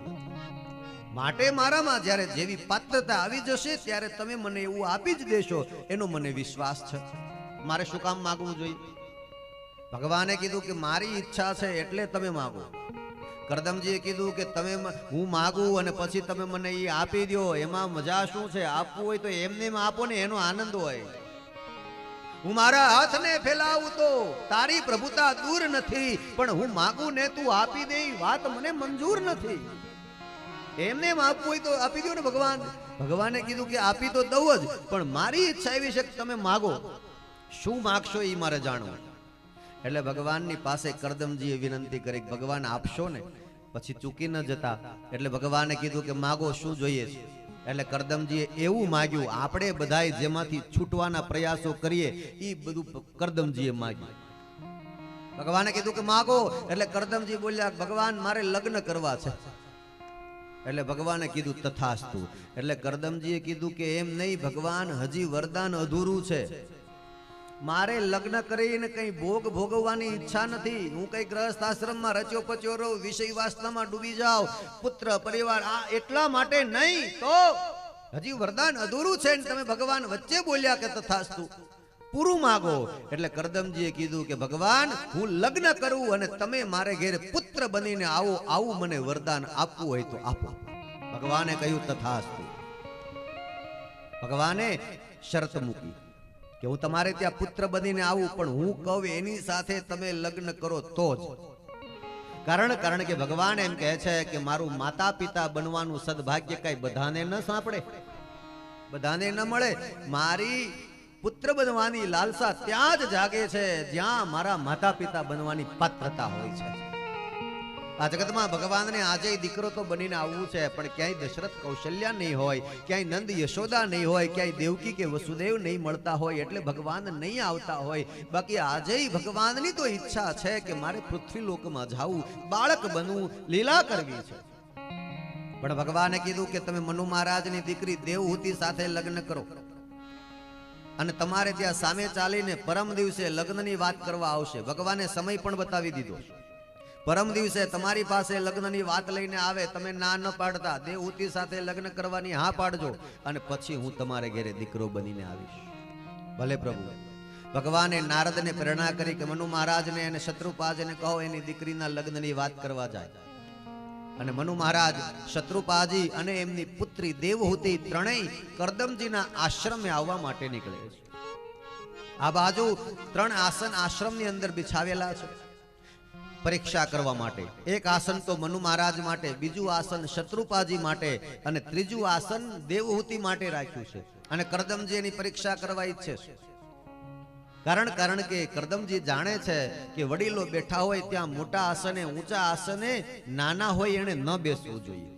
માટે મારામાં જ્યારે જેવી પાત્રતા આવી જશે ત્યારે તમે મને એવું આપી જ દેશો, એનો મને વિશ્વાસ છે. મારે શું કામ માગવું જોઈએ? ભગવાને કીધું કે મારી ઈચ્છા છે એટલે તમે માગો. કરદમજીએ કીધું કે તમે, હું માગું અને પછી તમે મને એ આપી દો, એમાં મજા શું છે? આપવું હોય તો એમને આપો ને, એનો આનંદ હોય. હું મારા હાથને ફેલાવું તો તારી પ્રભુતા દૂર નથી, પણ હું માગું ને તું આપી દે, વાત મને મંજૂર નથી. એમને આપવું હોય તો આપી દો ને ભગવાન. ભગવાને કીધું કે આપી તો દઉં જ, પણ મારી ઈચ્છા એવી છે કે તમે માગો. શું માગશો એ મારે જાણવું. એટલે ભગવાનની પાસે કરદમજીએ વિનંતી કરી, ભગવાન આપશો ને, પછી ચૂકી ન જતા. એટલે ભગવાને કીધું કે માગો, શું જોઈએ છે? એટલે કરદમજીએ એવું માગ્યું, આપણે બધાય જેમાંથી છૂટવાના પ્રયાસો કરીએ એ બધું કરદમજીએ માગ્યું. ભગવાને કીધું કે માગો. એટલે કરદમજી બોલ્યા, ભગવાન, મારે લગ્ન કરવા છે. એટલે ભગવાને કીધું તથાસ્તુ. એટલે કરદમજીએ કીધું કે એમ નહીં ભગવાન, હજી વરદાન અધૂરું છે. મારે લગ્ન કરીને કઈ ભોગ ભોગવવાની ઈચ્છા નથી. હું કઈ ગ્રહસ્થ આશ્રમમાં રચ્યો પચ્યો રહું, વિષય વાસનામાં ડૂબી જાવ, પુત્ર પરિવાર, આ એટલા માટે નહીં. તો હજી વરદાન અધૂરું છે ને તમે ભગવાન વચ્ચે બોલ્યા કે તથાસ્તુ, પૂરું માગો. એટલે કરદમજીએ કીધું કે ભગવાન, હું લગ્ન કરું અને તમે મારે ઘેર પુત્ર બનીને આવો, આવું મને વરદાન આપવું હોય તો આપો. ભગવાને કહ્યું તથાસ્તુ. ભગવાને શરત મૂકી કે હું તમારે ત્યાં પુત્ર બનીને આવું, પણ હું કહું એની સાથે તમે લગ્ન કરો તો જ. કારણ કે ભગવાન એમ કહે છે કે મારું માતા પિતા બનવાનું સદભાગ્ય કઈ બધાને ન સાંપડે, બધાને ન મળે. મારી પુત્ર બનવાની લાલસા ત્યાં જ જાગે છે જ્યાં મારા માતા પિતા બનવાની પાત્રતા હોય છે. આ જગતમાં ભગવાનને આજે દીકરો તો બનીને આવવું છે, પણ ક્યાંય દશરથ કૌશલ્યા નહીં હોય, ક્યાંય નંદ યશોદા નહીં હોય, ક્યાંય દેવકી કે વસુદેવ નહીં મળતા હોય, એટલે ભગવાન નહીં આવતા હોય. બાકી આજે ભગવાનની તો ઈચ્છા છે કે મારે પૃથ્વી લોકમાં જાવું, બાળક બનવું, લીલા કરવી છે. પણ ભગવાને કીધું કે તમે મનુ મહારાજની દીકરી દેવહૂતિ સાથે લગ્ન કરો અને તમારે ત્યાં સામે ચાલીને પરમ દિવસે લગ્નની વાત કરવા આવશે. ભગવાને સમય પણ બતાવી દીધો. પરમ દિવસે તમારી પાસે લગ્નની વાત લઈને આવે, તમે ના ન પાડતા, દેવહૂતિ સાથે લગ્ન કરવાની હા પાડજો અને પછી હું તમારે ઘરે દીકરો બનીને આવીશ. ભલે પ્રભુ. ભગવાને નારદને પ્રેરણા કરી કે મનુ મહારાજને અને શત્રુપાજને કહો એની દીકરીના લગ્નની વાત કરવા જાય. અને મનુ મહારાજ, શત્રુપાજી અને એમની પુત્રી દેવહૂતિ ત્રણેય કરદમજીના આશ્રમે આવવા માટે નીકળે છે. આ બાજુ 3 આસન આશ્રમની અંદર બિછાવેલા છે પરીક્ષા કરવા માટે. એક આસન તો મનુ મહારાજ માટે, બીજું આસન શત્રુપાજી માટે અને ત્રીજું આસન દેવહૂતિ માટે રાખ્યું છે. અને કરદમજી એની પરીક્ષા કરવા ઈચ્છે છે. કારણ કે કરદમજી જાણે છે કે વડીલો બેઠા હોય ત્યાં મોટા આસને, ઊંચા આસને નાના હોય એને ન બેસવું જોઈએ.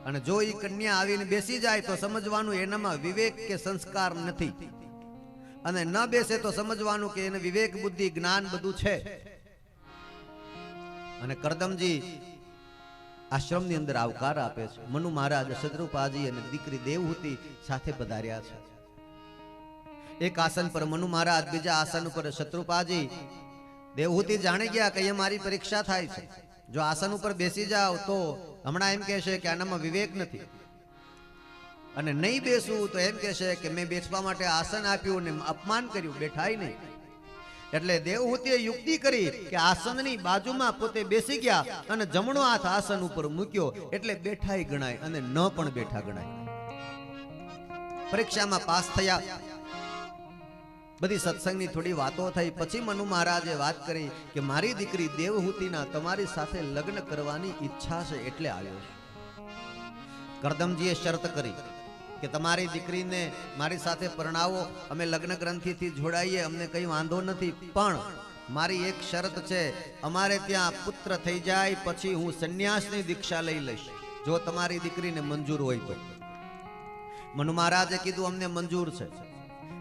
અને જો એ કન્યા આવીને બેસી જાય તો સમજવાનું એનામાં વિવેક કે સંસ્કાર નથી, અને ન બેસે તો સમજવાનું કે એને વિવેક બુદ્ધિ જ્ઞાન બધું છે. અને કરદમજી આશ્રમની અંદર આવકાર આપે છે. મનુ મહારાજ શત્રુપાજી અને દીકરી દેવહૂતિ સાથે પધાર્યા છે. એક આસન પર મનુ મહારાજ, બીજા આસન ઉપર શત્રુપાજી. દેવહૂતિ જાણી ગયા કે અહીંયા મારી પરીક્ષા થાય છે. જો આસન ઉપર બેસી જાવ તો હમણાં એમ કહેશે કે આનામાં વિવેક નથી, અને નહીં બેસવું તો એમ કહેશે કે મેં બેસવા માટે આસન આપ્યું ને અપમાન કર્યું, બેઠાય નહીં. એટલે દેવહૂતિએ યુક્તિ કરી કે આસનની બાજુમાં પોતે બેસી ગયા અને જમણો હાથ આસન ઉપર મૂક્યો, એટલે બેઠાય ગણાય અને ન પણ બેઠા ગણાય. પરીક્ષામાં પાસ થયા. બધી સત્સંગની થોડી વાતો થઈ. પછી મનુ મહારાજે વાત કરી કે મારી દીકરી દેવહૂતિના તમારી સાથે લગ્ન કરવાની ઈચ્છા છે એટલે આવ્યો છે. કરદમજીએ શરત કરી કે તમારી દીકરીને મારી સાથે પરણાવો, અમે લગ્ન ગ્રંથિથી જોડાઈએ, અમને કંઈ વાંધો નથી, પણ મારી એક શરત છે, અમારે ત્યાં પુત્ર થઈ જાય પછી હું સંન્યાસની દીક્ષા લઈ લઈશ, જો તમારી દીકરીને મંજૂર હોય તો. મનુ મહારાજે કીધું અમને મંજૂર છે.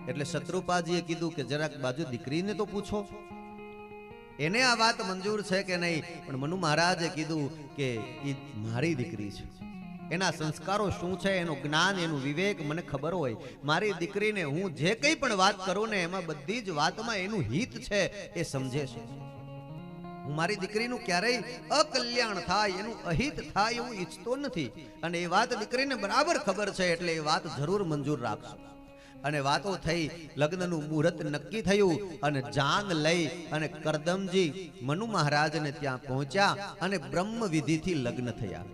એટલે શત્રુપાજીએ કીધું કે જરાક બાજુ દીકરીને તો પૂછો, એને આ વાત મંજૂર છે કે નહીં. પણ મનુ મહારાજે કીધું કે એ મારી દીકરી છે, એના સંસ્કારો શું છે, એનું જ્ઞાન, એનું વિવેક મને ખબર હોય. મારી દીકરીને હું જે કંઈ પણ વાત કરું ને એમાં બધી જ વાતમાં એનું હિત છે એ સમજે છે. હું મારી દીકરીનું ક્યારેય અકલ્યાણ થાય, એનું અહિત થાય એવું ઈચ્છતો નથી, અને એ વાત દીકરીને બરાબર ખબર છે, એટલે એ વાત જરૂર મંજૂર રાખશે. અને વાતો થઈ, લગ્નનું મુહૂર્ત નક્કી થયું, અને જાન લઈ અને કરદમજી મનુ મહારાજને ત્યાં પહોંચ્યા અને બ્રહ્મ વિધિથી લગ્ન થયા.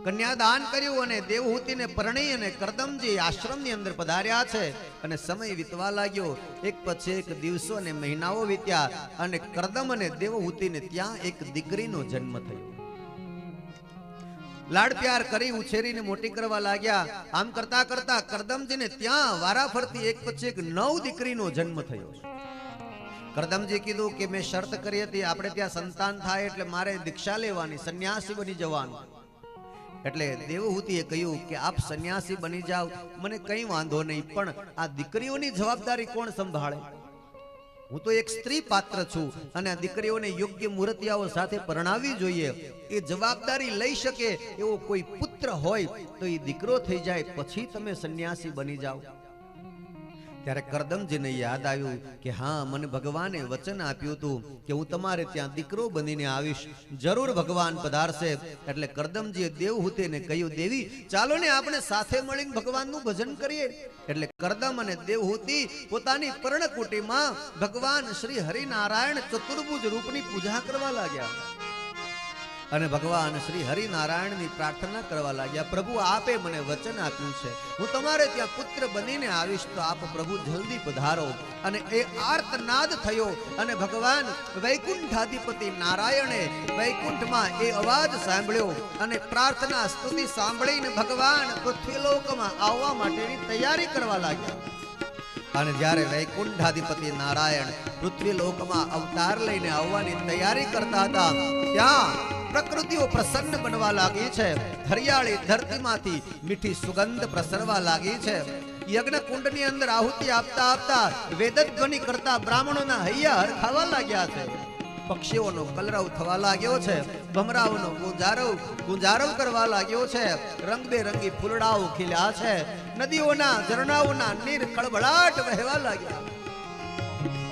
કન્યાદાન કર્યું અને દેવહૂતિને પરણી અને કરદમજી આશ્રમની અંદર પધાર્યા છે. અને સમય વીતવા લાગ્યો. એક પછી એક દિવસો અને મહિનાઓ વીત્યા અને કરદમ અને દેવહૂતિને ત્યાં એક દીકરીનો જન્મ થયો. લાડ પ્યાર કરી ઉછેરીને મોટી કરવા લાગ્યા. આમ કરતા કરતા કરદમજીને ત્યાં વારાફરતી એક પછી એક 9 દીકરીનો જન્મ થયો. કરદમજી કીધું કે મેં શરત કરી હતી આપણે ત્યાં સંતાન થાય એટલે મારે દીક્ષા લેવાની, સંન્યાસી બની જવાનું. એટલે દેવહૂતિએ કહ્યું કે આપ સંન્યાસી બની જાવ, મને કંઈ વાંધો નહીં, પણ આ દીકરીઓની જવાબદારી કોણ સંભાળે? હું તો એક સ્ત્રી પાત્ર છું અને આ દીકરીઓને યોગ્ય મૂર્તિયાઓ સાથે પરણાવવી જોઈએ. એ જવાબદારી લઈ શકે એવો કોઈ પુત્ર હોય તો એ દીકરો થઈ જાય પછી તમે સંન્યાસી બની જાઓ. ત્યારે કરદમજીને યાદ આવ્યું કે હા, મને ભગવાને વચન આપ્યું હતું કે હું તમારે ત્યાં દીકરો બનીને આવીશ, જરૂર ભગવાન પધારશે. એટલે કરદમજીએ દેવહૂતિને કહ્યું, દેવી ચાલો ને આપણે સાથે મળીને ભગવાનનું ભજન કરીએ. એટલે કરદમ અને દેવહૂતિ પોતાની પર્ણકુટીમાં ભગવાન શ્રી હરિનારાયણ ચતુર્ભુજ રૂપની પૂજા કરવા લાગ્યા અને ભગવાન શ્રી હરિનારાયણની પ્રાર્થના કરવા લાગ્યા. પ્રભુ આપે મને વચન આપ્યું છે, હું તમારે ત્યાં પુત્ર બનીને આવીશ, તો આપ પ્રભુ જલ્દી પધારો. અને એ આર્તનાદ થયો અને ભગવાન વૈકુંઠાધિપતિ નારાયણે વૈકુંઠમાં એ અવાજ સાંભળ્યો અને પ્રાર્થના સ્તુતિ સાંભળીને ભગવાન પૃથ્વીલોકમાં આવવા માટેની તૈયારી કરવા લાગ્યા. અને જ્યારે વૈકુંઠાધિપતિ નારાયણ પૃથ્વીલોકમાં અવતાર લઈને આવવાની તૈયારી કરતા હતા, ત્યાં પ્રકૃતિઓ પ્રસન્ન બનવા લાગી છે. હરિયાળી ધરતીમાંથી મીઠી સુગંધ પ્રસરવા લાગી છે. યજ્ઞ કુંડની અંદર આહુતિ આપતા આપતા વેદધ્વનિ કરતા બ્રાહ્મણોના હૈયા હરખાવા લાગ્યા છે. પક્ષીઓનો કલરવ થવા લાગ્યો છે. ભમરાઓનો ગુંજારવ કરવા લાગ્યો છે. રંગબેરંગી ફૂલડાઓ ખીલ્યા છે. નદીઓના ઝરણાઓના નીર ખળભળાટ વહેવા લાગ્યા.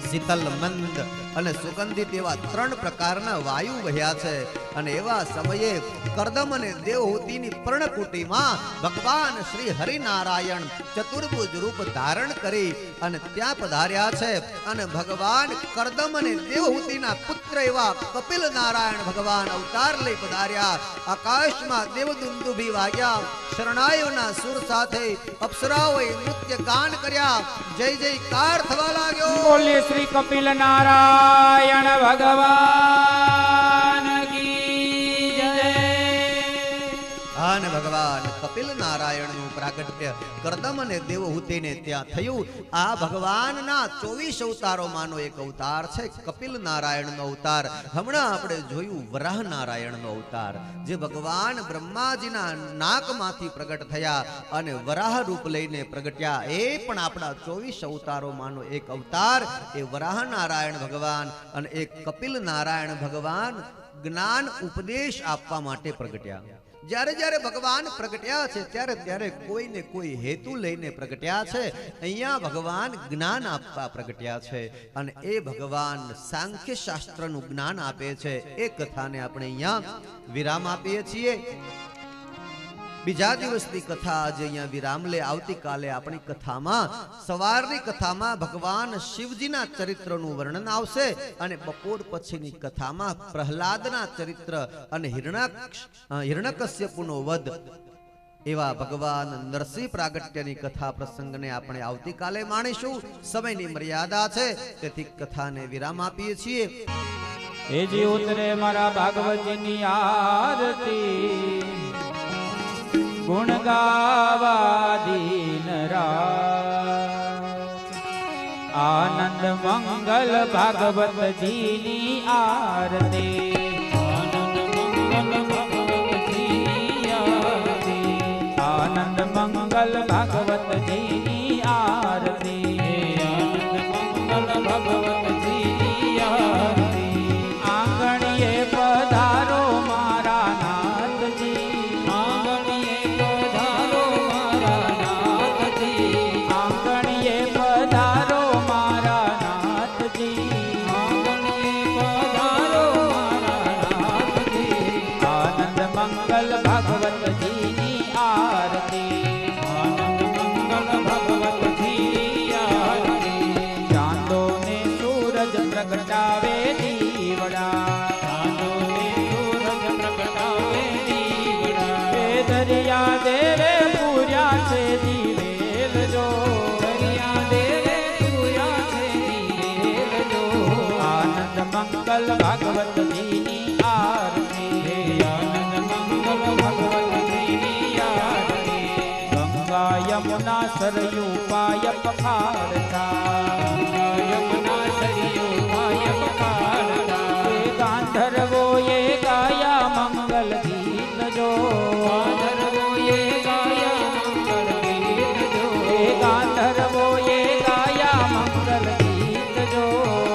શીતલ, મંદ અને સુગંધિત એવા 3 પ્રકારના વાયુ વહ્યા છે. અને એવા સમયે કરદમ અને દેવહૂતિની પર્ણકુટીમાં ભગવાન શ્રી હરિનારાયણ ચતુર્ભુજ રૂપ ધારણ કરી અને ત્યાં પધાર્યા છે. અને ભગવાન કરદમ અને દેવહૂતિના પુત્ર એવા કપિલ નારાયણ ભગવાન અવતાર લઈ પધાર્યા. આકાશમાં દેવદુંદુભી વાગ્યા. શરણાઈઓના સુર સાથે અપ્સરાઓએ નૃત્ય ગાન કર્યા. જય જયકાર થવા લાગ્યો. બોલીએ શ્રી કપિલ નારાયણ ભગવાન કી જય. અને ભગવાન કપિલ નારાયણનું પ્રાગટ્ય કરદમ અને દેવહૂતિને ત્યાં થયું. આ ભગવાનના 24 અવતારોમાંનો એક અવતાર છે કપિલ નારાયણનો અવતાર. હમણાં આપણે જોયું વરાહ નારાયણનો અવતાર, જે ભગવાન બ્રહ્માજીના નાકમાંથી પ્રગટ થયા અને વરાહ રૂપ લઈને પ્રગટ્યા. એ પણ આપણા 24 અવતારોમાંનો એક અવતાર એ વરાહ નારાયણ ભગવાન અને એક કપિલ નારાયણ ભગવાન જ્ઞાન ઉપદેશ આપવા માટે પ્રગટ્યા. જ્યારે જ્યારે ભગવાન પ્રગટ્યા છે ત્યારે ત્યારે કોઈને કોઈ હેતુ લઈને પ્રગટ્યા છે. અહીંયા ભગવાન જ્ઞાન આપવા પ્રગટ્યા છે અને એ ભગવાન સાંખ્ય શાસ્ત્રનું જ્ઞાન આપે છે. એ કથાને આપણે અહીંયા વિરામ આપીએ છીએ. બીજા દિવસની કથા આજે અહીંયા વિરામ લે. આવતીકાલે આપણી કથામાં સવારની કથામાં ભગવાન શિવજીના ચરિત્રનું વર્ણન આવશે અને બપોર પછીની કથામાં પ્રહલાદના ચરિત્ર અને હિરણ્યકશ્યપુનો વધ એવા ભગવાન નરસિંહ પ્રાગટ્યની કથા પ્રસંગને આપણે આવતીકાલે માણીશું. સમયની મર્યાદા છે તેથી કથાને વિરામ આપીએ છીએ. એ જી ઉતરે મારા ભાગવતજીની આરતી, ગુણ ગાવા દીન રાત. આનંદ મંગલ ભાગવતજીની આરતી, આનંદ મંગલ ભગવતજીની આરતી, આનંદ મંગલ ભાગવતજીની આરતી, આનંદ મંગલ ભગવતજીની આરતી. આંગણીએ પધારો મારા નાથજી, આંગણીએ પધારો મારા નાથજી, આંગણીએ પધારો મારા નાથજી, આંગણીએ પધારો મારા નાથજી. આનંદ મંગલ ભગવતજીની આરતી, આનંદ મંગલ ભગવતજીની આરતી. ચાંદો ને સૂરજ પ્રગટાવે દીવડા, ચાંદો ને સૂરજ પ્રગટાવે દીવડા. એ દરિયા દેવે પૂર્યા છે દિવેલ જો, દરિયા દેવે પૂર્યા છે દિવેલ જો. આનંદ મંગલ ભાગવતજીની આરતી, આનંદ મંગલ ભગવતજીની આરતી. ગંગા યમુના સરયુ પાય પખાડતા, ગંગા યમુના સરયુ પાય પખાડતા. એ ગાંધર્વોએ ગાયા મંગલ ગીત જો, ગાંધર્વોએ ગાયા મંગલ ગીત જો. એ ગાંધર્વોએ ગાયા મંગલ ગીત જો,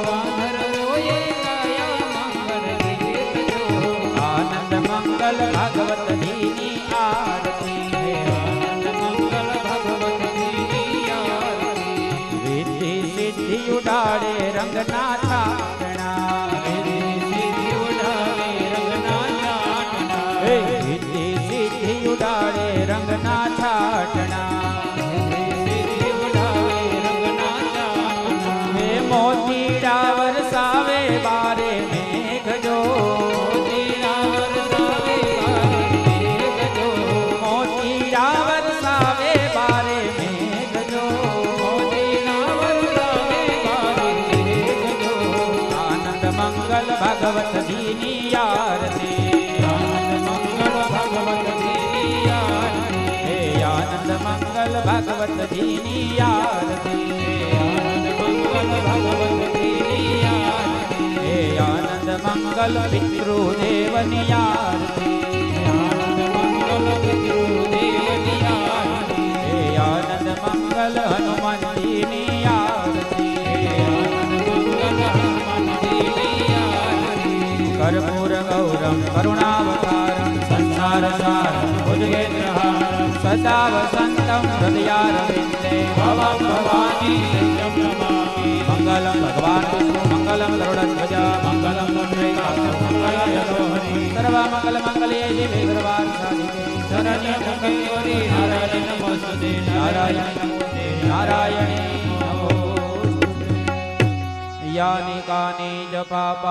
ગાંધર્વોએ ગાયા મંગલ ગીત જો. આનંદ મંગલ ભગવતજીની આરતી, આનંદ મંગલ ભગવતજીની આરતી. રીતિ સિદ્ધિ ઉડાડે રંગના છાટણા, રીતિ સિદ્ધિ ઉડાડે રંગના છાટણા. હે રીતિ સિદ્ધિ ઉડાડે રંગના છાટણા, રીતિ સિદ્ધિ ઉડાડે રંગના છાટણા. હે મોતીડા વરસાવે બારે મેઘ જો, મોતીડા વરસાવે બારે મેઘ જો, મોતીડા વરસાવે બારે મેઘ જો, મોતીડા વરસાવે બારે મેઘ જો. આનંદ મંગલ ભગવતજીની આરતી, આનંદ મંગલ ભગવતજીની આરતી. હે આનંદ મંગલ ભગવતજીની આરતી, આનંદ મંગલ ભગવતજીની આરતી. હે આનંદ મંગલ પિતૃદેવની આરતી, આનંદ મંગલ પિતૃદેવની આરતી. હે આનંદ મંગલ હનુમાનજીની આરતી, આનંદ મંગલ હનુમાનજીની આરતી. કર્પૂર ગૌરમ કરુણાવતારમ સંસારસારમ ભુજગેન્દ્રહારમ સદા વસંતમ હૃદયારવિંદે ભવં ભવાની નિત્યં નમામિ. મંગલમ ભગવાન વિષ્ણુ મંગલમ ગરુડધ્વજ મંગલમ પુંડરીકાક્ષ મંગલાયતોહરિ. સર્વમંગલ મંગલ્યે શિવે સર્વાર્થસાધિકે શરણ્ય ત્ર્યંબકે ગૌરી નારાયણી નમોસ્તુતે. નારાયણી નમોસ્તે નારાયણી નમોસ્તુતે. યાની કાની જ પાપા